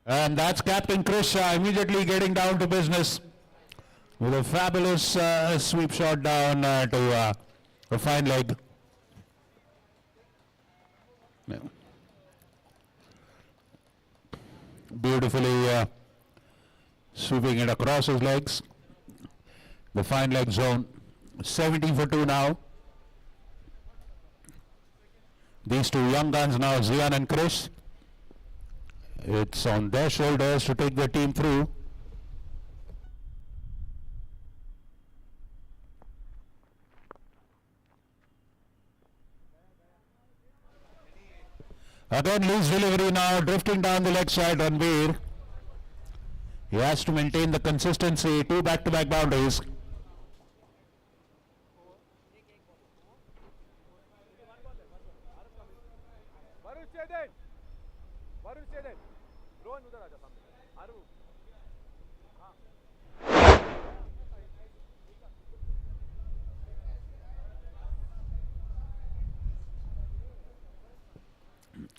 And that's Captain Krishna immediately getting down to business with a fabulous sweep shot down to a fine leg. Yeah. Beautifully Sweeping it across his legs. The fine leg zone. 70 for 2 now. These two young guns now, Zian and Chris. It's on their shoulders to take their team through. Again, loose delivery now, drifting down the leg side, Ranveer. He has to maintain the consistency, 2 back-to-back boundaries.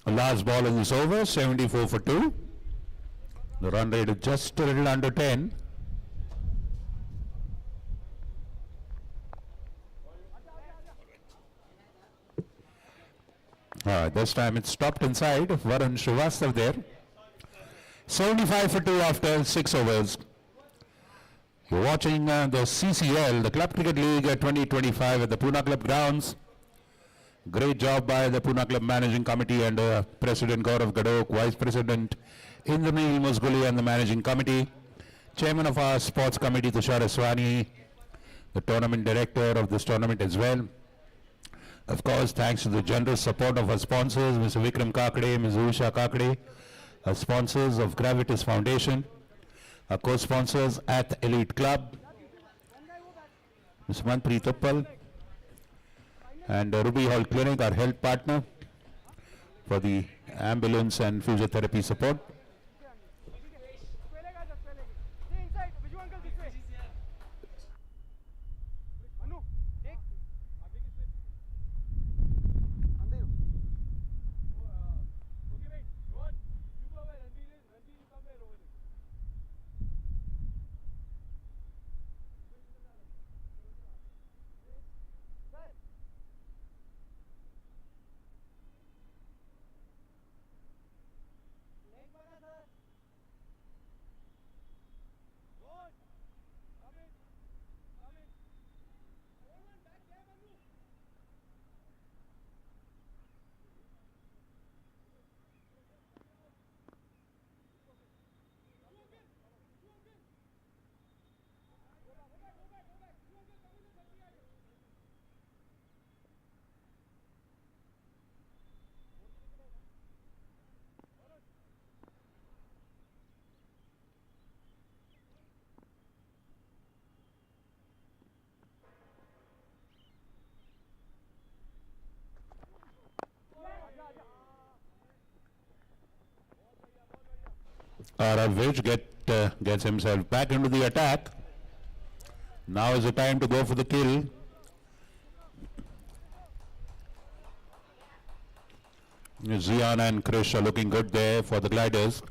Last ball in this over, 74 for 2. The run rate is just a little under 10. This time it's stopped inside. Varun Srivastav there. 75 for 2 after 6 overs. You're watching the CCL, the Club Cricket League 2025 at the Pune Club grounds. Great job by the Pune Club Managing Committee and President Gaurav Gadok, Vice President Indraneel Musguli and the Managing Committee, Chairman of our Sports Committee Tushar Aswani, the Tournament Director of this tournament as well. Of course, thanks to the generous support of our sponsors, Mr. Vikram Kakade, Ms. Usha Kakade, our sponsors of Gravitas Foundation, our co-sponsors at Elite Club, Mr. Manpreet Uppal, and Ruby Hall Clinic, our health partner, for the ambulance and physiotherapy support. Ravij gets himself back into the attack. Now is the time to go for the kill. Zian and Krish are looking good there for the gliders.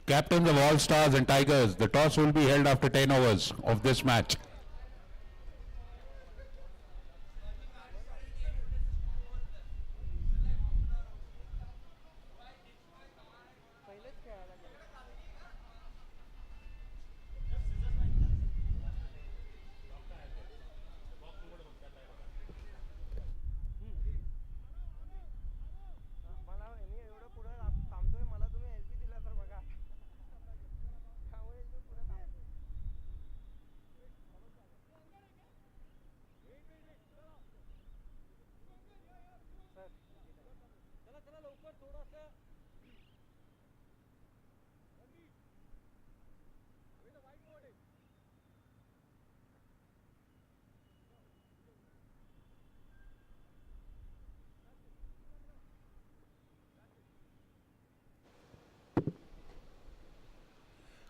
Captains of All Stars and Tigers, the toss will be held after 10 overs of this match.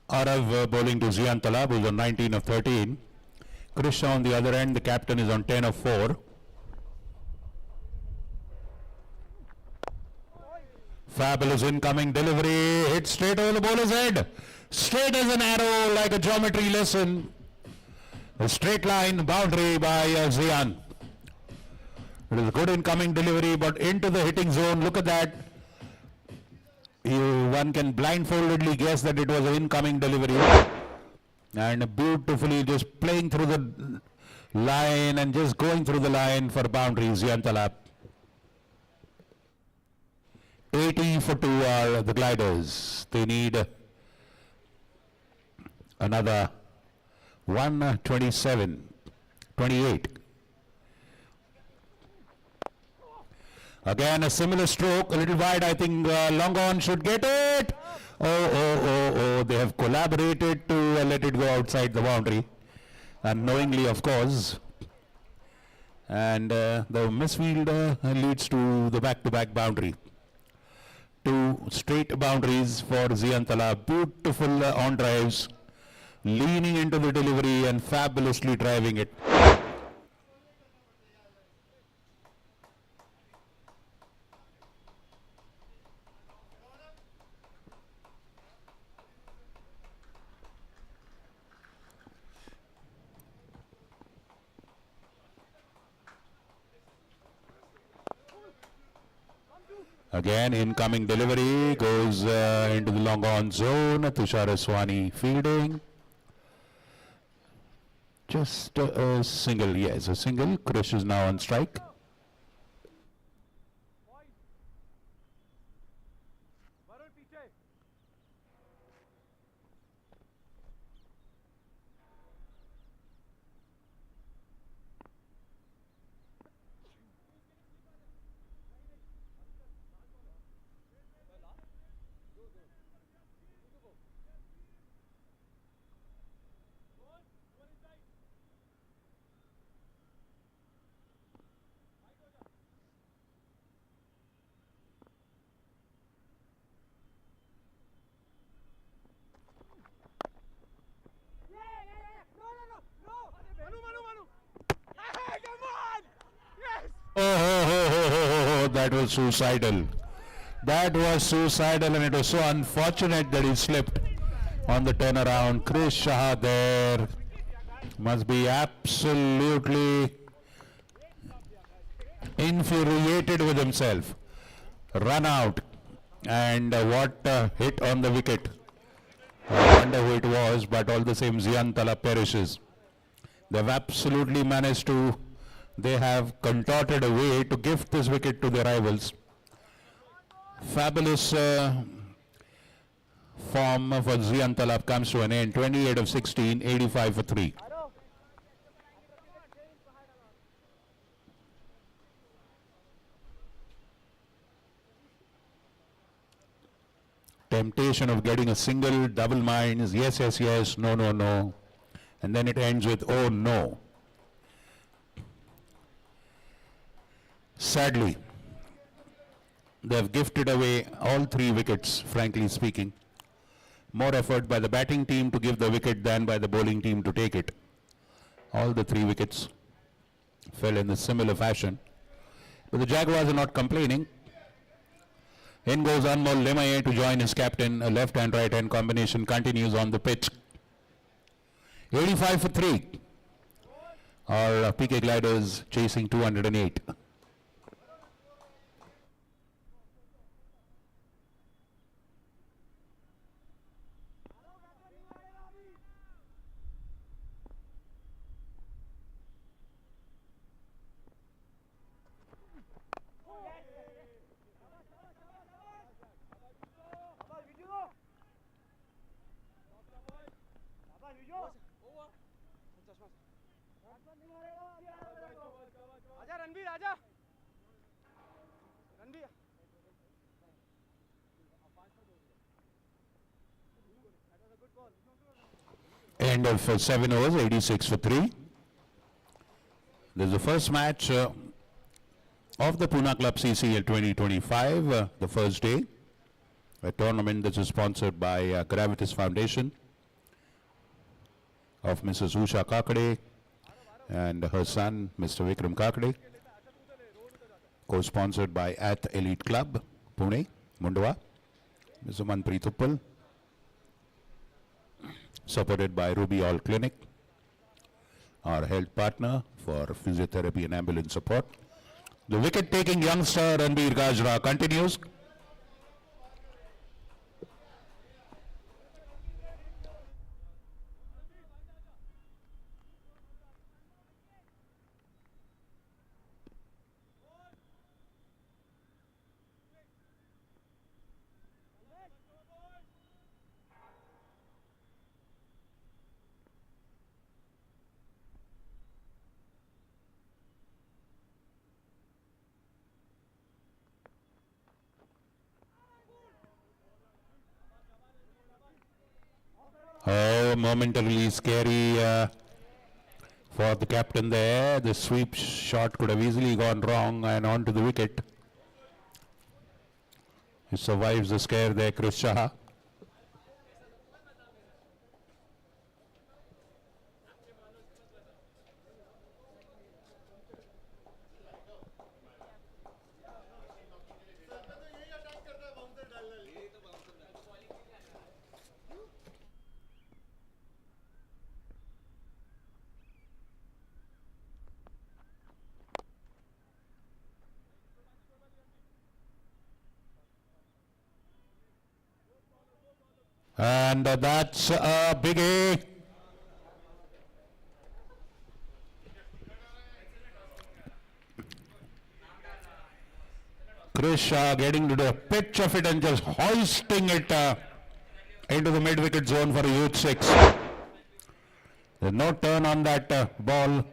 Arav bowling to Zian Talab, who's on 19 of 13. Krishna on the other end, the captain is on 10 of 4. Fabulous incoming delivery, hit straight over the bowler's head. Straight as an arrow, like a geometry lesson. A straight line boundary by Zian. It is a good incoming delivery, but into the hitting zone. Look at that. one can blindfoldedly guess that it was an incoming delivery. And beautifully just playing through the line and just going through the line for boundaries, Yantalap. 80 for 2 are the gliders. They need another 127, 28. Again, a similar stroke, a little wide. I think long on should get it. Oh, they have collaborated to let it go outside the boundary. Unknowingly, of course. And the misfield leads to the back-to-back boundary. 2 straight boundaries for Ziantala. Beautiful on drives, leaning into the delivery and fabulously driving it. Again, incoming delivery goes into the long on zone. Tushar Aswani fielding. Just a single, yes, a single. Krish is now on strike. Oh, that was suicidal. That was suicidal, and it was so unfortunate that he slipped on the turnaround. Krish Shah there must be absolutely infuriated with himself. Run out, and what hit on the wicket. I wonder who it was, but all the same, Ziantala perishes. They've absolutely managed to. They have contorted a way to gift this wicket to their rivals. Fabulous form for Ziantalap comes to an end. 28 of 16, 85 for 3. Temptation of getting a single, double minds, yes, yes, yes, no, no, no. And then it ends with, oh no. Sadly, they have gifted away all 3 wickets, frankly speaking. More effort by the batting team to give the wicket than by the bowling team to take it. All the 3 wickets fell in a similar fashion. But the Jaguars are not complaining. In goes Anmol Lemaye to join his captain. A left and right hand combination continues on the pitch. 85 for 3. Our PK gliders chasing 208. End of 7 overs, 86 for 3. This is the first match of the Pune Club CCL 2025, the first day. A tournament that is sponsored by Gravitas Foundation of Mrs. Usha Kakade and her son, Mr. Vikram Kakade. Co-sponsored by At Elite Club, Pune, Mundwa, Mr. Manpreet Uppal. Supported by Ruby All Clinic, our health partner for physiotherapy and ambulance support. The wicket-taking youngster Ranbir Gajra continues. momentarily scary for the captain there. The sweep shot could have easily gone wrong and onto the wicket. He survives the scare there, Chris Shah. And that's a biggie. Chris Shah getting to the pitch of it and just hoisting it into the mid-wicket zone for a huge six. There's no turn on that ball.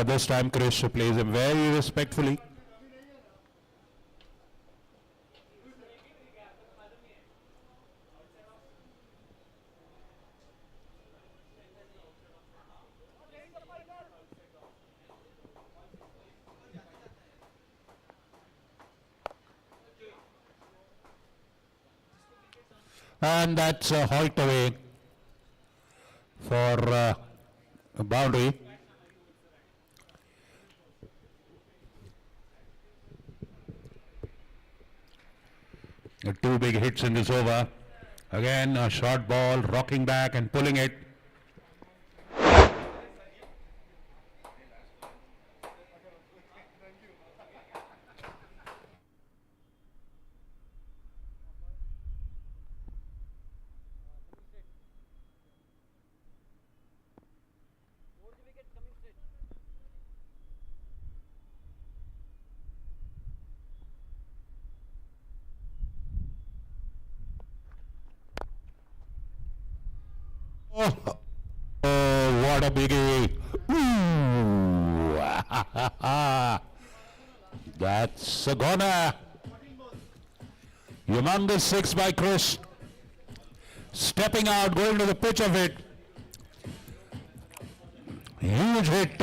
This time Chris plays him very respectfully. And that's hoiked away for a boundary. Two big hits in this over. Again, a short ball, rocking back and pulling it. Oh, what a biggie. Ooh. That's a goner. Humongous six by Chris. Stepping out, going to the pitch of it. Huge hit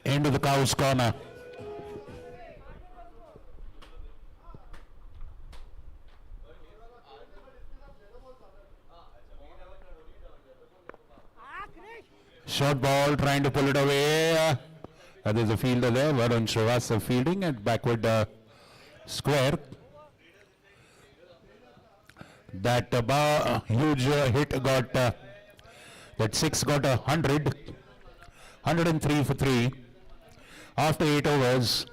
into the cow's corner. Short ball, trying to pull it away. There's a fielder there, Varun Srivastava fielding at backward square. That huge hit got, that six got 103 for 3. After 8 overs,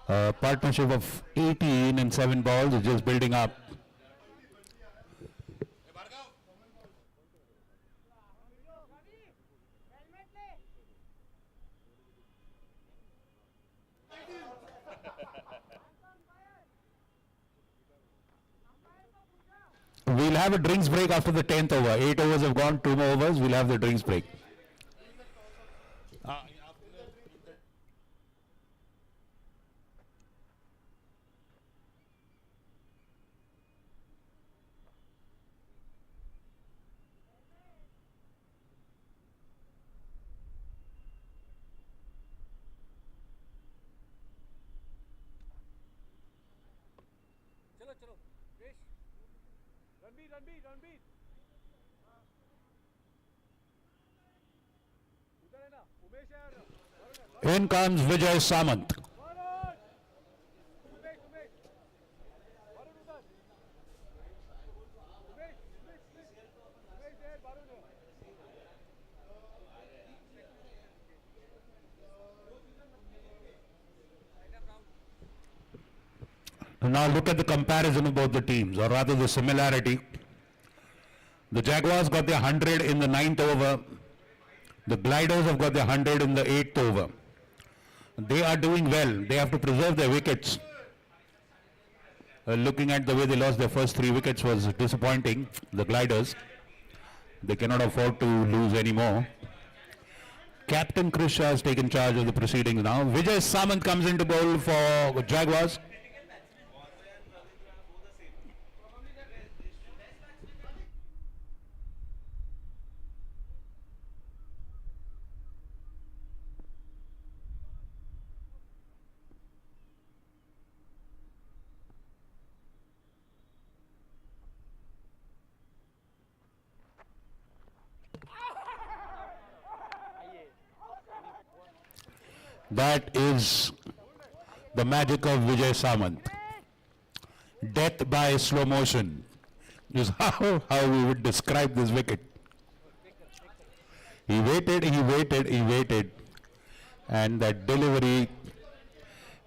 partnership of 18 and 7 balls is just building up. have a drinks break after the 10th over. 8 overs have gone, 2 more overs. We'll have the drinks break. In comes Vijay Samant. Now look at the comparison of both the teams, or rather the similarity. The Jaguars got their 100 in the 9th over. The Gliders have got their 100 in the 8th over. They are doing well. They have to preserve their wickets. Looking at the way they lost their first 3 wickets was disappointing. The Gliders. They cannot afford to lose anymore. Captain Chris Shah has taken charge of the proceedings now. Vijay Samant comes into bowl for Jaguars. That is the magic of Vijay Samant. Death by slow motion is how we would describe this wicket. He waited, and that delivery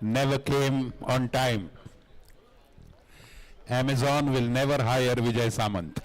never came on time. Amazon will never hire Vijay Samant.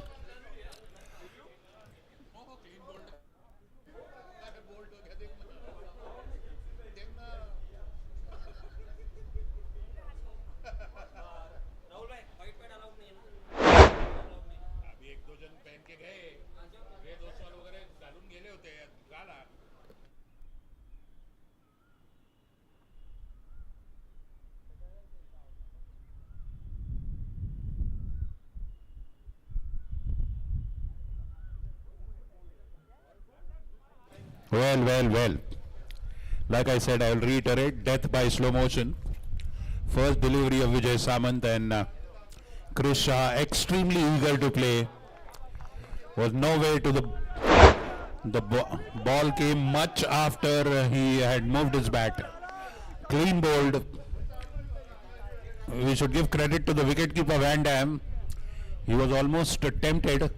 Well. Like I said, I will reiterate, death by slow motion. First delivery of Vijay Samant, and Chris Shah, extremely eager to play. Was no way to the ball came much after he had moved his bat. Clean bowled. We should give credit to the wicketkeeper Van Dam. He was almost tempted.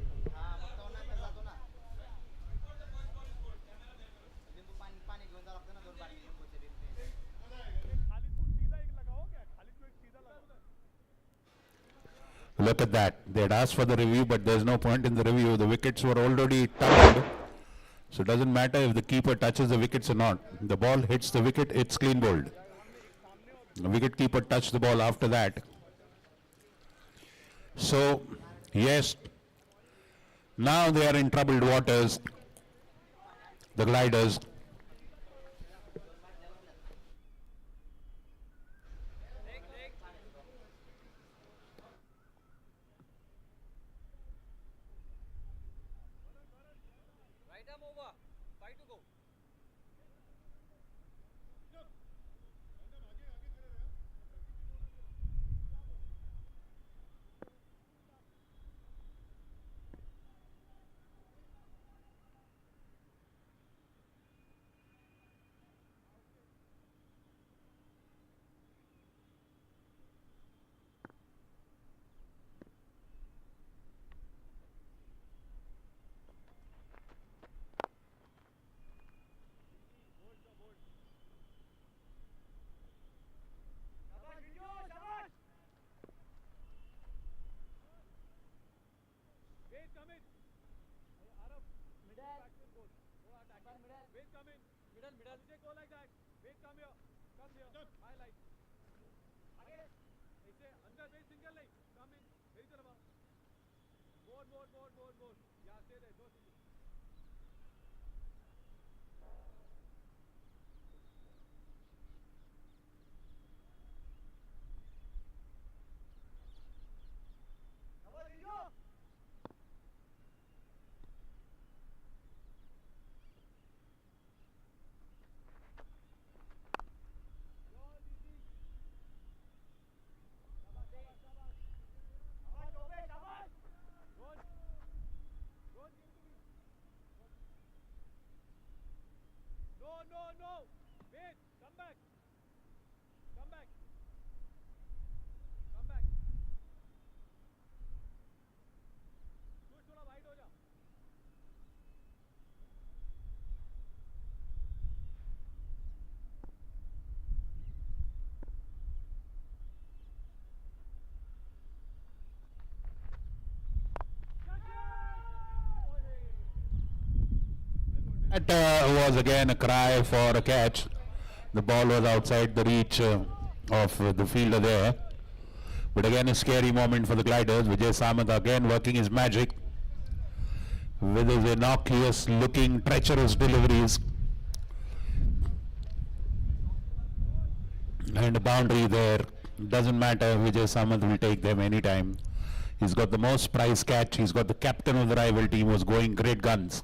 Look at that. They had asked for the review, but there's no point in the review. The wickets were already touched. So it doesn't matter if the keeper touches the wickets or not. The ball hits the wicket, it's clean bowled. The wicket keeper touched the ball after that. So, yes, now they are in troubled waters. The Gliders. That was again a cry for a catch. The ball was outside the reach of the fielder there. But again, a scary moment for the Gliders. Vijay Samant again working his magic with his innocuous looking treacherous deliveries. And a boundary there. Doesn't matter, Vijay Samant will take them anytime. He's got the most prize catch. He's got the captain of the rival team who's going great guns.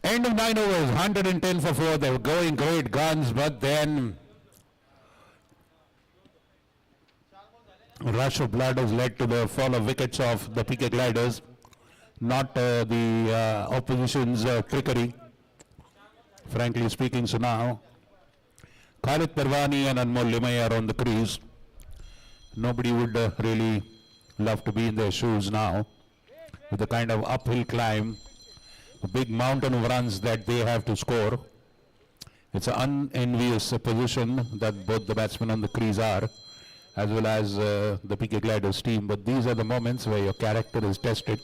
End of 9 overs, 110 for 4. They were going great guns, but then a rush of blood has led to the fall of wickets of the PK Gliders, not the opposition's trickery, frankly speaking. So now, Khalid Parwani and Anmol Limay are on the crease. Nobody would really love to be in their shoes now, with the kind of uphill climb, a big mountain of runs that they have to score. It's an unenvious position that both the batsmen on the crease are, as well as the PK Gliders team. But these are the moments where your character is tested.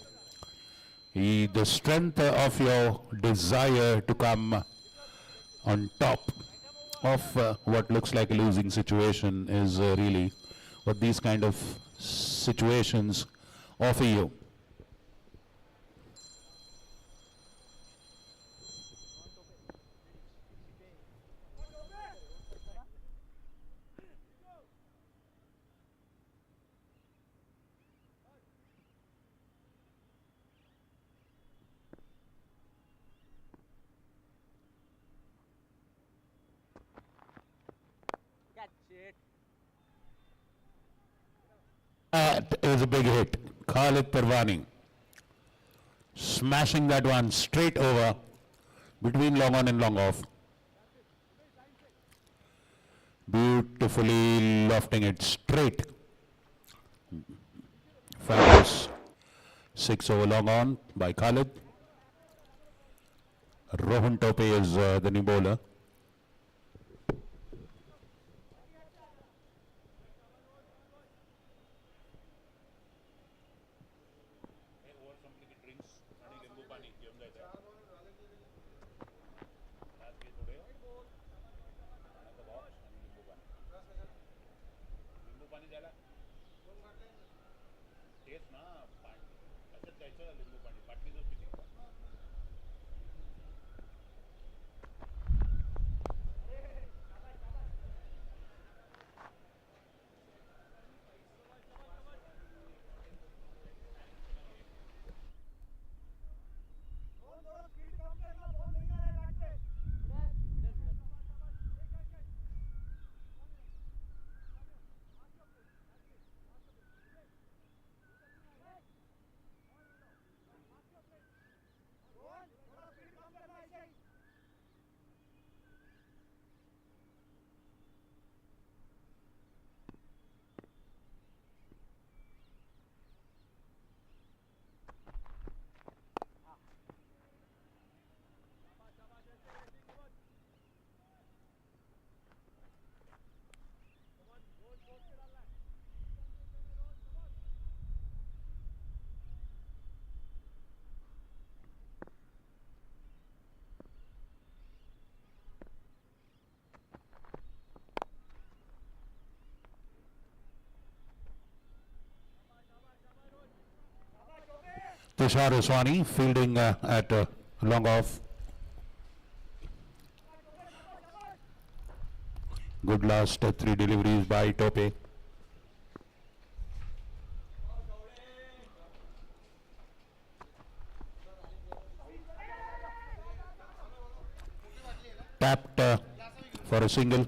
The strength of your desire to come on top of what looks like a losing situation is really what these kind of situations offer you. That is a big hit. Khalid Parwani smashing that one straight over between long on and long off. Beautifully lofting it straight. Fabulous 6 over long on by Khalid. Rohan Tope is the new bowler. Tushar Uswani fielding at long off. Good last 3 deliveries by Tope. Tapped for a single.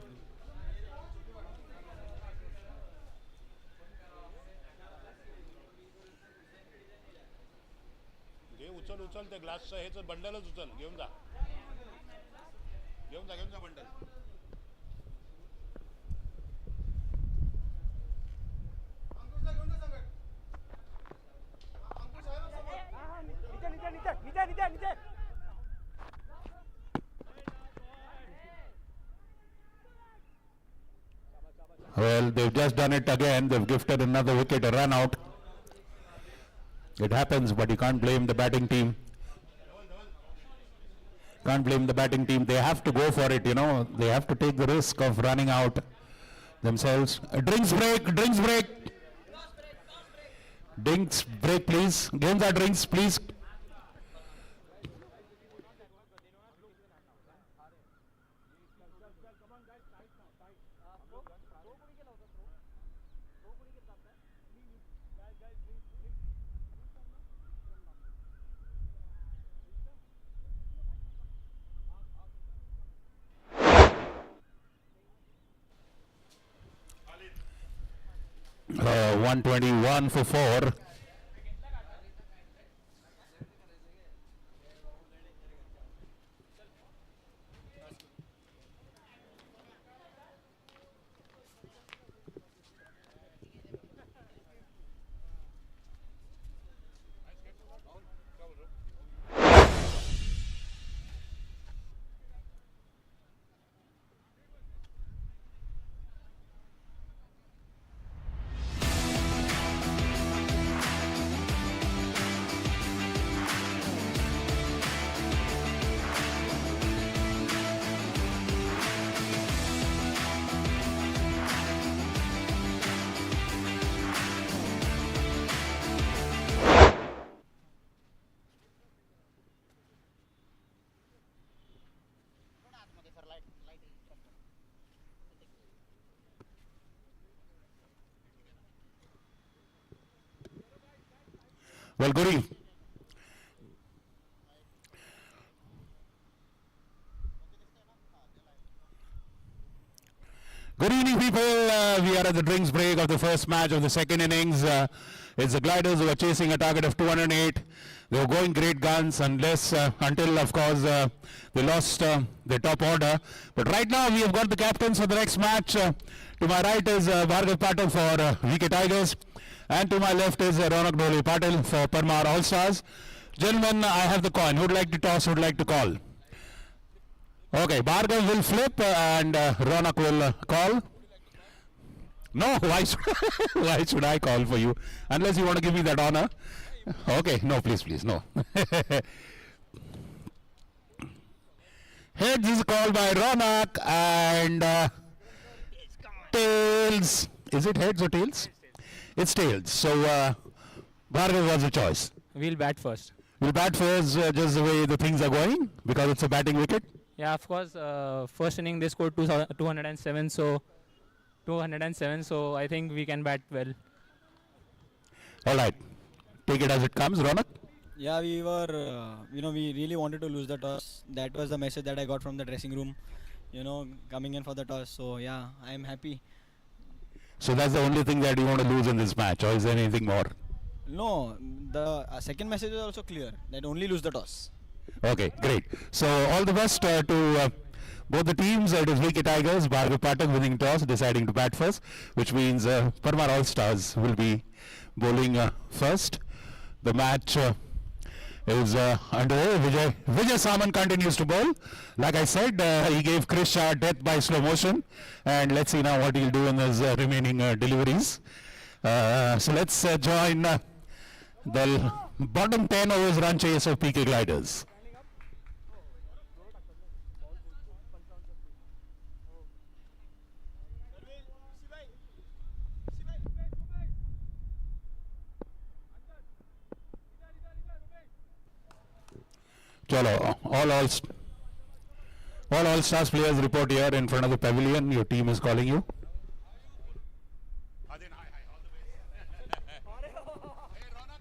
उचल ते ग्लासचं हेच बंडलच उचल घेऊन जा bundle Well, they've just done it again. They've gifted another wicket, a run out. It happens, but you can't blame the batting team. Can't blame the batting team. They have to go for it, you know. They have to take the risk of running out themselves. Drinks break, drinks break. Drinks break, please. Games are drinks, please. Uh, 121 for 4. Well, Guri. Good evening, people. We are at the drinks break of the first match of the second innings. It's the Gliders who are chasing a target of 208. They were going great guns until, of course, they lost the top order. But right now, we have got the captains for the next match. To my right is Bhargav Patel for VK Tigers. And to my left is Ronak Dole Patel for Parmar All-Stars. Gentlemen, I have the coin. Who would like to toss? Who would like to call? Okay, Bhargav will flip and Ronak will call. No, why should I call for you? Unless you want to give me that honor. Okay, no, please, no. Heads is called by Ronak and tails. Is it heads or tails? It's tails. So Bhargav was the choice. We'll bat first. We'll bat first just the way the things are going because it's a batting wicket. Yeah, of course. First inning they scored 207, so 207. So I think we can bat well. All right, take it as it comes, Ronak. Yeah, we were, we really wanted to lose the toss. That was the message that I got from the dressing room, coming in for the toss. So yeah, I am happy. So that's the only thing that you want to lose in this match, or is there anything more? No, the second message was also clear, that only lose the toss. Okay, great. So all the best to both the teams. It is VK Tigers, Bhargav Patel winning toss, deciding to bat first, which means Parmar All-Stars will be bowling first. The match is underway. Vijay Saman continues to bowl. Like I said, he gave Chris Shah death by slow motion, and let's see now what he'll do in his remaining deliveries. So let's join the bottom 10 overs run chase of PK Gliders. All All-Stars players report here in front of the pavilion. Your team is calling you. Adin, hi, all the way. Hey, Ronak,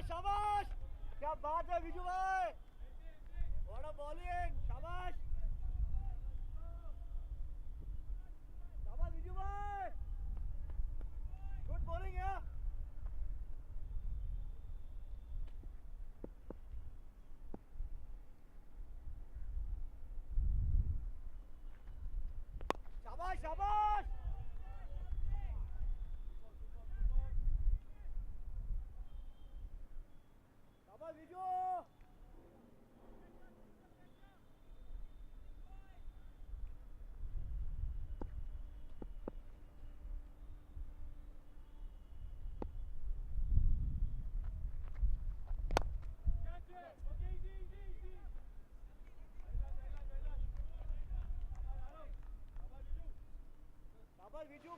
शाबाश क्या बात है विजू भाई what a bowling शाबाश शाबाश विजू भाई good bowling यार शाबाश शाबाश Viju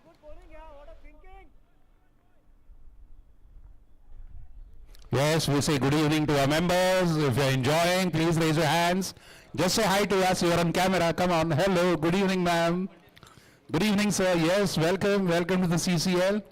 good bowling yeah what a thinking Yes, we say good evening to our members. If you're enjoying, please raise your hands. Just say hi to us. You're on camera. Come on. Hello. Good evening, ma'am. Good evening, sir. Yes, welcome. Welcome to the CCL.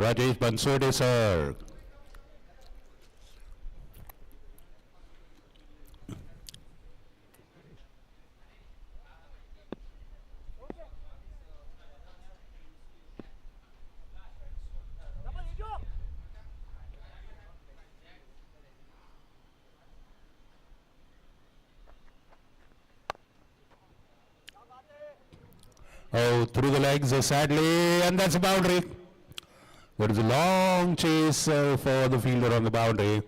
Rajesh Bansode, sir. Oh, through the legs, sadly, and that's a boundary. There is a long chase for the fielder on the boundary.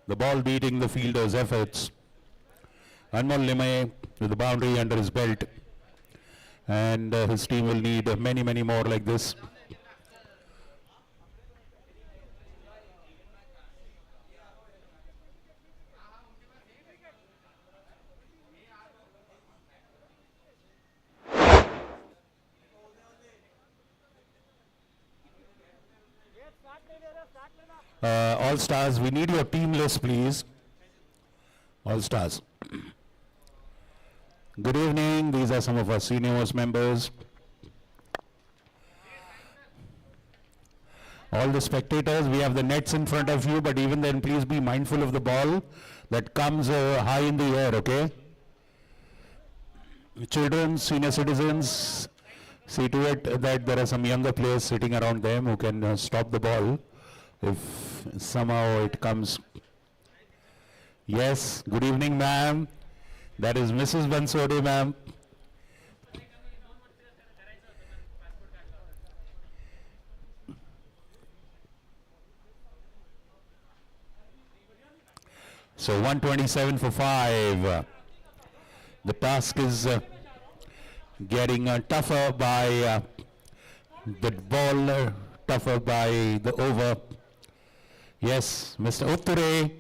The ball beating the fielder's efforts. Anmol Lime with the boundary under his belt. And his team will need many, many more like this. All Stars, we need your team list, please. All Stars. Good evening. These are some of our senior most members. All the spectators, we have the nets in front of you, but even then, please be mindful of the ball that comes high in the air, okay? Children, senior citizens, see to it that there are some younger players sitting around them who can stop the ball if somehow it comes. Yes, good evening, ma'am. That is Mrs. Bansode, ma'am. So 127 for 5. The task is getting tougher by the ball, tougher by the over. Yes, Mr. Utture,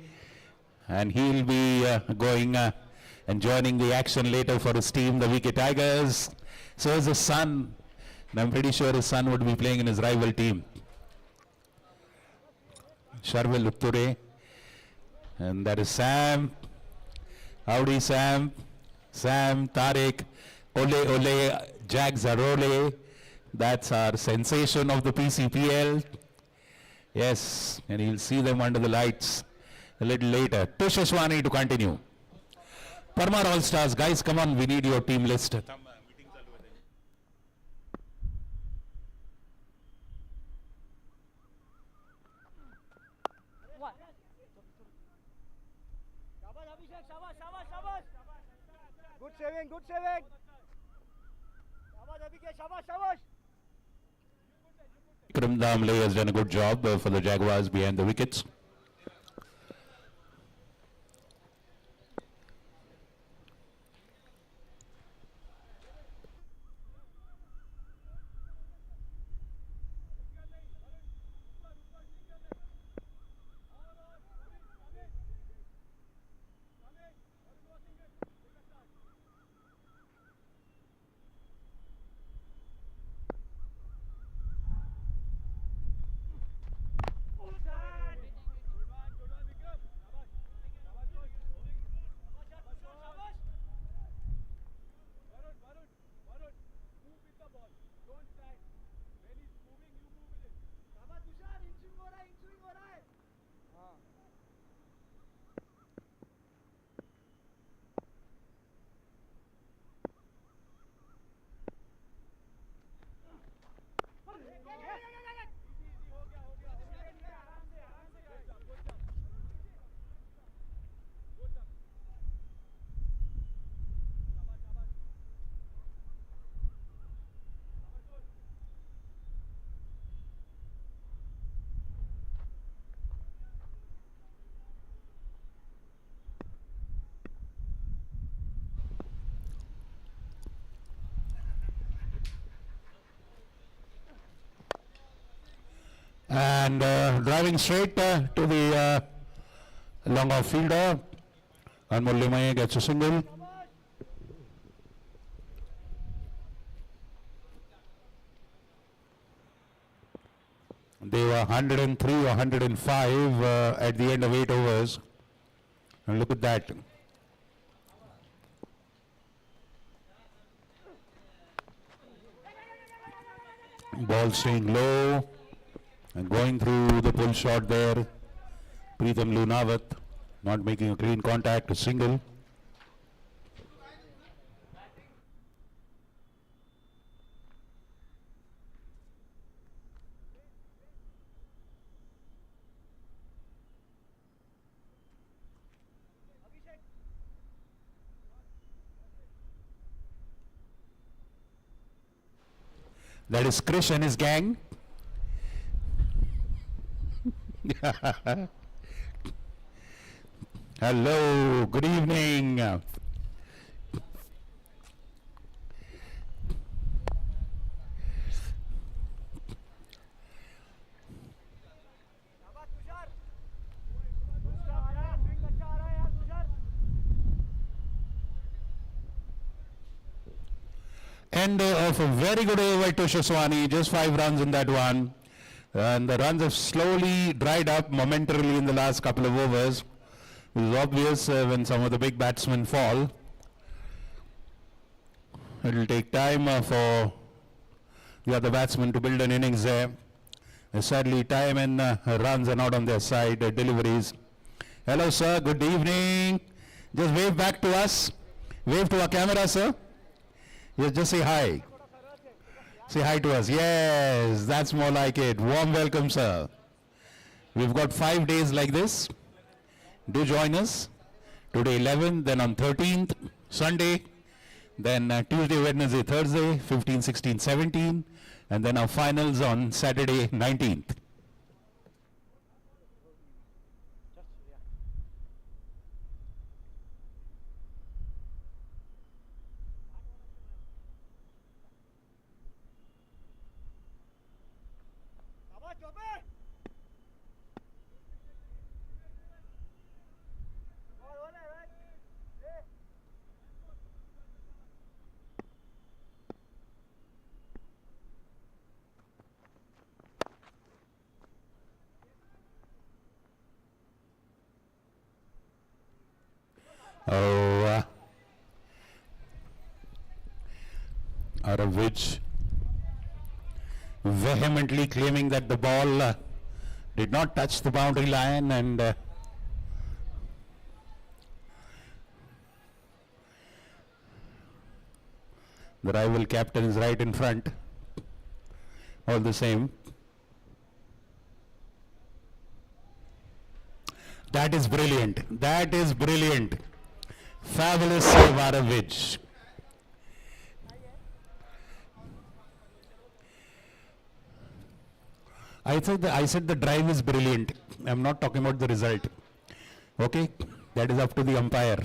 and he'll be going and joining the action later for his team, the VK Tigers. So is his son, and I'm pretty sure his son would be playing in his rival team. Sharvil Utture, and that is Sam. Howdy, Sam. Sam, Tariq, Ole Ole, Jags Arole. That's our sensation of the PCPL. Yes, and you'll see them under the lights a little later. Tushaswani to continue. Parmar All Stars, guys, come on, we need your team list. Shabash, Abhishek, shabash, shabash, shabash. Good saving, good saving. Shabash, Abhishek, shabash, shabash. Vikram Damle has done a good job for the Jaguars behind the wickets. शाबाश Tushar, inching हो रहा है, inching हो रहा है. हाँ. And driving straight to the long off fielder. And Mullimaya gets a single. They were 103 or 105 at the end of 8 overs. And look at that. Ball staying low and going through the pull shot there. Pritham Lunawat not making a clean contact, a single. That is Krish and his gang. Hello, good evening. शाबाश तुषार. अच्छा आ रहा है, swing अच्छा आ रहा है यार Tushar. End of a very good over by Tushaswani, just 5 runs in that one. And the runs have slowly dried up momentarily in the last couple of overs. It is obvious when some of the big batsmen fall. It will take time for the other batsmen to build an innings there. Sadly, time and runs are not on their side, deliveries. Hello, sir. Good evening. Just wave back to us. Wave to our camera, sir. Yes, just say hi. Say hi to us. Yes, that's more like it. Warm welcome, sir. We've got 5 days like this. Do join us. Today 11th, then on 13th, Sunday, then Tuesday, Wednesday, Thursday, 15, 16, 17, and then our finals on Saturday, 19th. शाबाश चौबे. और बोले भाई. ए. Oh, Aravij vehemently claiming that the ball did not touch the boundary line, and the rival captain is right in front. All the same, that is brilliant. That is brilliant. Fabulous save, Aravij. I said the drive is brilliant. I'm not talking about the result. Okay, that is up to the umpire.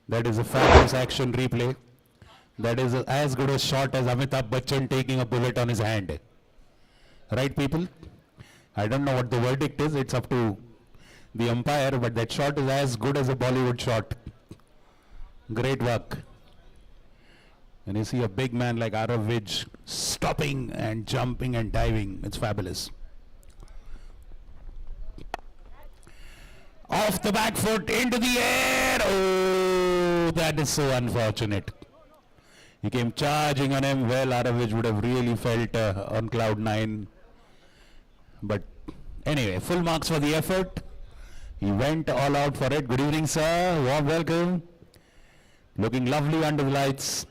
That is a fabulous action replay. That is as good a shot as Amitabh Bachchan taking a bullet on his hand. Right, people? I don't know what the verdict is. It's up to the umpire, but that shot is as good as a Bollywood shot. Great work. And you see a big man like Aravij stopping and jumping and diving. It's fabulous. Off the back foot, into the air. Oh, that is so unfortunate. He came charging on him. Well, Aravij would have really felt on cloud 9. But anyway, full marks for the effort. He went all out for it. Good evening, sir. Warm welcome. Looking lovely under the lights.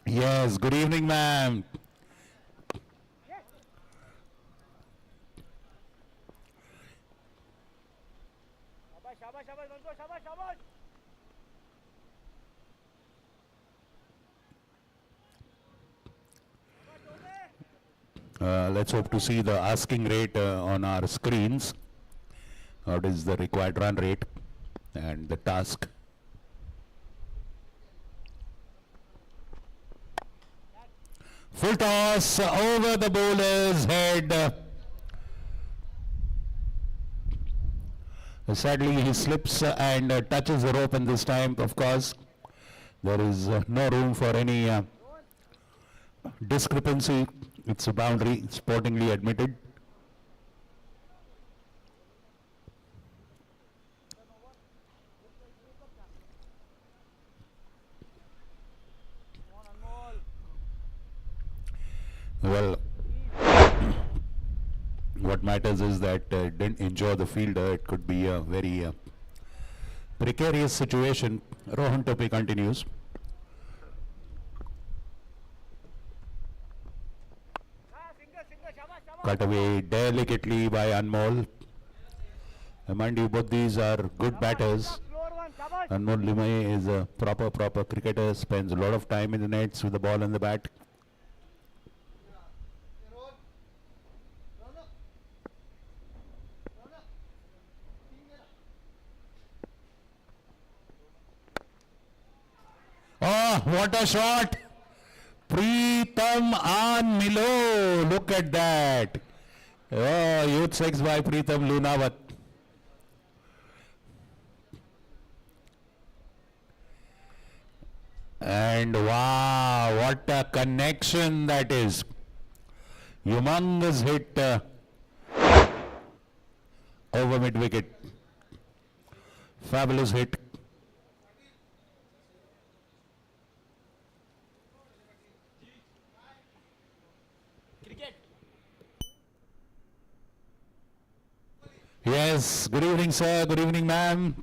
Yes, good evening, ma'am. शाबाश शाबाश बंको शाबाश शाबाश Let's hope to see the asking rate on our screens. What is the required run rate and the task? Full toss over the bowler's head. Sadly, he slips and touches the rope, and this time, of course, there is no room for any discrepancy. It's a boundary, sportingly admitted. Well, what matters is that didn't enjoy the fielder. It could be a very precarious situation. Rohan Tope continues. Cut away delicately by Anmol. Mind you, both these are good batters. Anmol Limay is a proper cricketer, spends a lot of time in the nets with the ball and the bat. Oh, what a shot! Preetham on Milo. Look at that. Oh, youth 6 by Preetham Lunawat. And wow, what a connection that is. Humongous hit over mid wicket. Fabulous hit. Yes, good evening, sir. Good evening, ma'am.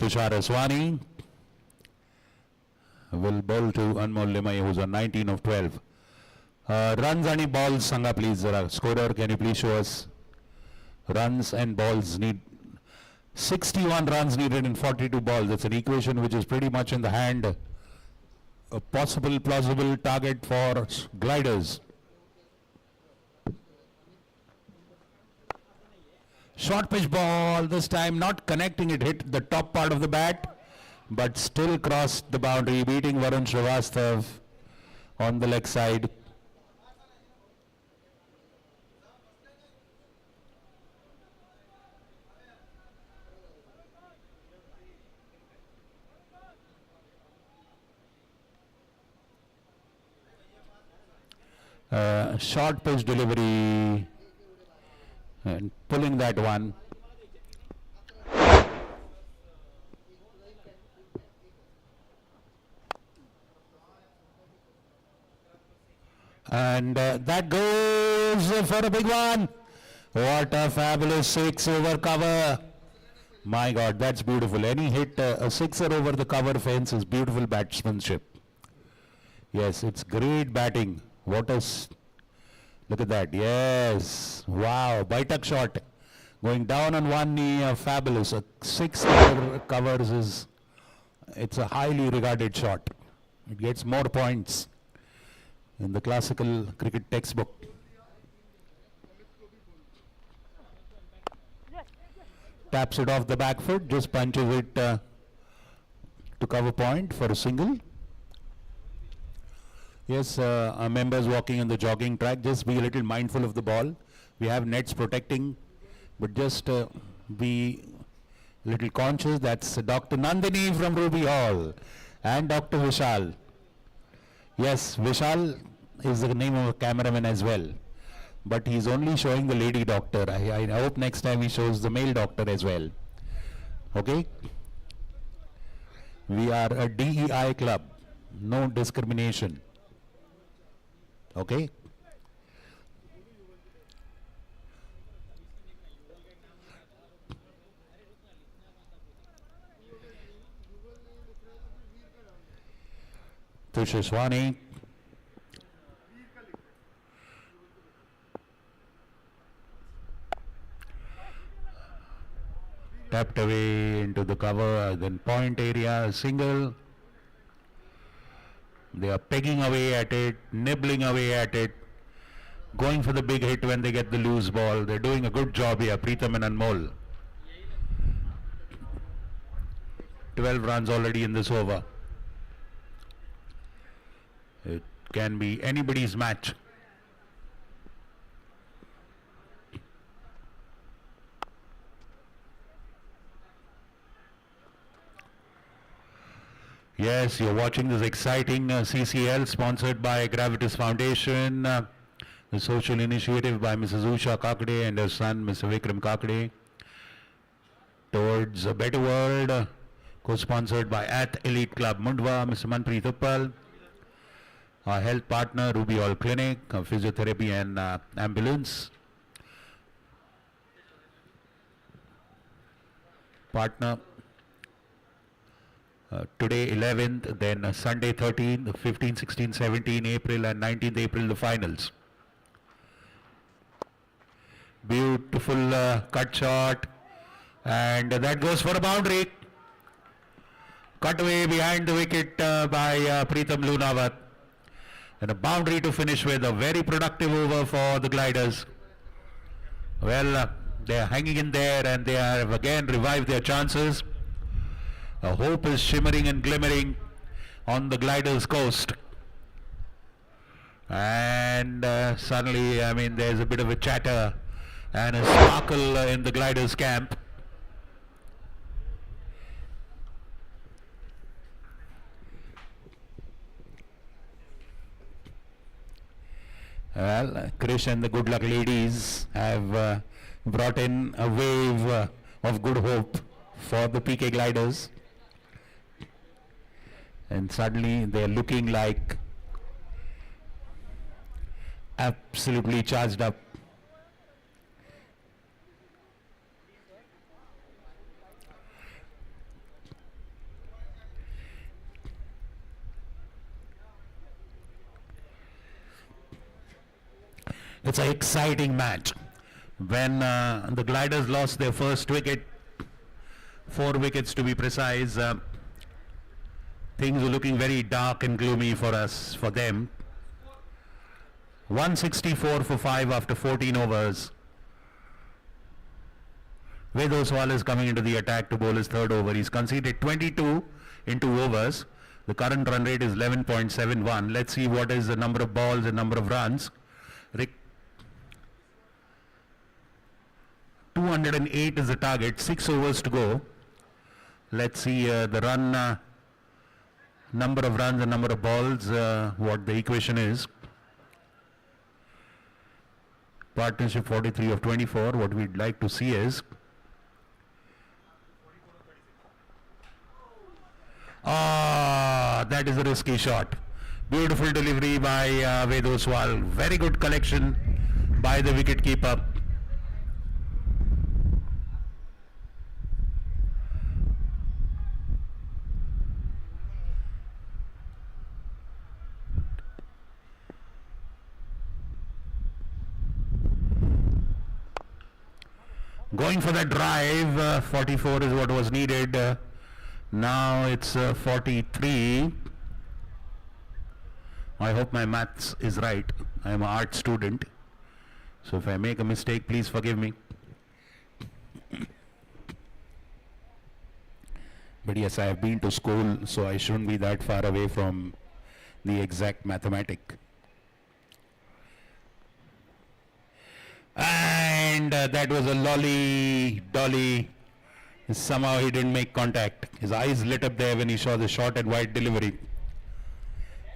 Tushar Aswani will bowl to Anmol Limai, who's on 19 of 12. Runs and balls, Sangha, please. Scorer, can you please show us? Runs and balls need 61 runs needed in 42 balls. That's an equation which is pretty much in the hand. A possible, plausible target for gliders. Short pitch ball, this time not connecting, it hit the top part of the bat, but still crossed the boundary, beating Varun Srivastav on the leg side. Short pitch delivery and pulling that one. And that goes for a big one. What a fabulous 6 over cover. My God, that's beautiful. Any hit, a sixer over the cover fence is beautiful batsmanship. Yes, it's great batting. What a look at that. Yes. Wow. Baitak shot. Going down on one knee. Fabulous. A 6 over covers is, it's a highly regarded shot. It gets more points in the classical cricket textbook. Taps it off the back foot. Just punches it to cover point for a single. Yes, our members walking on the jogging track, just be a little mindful of the ball. We have nets protecting, but just be a little conscious. That's Dr. Nandini from Ruby Hall and Dr. Vishal. Yes, Vishal is the name of a cameraman as well, but he's only showing the lady doctor. I hope next time he shows the male doctor as well. Okay? We are a DEI club, no discrimination. Okay? Tushaswani. Tapped away into the cover, then point area, single. They are pegging away at it, nibbling away at it, going for the big hit when they get the loose ball. They're doing a good job here, Preetham and Anmol. 12 runs already in this over. It can be anybody's match. Yes, you're watching this exciting CCL sponsored by Gravitas Foundation, the social initiative by Mrs. Usha Kakade and her son, Mr. Vikram Kakade, towards a better world, co-sponsored by Ath Elite Club Mundwa, Mr. Manpreet Uppal, our health partner, Ruby Hall Clinic, physiotherapy and ambulance, partner, today 11th, then Sunday 13th, 15, 16, 17 April and 19th April the finals. Beautiful cut shot, and that goes for a boundary. Cut away behind the wicket by Preetham Lunawat, and a boundary to finish with. A very productive over for the Gliders. Well, they are hanging in there and they have again revived their chances. Hope is shimmering and glimmering on the Gliders' coast. And suddenly, I mean, there's a bit of a chatter and a sparkle in the Gliders' camp. Well, Krish and the Good Luck Ladies have brought in a wave of good hope for the PK Gliders. And suddenly they're looking like absolutely charged up. It's an exciting match. When the Gliders lost their first wicket, 4 wickets to be precise, things were looking very dark and gloomy for us, for them. 164 for 5 after 14 overs. Ved Oswal is coming into the attack to bowl his third over. He's conceded 22 in 2 overs. The current run rate is 11.71. Let's see what is the number of balls and number of runs. 208 is the target, 6 overs to go. Let's see the run, number of runs and number of balls, what the equation is. Partnership 43 of 24. What we'd like to see is that is a risky shot. Beautiful delivery by Ved Oswal. Very good collection by the wicketkeeper. Going for that drive, 44 is what was needed. Now it's 43. I hope my maths is right. I am an art student. So if I make a mistake, please forgive me. But yes, I have been to school, so I shouldn't be that far away from the exact mathematic. And that was a lolly dolly. Somehow he didn't make contact. His eyes lit up there when he saw the short and wide delivery.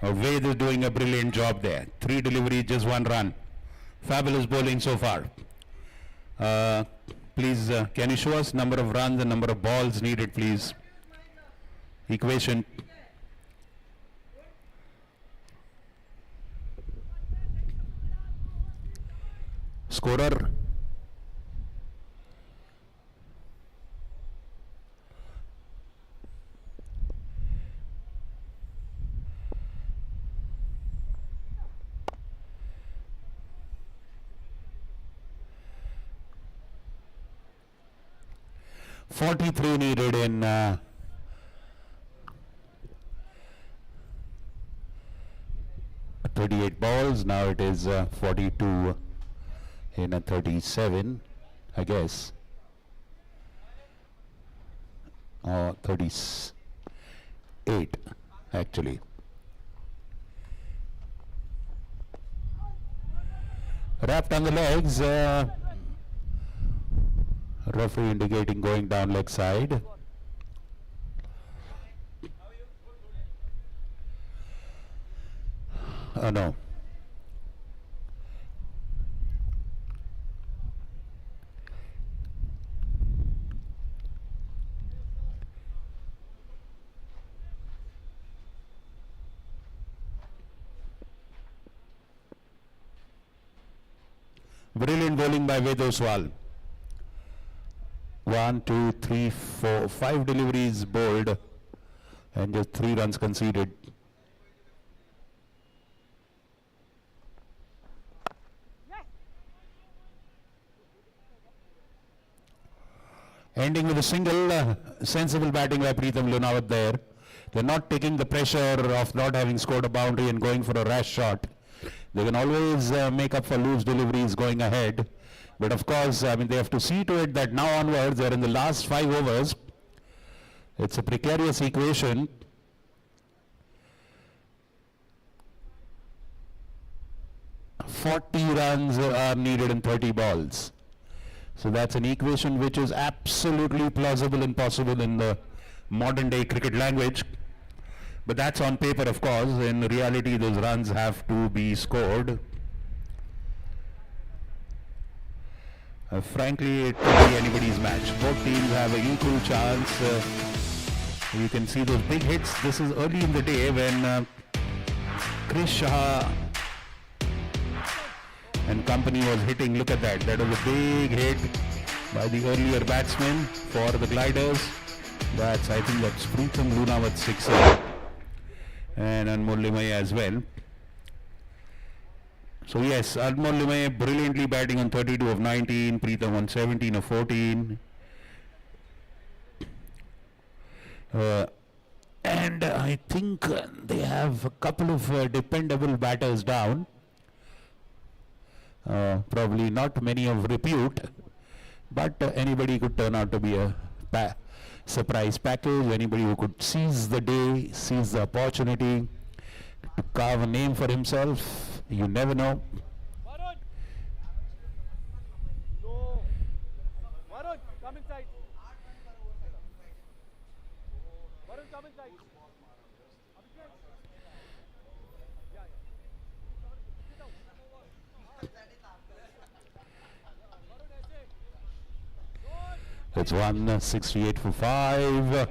Ved is doing a brilliant job there. 3 deliveries, just 1 run. Fabulous bowling so far. Please, can you show us number of runs and number of balls needed, please? Equation. Scorer. .43 needed in 38 balls. Now it is 42 in a 37, I guess, or 38 actually. Wrapped on the legs, referee indicating going down leg side. Oh no. Brilliant bowling by Ved Oswal. 1, 2, 3, 4, 5 deliveries bowled and just 3 runs conceded. Ending with a single, sensible batting by Preetham Lunawat there. They're not taking the pressure of not having scored a boundary and going for a rash shot. They can always make up for loose deliveries going ahead. But of course, I mean, they have to see to it that now onwards, they're in the last 5 overs. It's a precarious equation. .40 runs are needed in 30 balls. So that's an equation which is absolutely plausible and possible in the modern day cricket language. But that's on paper, of course. In reality, those runs have to be scored. Frankly, it could be anybody's match. Both teams have an equal chance. You can see those big hits. This is early in the day when Chris Shah and company was hitting. Look at that. That was a big hit by the earlier batsman for the Gliders. I think that's Preetham Lunawat sixer and Anmol Limaya as well. So yes, Anmol Lume brilliantly batting on 32 of 19, Preetham on 17 of 14. And I think they have a couple of dependable batters down. Probably not many of repute, but anybody could turn out to be a surprise package. Anybody who could seize the day, seize the opportunity to carve a name for himself. You never know. Varun! No! Varun, come inside! Varun, come inside! It's 168 for 5.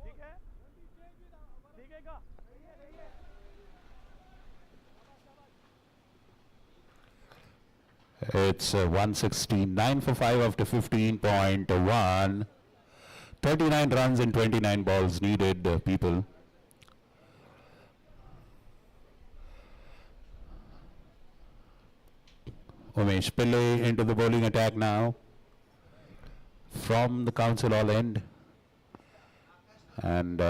ठीक है? दिखेगा? It's 169 for 5 after 15.1. 39 runs and 29 balls needed, people. Umesh Pillai into the bowling attack now. From the council all end. And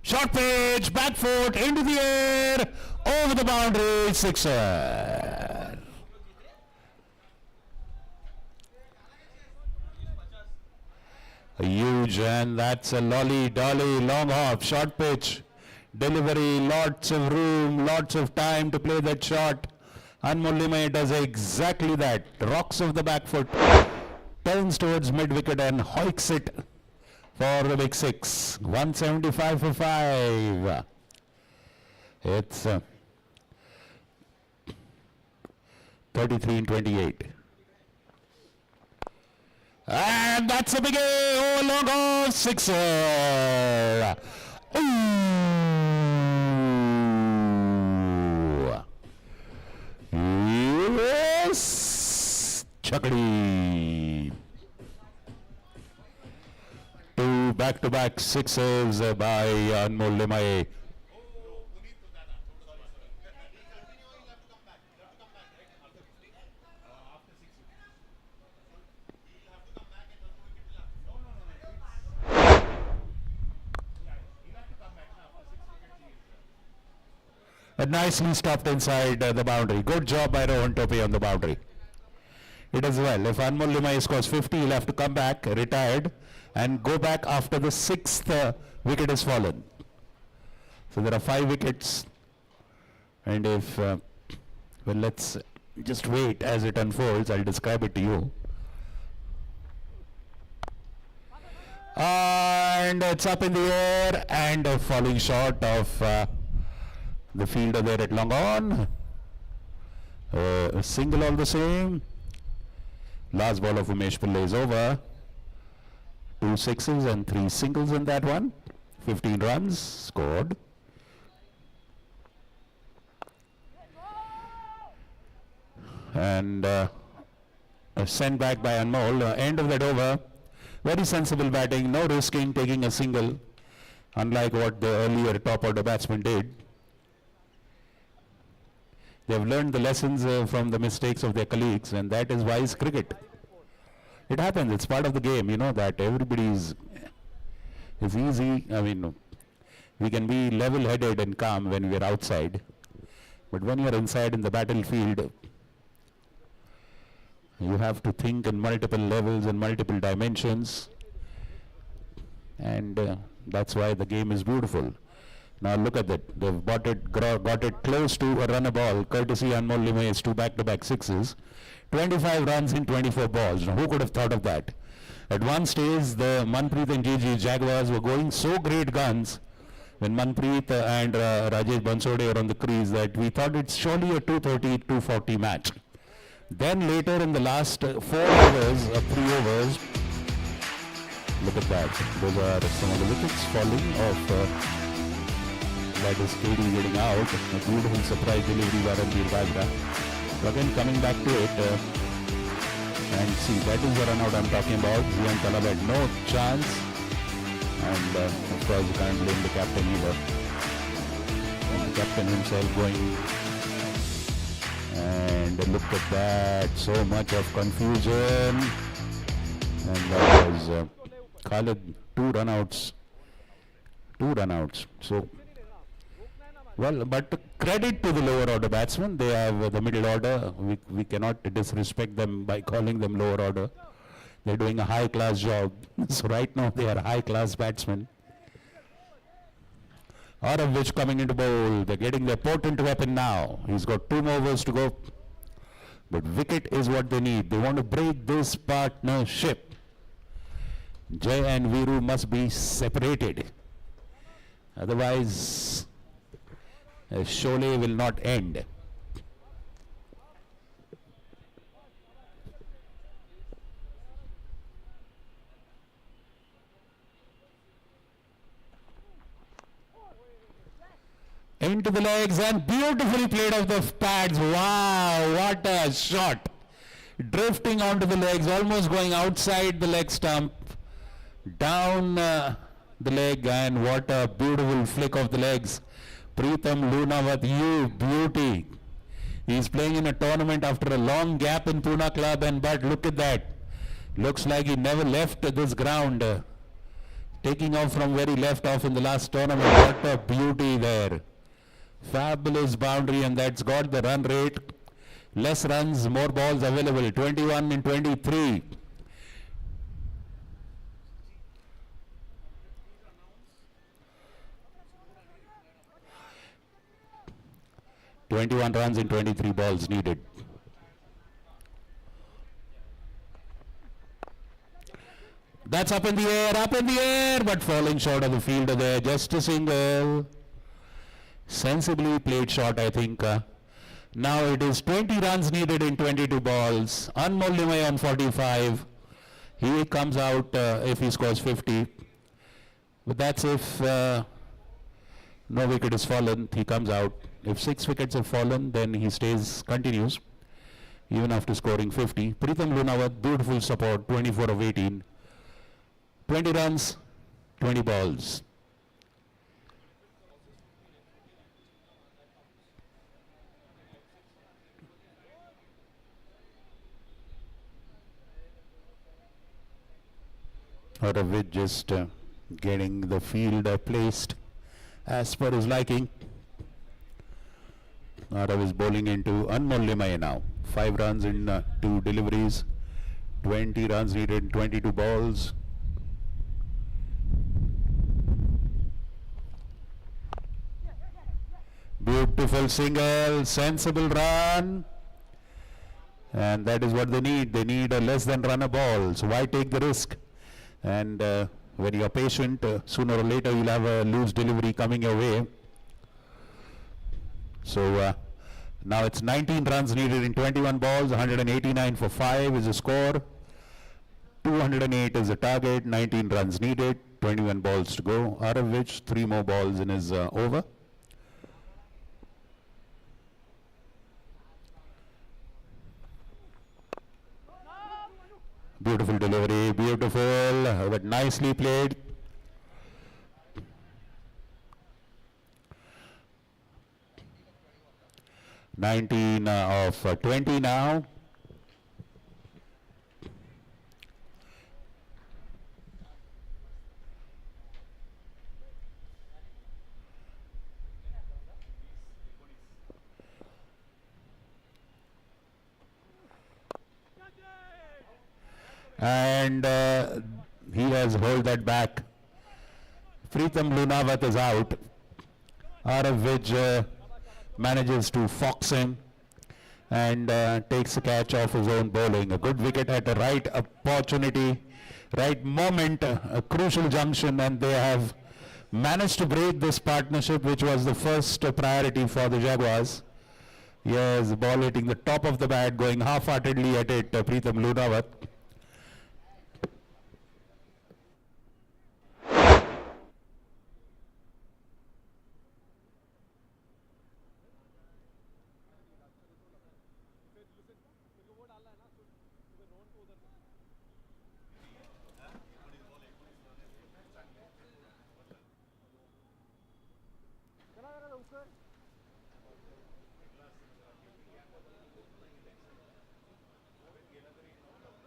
short pitch, back foot, into the air, over the boundary, sixer. A huge, and that's a lolly-dolly, long hop, short pitch, delivery, lots of room, lots of time to play that shot. Anmol Lume does exactly that, rocks off the back foot, turns towards mid-wicket and hoiks it for the big six. 175 for 5. It's 33 and 28. And that's a big A. Oh, long off, sixer. Ooh. Yes. Chakri. Two back-to-back sixes by Anmol Lume. Nicely stopped inside the boundary. Good job by Rohan Tope on the boundary. It is well. If Anmol Lume scores 50, he'll have to come back, retired, and go back after the 6th wicket is fallen. So there are 5 wickets. And if, well, let's just wait as it unfolds. I'll describe it to you. And it's up in the air and falling short of the fielder there at long on. A single all the same. Last ball of Umesh Pillai is over. 2 sixes and 3 singles in that one. 15 runs scored. And a sent back by Anmol. End of that over. Very sensible batting, no risking, taking a single, unlike what the earlier top order batsman did. They have learned the lessons from the mistakes of their colleagues, and that is wise cricket. It happens, it's part of the game, you know that. Everybody is easy. I mean, we can be level-headed and calm when we are outside, but when you are inside in the battlefield, you have to think in multiple levels and multiple dimensions, and that's why the game is beautiful. Now look at that. They've got it close to a runner ball, courtesy Anmol Lume's 2 back-to-back sixes. 25 runs in 24 balls. Now who could have thought of that? At one stage, the Manpreet and GG Jaguars were going so great guns when Manpreet and Rajesh Bansode were on the crease that we thought it's surely a 230-240 match. Then later in the last 4 overs, 3 overs, look at that. Those are some of the wickets falling off. That is KD getting out. A beautiful surprise delivery by Ranveer Bajra. So again, coming back to it, and see, that is the run out I'm talking about. Zian Talab had no chance. And of course, you can't blame the captain either. And the captain himself going. And look at that. So much of confusion. And that was Khalid, 2 runouts. 2 runouts. So, well, but credit to the lower order batsmen. They have the middle order. We cannot disrespect them by calling them lower order. They're doing a high class job. So right now they are high class batsmen. Out of which coming into bowl, they're getting their potent weapon now. He's got 2 more overs to go. But wicket is what they need. They want to break this partnership. Jay and Viru must be separated. Otherwise, Sholay will not end. Into the legs and beautifully played off the pads. Wow, what a shot. Drifting onto the legs, almost going outside the leg stump. Down the leg, and what a beautiful flick of the legs. Pritham Lunawat, you beauty. He's playing in a tournament after a long gap in Pune club, and but look at that. Looks like he never left this ground. Taking off from where he left off in the last tournament. What a beauty there. Fabulous boundary, and that's got the run rate. Less runs, more balls available. 21 in 23. (21 runs in 23 balls needed). That's up in the air, but falling short of the fielder there. Just a single. Sensibly played shot, I think. Now it is 20 runs needed in 22 balls. Anmol Nimai on 45. He comes out if he scores 50. But that's if no wicket is fallen, he comes out. If 6 wickets have fallen, then he continues, even after scoring 50. Pritham Lunawat, beautiful support, 24 of 18. 20 runs, 20 balls. Out of which just getting the field placed as per his liking. Out of his bowling into Anmol Nimai now. 5 runs in 2 deliveries. 20 runs needed in 22 balls. Beautiful single, sensible run. And that is what they need. They need a less than runner ball. So why take the risk? And when you're patient, sooner or later you'll have a loose delivery coming your way. So now it's 19 runs needed in 21 balls. 189 for 5 is the score. 208 is the target. 19 runs needed. 21 balls to go, out of which 3 more balls in his over. Beautiful delivery, beautiful, but nicely played. (19 of 20 now. And he has held that back. Pritham Lunawat is out of which manages to fox him. and takes a catch off his own bowling. A good wicket at the right opportunity, right moment, a crucial junction, and they have managed to break this partnership, which was the first priority for the Jaguars. Yes, ball hitting the top of the bat, going half-heartedly at it, Pritham Lunawat.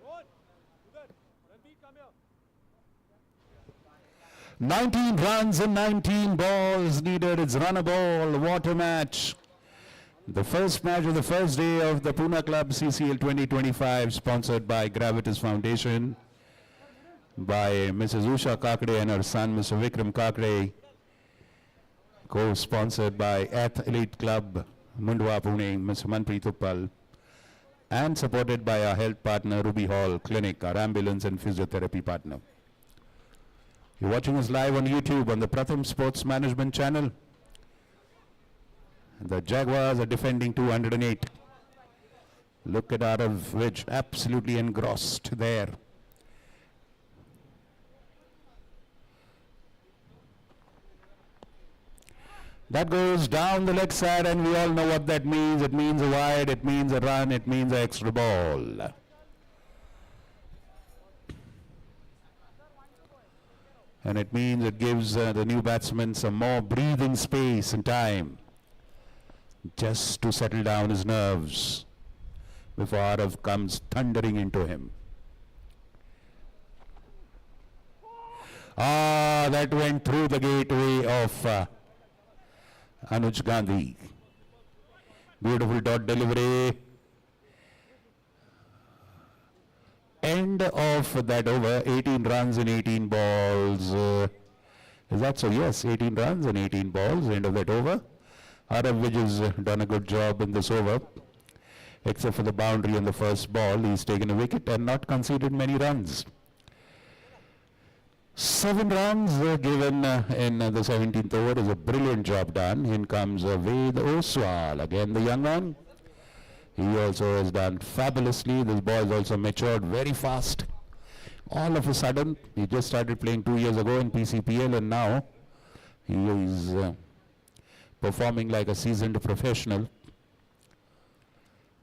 Rohan, Udar, Ranveer, come here. 19 runs and 19 balls needed. It's run a ball, water match. The first match of the first day of the Pune Club CCL 2025, sponsored by Gravitas Foundation, by Mrs. Usha Kakade and her son, Mr. Vikram Kakade, co-sponsored by Athlete Club, Mundwa Pune, Mr. Manpreet Uppal, and supported by our health partner, Ruby Hall Clinic, our ambulance and physiotherapy partner. You're watching us live on YouTube on the Pratham Sports Management channel. The Jaguars are defending 208. Look at Arav Widge, absolutely engrossed there. That goes down the leg side, and we all know what that means. It means a wide, it means a run, it means an extra ball. And it means it gives the new batsman some more breathing space and time just to settle down his nerves before Arav comes thundering into him. Ah, that went through the gateway of Anuj Gandhi. Beautiful dot delivery. End of that over, 18 runs and 18 balls. Is that so? Yes, 18 runs and 18 balls, end of that over. Arav Widge has done a good job in this over. Except for the boundary on the first ball, he's taken a wicket and not conceded many runs. 7 runs given in the 17th over is a brilliant job done. In comes Ved Oswal, again the young one. He also has done fabulously. This boy has also matured very fast. All of a sudden, he just started playing 2 years ago in PCPL, and now he is performing like a seasoned professional.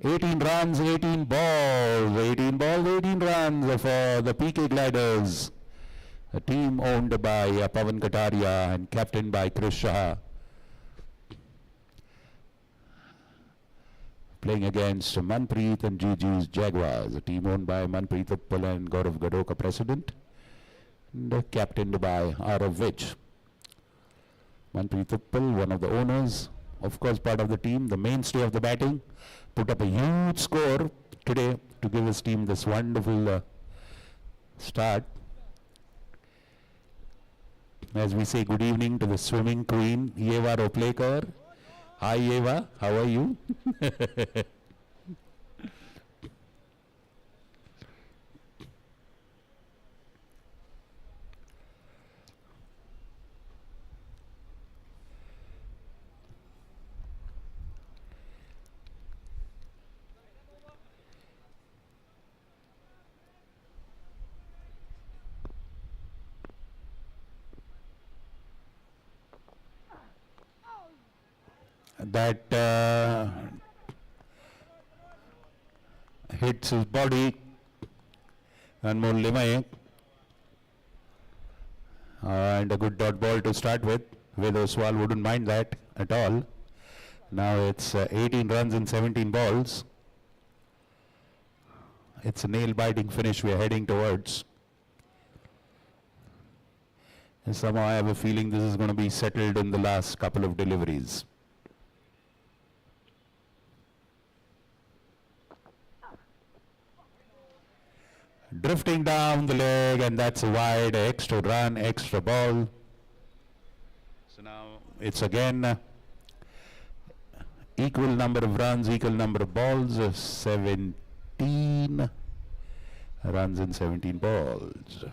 18 runs, 18 balls, 18 balls, 18 runs for the PK Gliders. A team owned by Pawan Kataria and captained by Krish Shah. Playing against Manpreet and Gigi's Jaguars, a team owned by Manpreet Uppal and Gaurav Gadoka, president, and captained by Arav Widge. Manpreet Uppal, one of the owners, of course part of the team, the mainstay of the batting, put up a huge score today to give his team this wonderful start. As we say good evening to the swimming queen, Eva Roplekar. Hi Eva, how are you? That hits his body, Anmol Limaye, and a good dot ball to start with. Ved Oswal wouldn't mind that at all. Now it's 18 runs and 17 balls. It's a nail-biting finish we are heading towards. And somehow I have a feeling this is going to be settled in the last couple of deliveries. Drifting down the leg, and that's a wide, extra run, extra ball. So now it's again Equal number of runs, equal number of balls, 17 runs in 17 balls.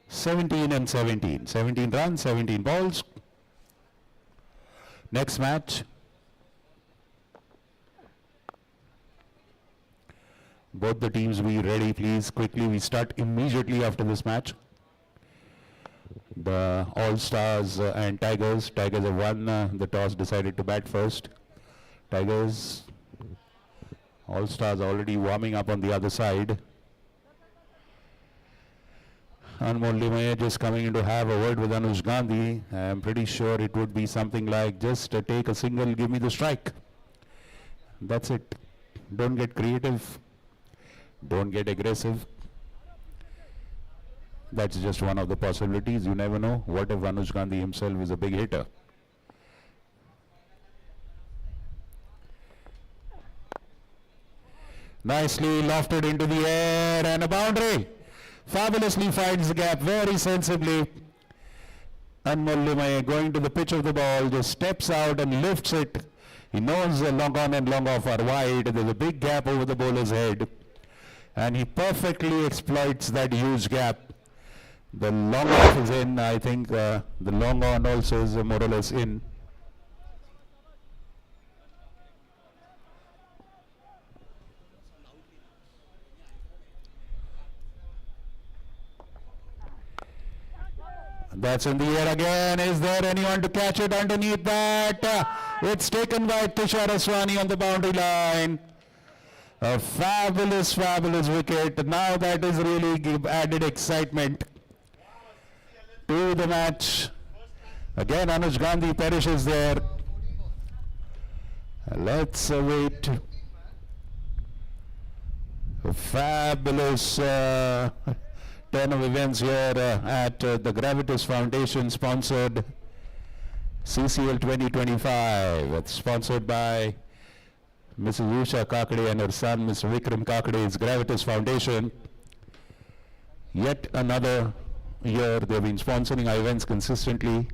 Seventeen runs, 17 balls. Next match. Both the teams be ready, please. Quickly, we start immediately after this match. The All-Stars and Tigers. Tigers have won the toss, decided to bat first. Tigers, All-Stars already warming up on the other side. Anmol Limaye just coming in to have a word with Anuj Gandhi. I'm pretty sure it would be something like, just take a single, give me the strike. That's it. Don't get creative. Don't get aggressive. That's just one of the possibilities. You never know. What if Anuj Gandhi himself is a big hitter? Nicely lofted into the air and a boundary. Fabulously finds the gap very sensibly. Anmol Limaye going to the pitch of the ball, just steps out and lifts it. He knows long on and long off are wide. There's a big gap over the bowler's head. And he perfectly exploits that huge gap. The long off is in. I think the long on also is more or less in. That's in the air again. Is there anyone to catch it underneath that? It's taken by Tushar Aswani on the boundary line. A fabulous, fabulous wicket. Now that is really added excitement to the match. Again, Anuj Gandhi perishes there. Let's wait. A fabulous turn of events here at the Gravitas Foundation sponsored CCL 2025. It's sponsored by Mrs. Usha Kakade and her son, Mr. Vikram Kakade's Gravitas Foundation. Yet another year they've been sponsoring our events consistently.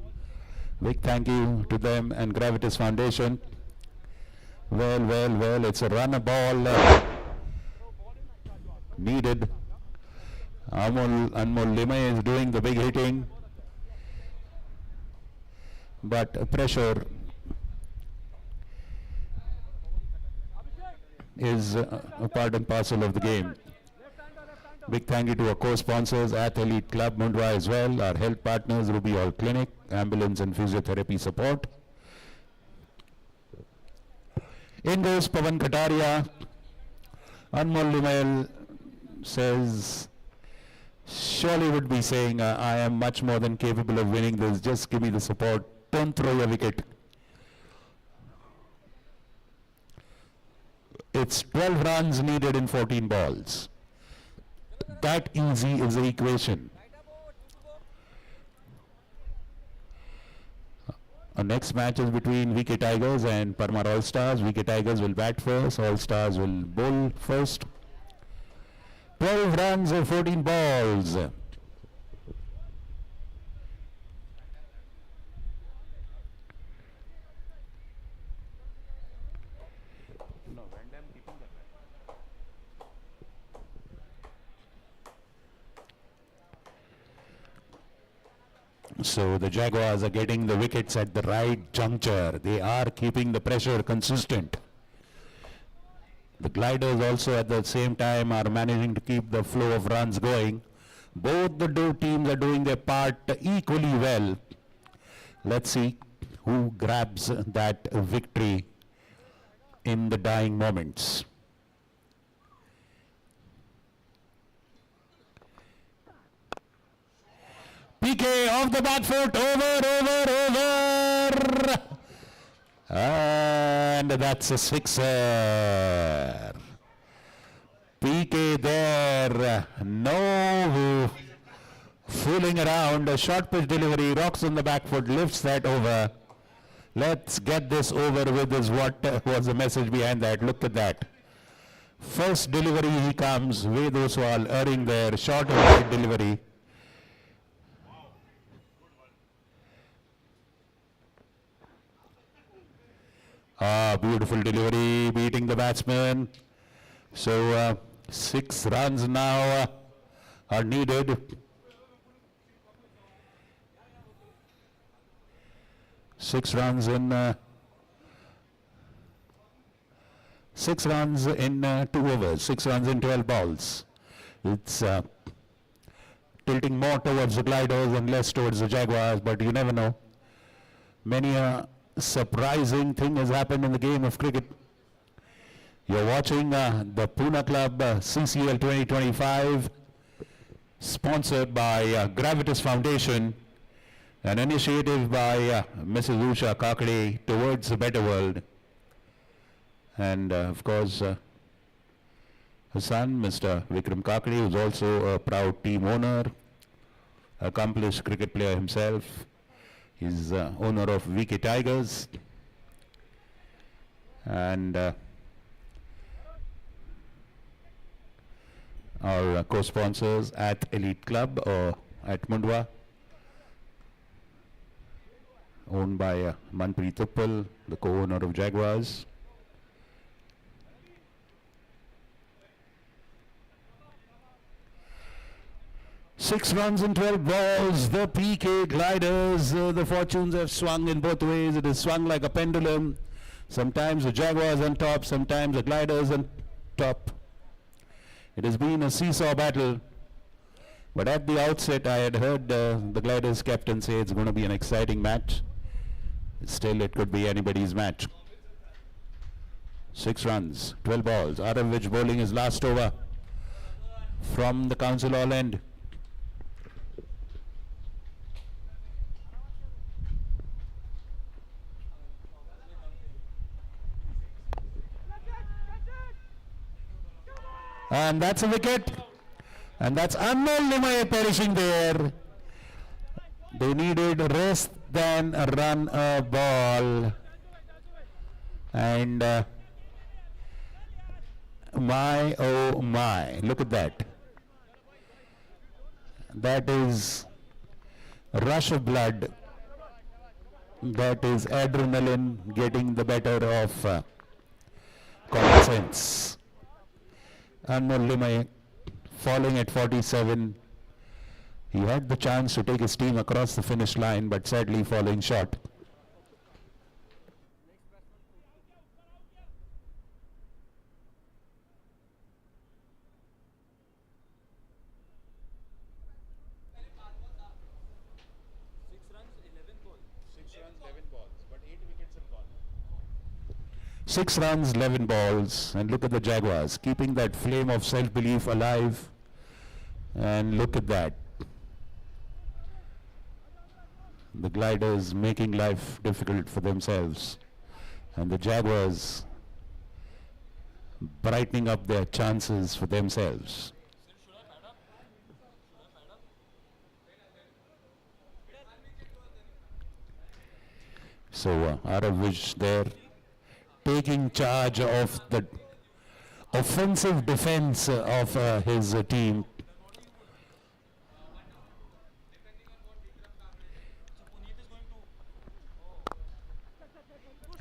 Big thank you to them and Gravitas Foundation. Well, it's a run a ball needed. Anmol Limaye is doing the big hitting, but pressure is a part and parcel of the game. Big thank you to our co-sponsors, Athlete Club Mundra as well, our health partners, Ruby All Clinic, ambulance and physiotherapy support. In goes Pawan Kataria. Anmol Limaye says, surely would be saying, I am much more than capable of winning this, just give me the support, don't throw your wicket. It's 12 runs needed in 14 balls. That easy is the equation. Our next match is between VK Tigers and Parmar All Stars. VK Tigers will bat first, All Stars will bowl first. 12 runs of 14 balls. So the Jaguars are getting the wickets at the right juncture. They are keeping the pressure consistent. The Gliders also at the same time are managing to keep the flow of runs going. Both the two teams are doing their part equally well. Let's see who grabs that victory in the dying moments. PK off the back foot, over. And that's a sixer. PK there, no fooling around. A short pitch delivery, rocks on the back foot, lifts that over. Let's get this over with is what was the message behind that. Look at that. First delivery he comes, Ved Oswal erring there, short of right delivery. Beautiful delivery, beating the batsman. So 6 runs now are needed. 6 runs in 6 runs in 2 overs. 6 runs in 12 balls. It's tilting more towards the Gliders and less towards the Jaguars, but you never know. Many a surprising thing has happened in the game of cricket. You're watching the Pune Club CCL 2025, sponsored by Gravitas Foundation, an initiative by Mrs. Usha Kakade towards a better world. And of course, her son, Mr. Vikram Kakade, who's also a proud team owner, accomplished cricket player himself. He's owner of VK Tigers. And our co-sponsors at Elite Club or at Mundwa, owned by Manpreet Uppal, the co-owner of Jaguars. Six runs in 12 balls. The PK Gliders, the fortunes have swung in both ways. It has swung like a pendulum. Sometimes the Jaguars on top, sometimes the Gliders on top. It has been a seesaw battle. But at the outset, I had heard the Gliders captain say it's going to be an exciting match. Still, it could be anybody's match. 6 runs, 12 balls, out of which bowling is last over from the Council Hall end. And that's a wicket. And that's Anmol Nimai perishing there. They needed rest than a run a ball. And my oh my, look at that. That is rush of blood. That is adrenaline getting the better of common sense. Anmol Nimai falling at 47. He had the chance to take his team across the finish line, but sadly falling short. Six runs, 11 balls, and look at the Jaguars keeping that flame of self-belief alive. And look at that. The Gliders making life difficult for themselves, and the Jaguars brightening up their chances for themselves. So Aravish there, taking charge of the offensive defense of his team.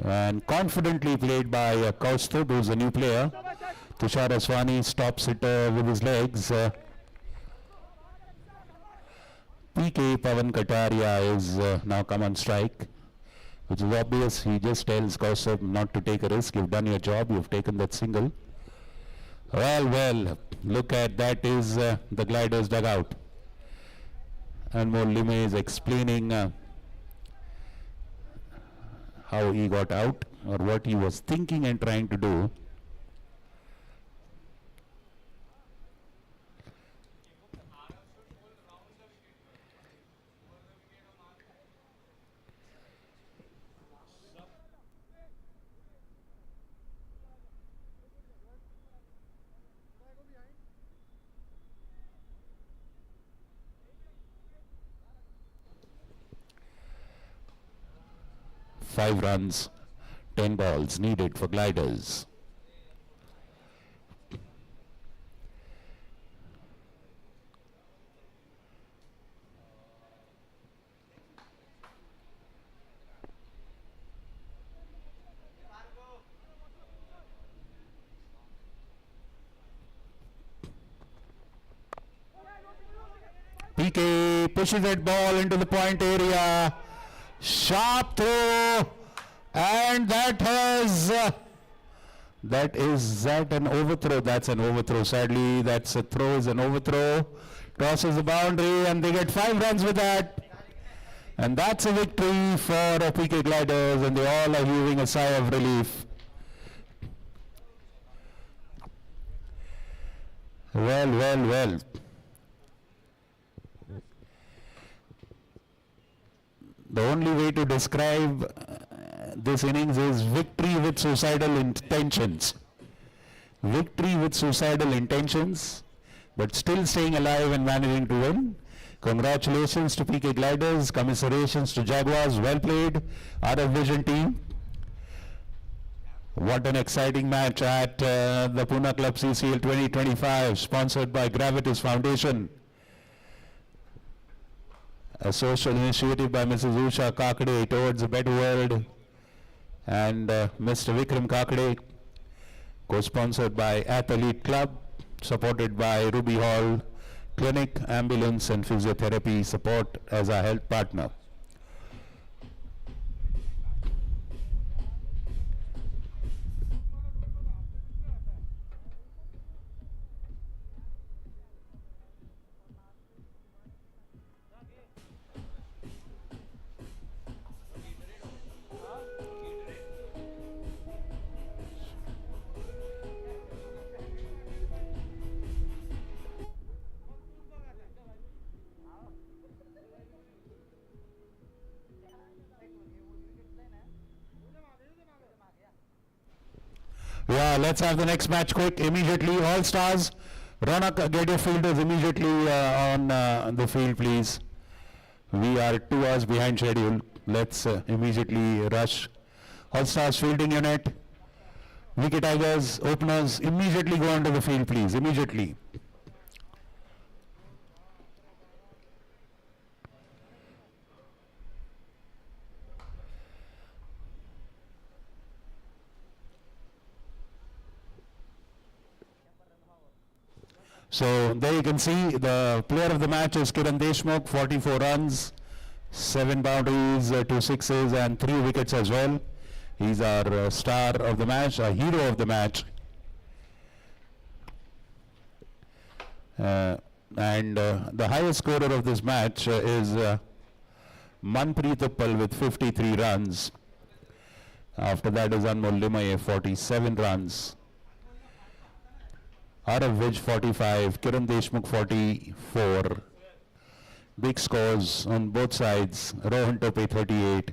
And confidently played by Kaustubh, who's a new player. Tushar Aswani stops it with his legs. PK Pavan Kataria is now come on strike, which is obvious. He just tells Kaustubh not to take a risk. You've done your job. You've taken that single. Well, look at that is the Gliders dugout. Anmol Nimai is explaining how he got out or what he was thinking and trying to do. Five runs, 10 balls needed for Gliders. PK pushes that ball into the point area. Sharp throw. And that has... is that an overthrow? That's an overthrow. Sadly, that's a throw, is an overthrow. Crosses the boundary and they get 5 runs with that. And that's a victory for PK Gliders, and they all are heaving a sigh of relief. Well. The only way to describe this innings is victory with suicidal intentions. Victory with suicidal intentions, but still staying alive and managing to win. Congratulations to PK Gliders, commiserations to Jaguars, well played, RF Vision team. What an exciting match at the Pune Club CCL 2025, sponsored by Gravitas Foundation. A social initiative by Mrs. Usha Kakade towards a better world, and Mr. Vikram Kakade, co-sponsored by Athlete Club, supported by Ruby Hall Clinic, Ambulance and Physiotherapy Support as our health partner. Yeah, let's have the next match quick, immediately. All stars, Ronak, get your fielders immediately on the field, please. We are 2 hours behind schedule. Let's immediately rush. All stars fielding unit, wicket tigers, openers, immediately go onto the field, please, immediately. So there you can see the player of the match is Kiran Deshmukh, 44 runs, 7 boundaries, 2 sixes and 3 wickets as well. He's our star of the match, our hero of the match. And the highest scorer of this match is Manpreet Uppal with 53 runs. After that is Anmol Limaye, 47 runs. RF Vij 45, Kiran Deshmukh 44. Big scores on both sides. Rohan Tope 38,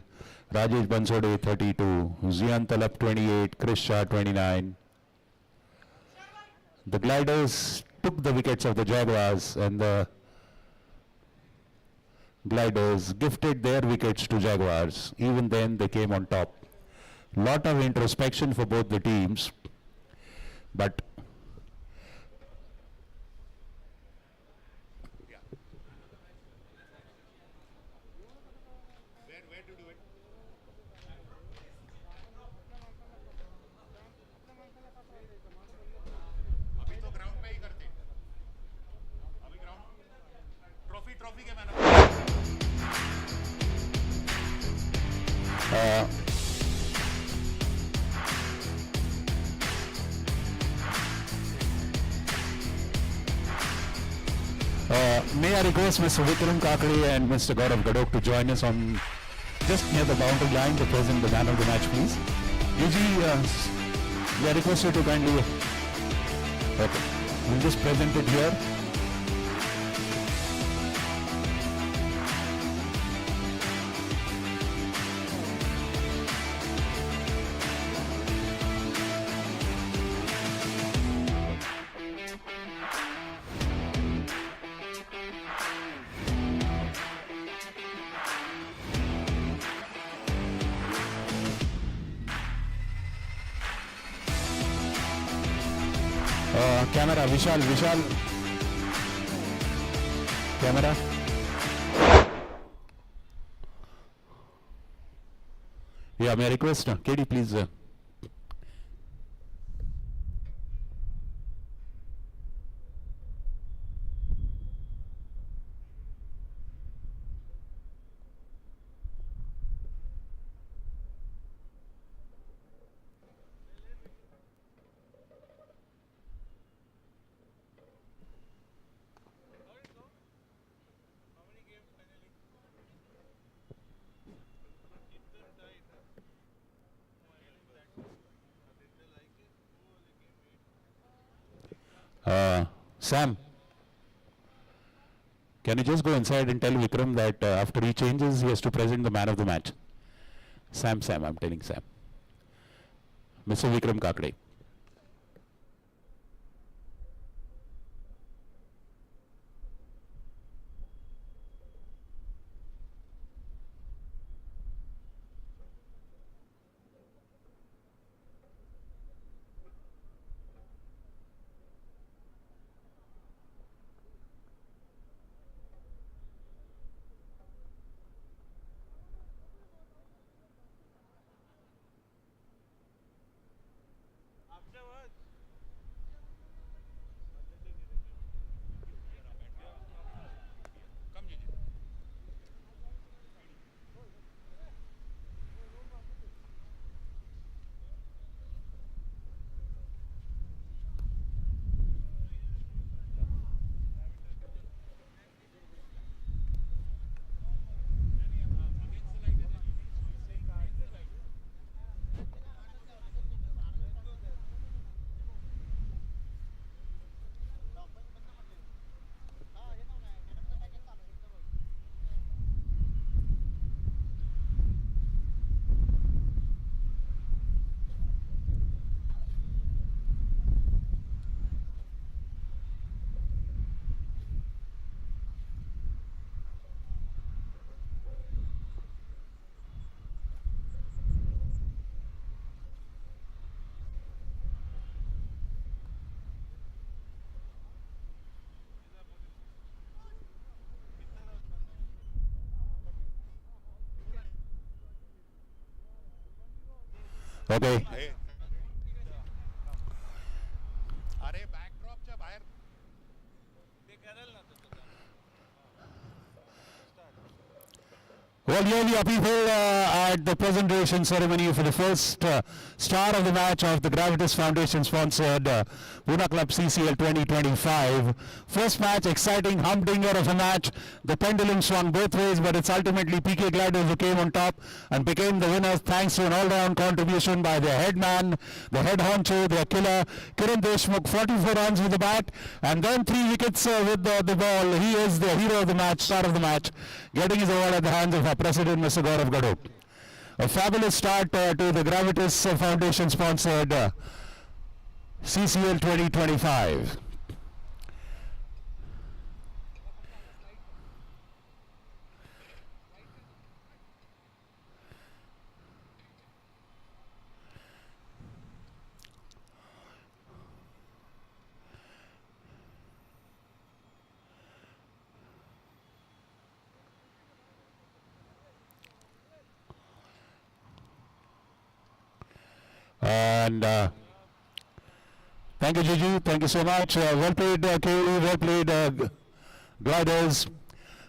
Rajesh Bansode 32, Zian Talab 28, Krish Shah 29. The Gliders took the wickets of the Jaguars, and the Gliders gifted their wickets to Jaguars. Even then they came on top. Lot of introspection for both the teams, but may I request Mr. Vikram Kakade and Mr. Gaurav Gadok to join us on just near the boundary line to present the man of the match, please. Usually, we are requested to kindly. Okay, we'll just present it here. Camera, Vishal, camera. Yeah, may I request, KD, please. Sam, can you just go inside and tell Vikram that after he changes, he has to present the man of the match? Sam, I'm telling Sam. Mr. Vikram Kakade. Okay. अरे बॅकड्रॉपच्या बाहेर Well, here we are, people, at the presentation ceremony for the first star of the match of the Gravitas Foundation sponsored Pune Club CCL 2025. First match, exciting humdinger of a match. The pendulum swung both ways, but it's ultimately PK Gliders who came on top and became the winners thanks to an all-round contribution by their head man, the head honcho, their killer, Kiran Deshmukh, 44 runs with the bat, and then 3 wickets with the ball. He is the hero of the match, star of the match, getting his award at the hands of our President, Mr. Gaurav Gadot. A fabulous start to the Gravitas Foundation sponsored CCL 2025. And thank you, Gigi. Thank you so much. Well played, KU. Well played, Gliders.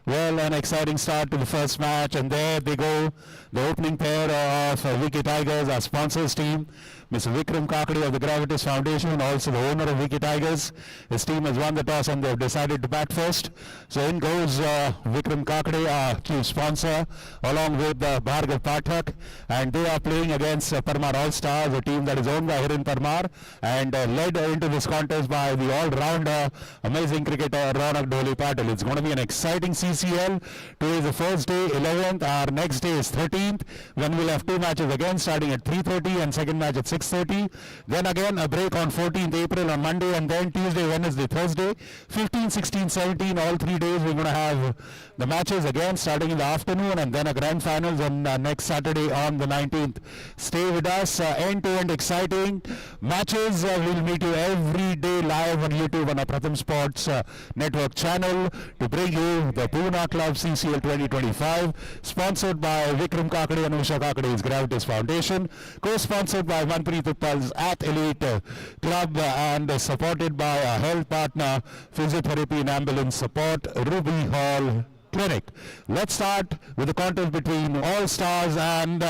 Well, an exciting start to the first match. And there they go. The opening pair of VK Tigers, our sponsors team. Mr. Vikram Kakade of the Gravitas Foundation, also the owner of VK Tigers. His team has won the toss and they've decided to bat first. So in goes Vikram Kakade, our chief sponsor, along with Bhargav Pathak. And they are playing against Parmar All-Stars, a team that is owned by Hiren Parmar and led into this contest by the all-rounder, amazing cricketer Ronak Dholi Patil. It's going to be an exciting CCL. Today is the first day, 11th. Our next day is 13th, when we'll have 2 matches again, starting at 3:30 and second match at 6:30. Then again a break on 14th April on Monday, and then Tuesday, Wednesday, Thursday, 15, 16, 17, all 3 days we're going to have the matches again starting in the afternoon, and then a grand finals on next Saturday on the 19th. Stay with us, end-to-end exciting matches. We'll meet you every day live on YouTube on our Pratham Sports Network channel to bring you the Pune Club CCL 2025, sponsored by Vikram Kakade and Usha Kakade's Gravitas Foundation, co-sponsored by Manpreet Uppal's At Elite Club, and supported by our health partner, Physiotherapy and Ambulance Support, Ruby Hall Clinic. Let's start with the contest between All Stars and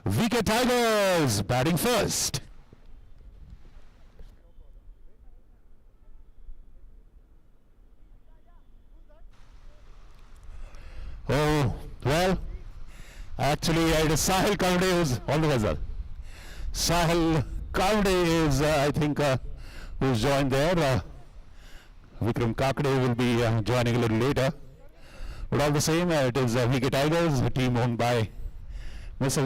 VK Tigers, batting first. Oh, well, actually it is Sahil Kaude who's on the result. Sahil Kaude is, I think, who's joined there. Vikram Kakade will be joining a little later. But all the same, it is VK Tigers, a team owned by Mr.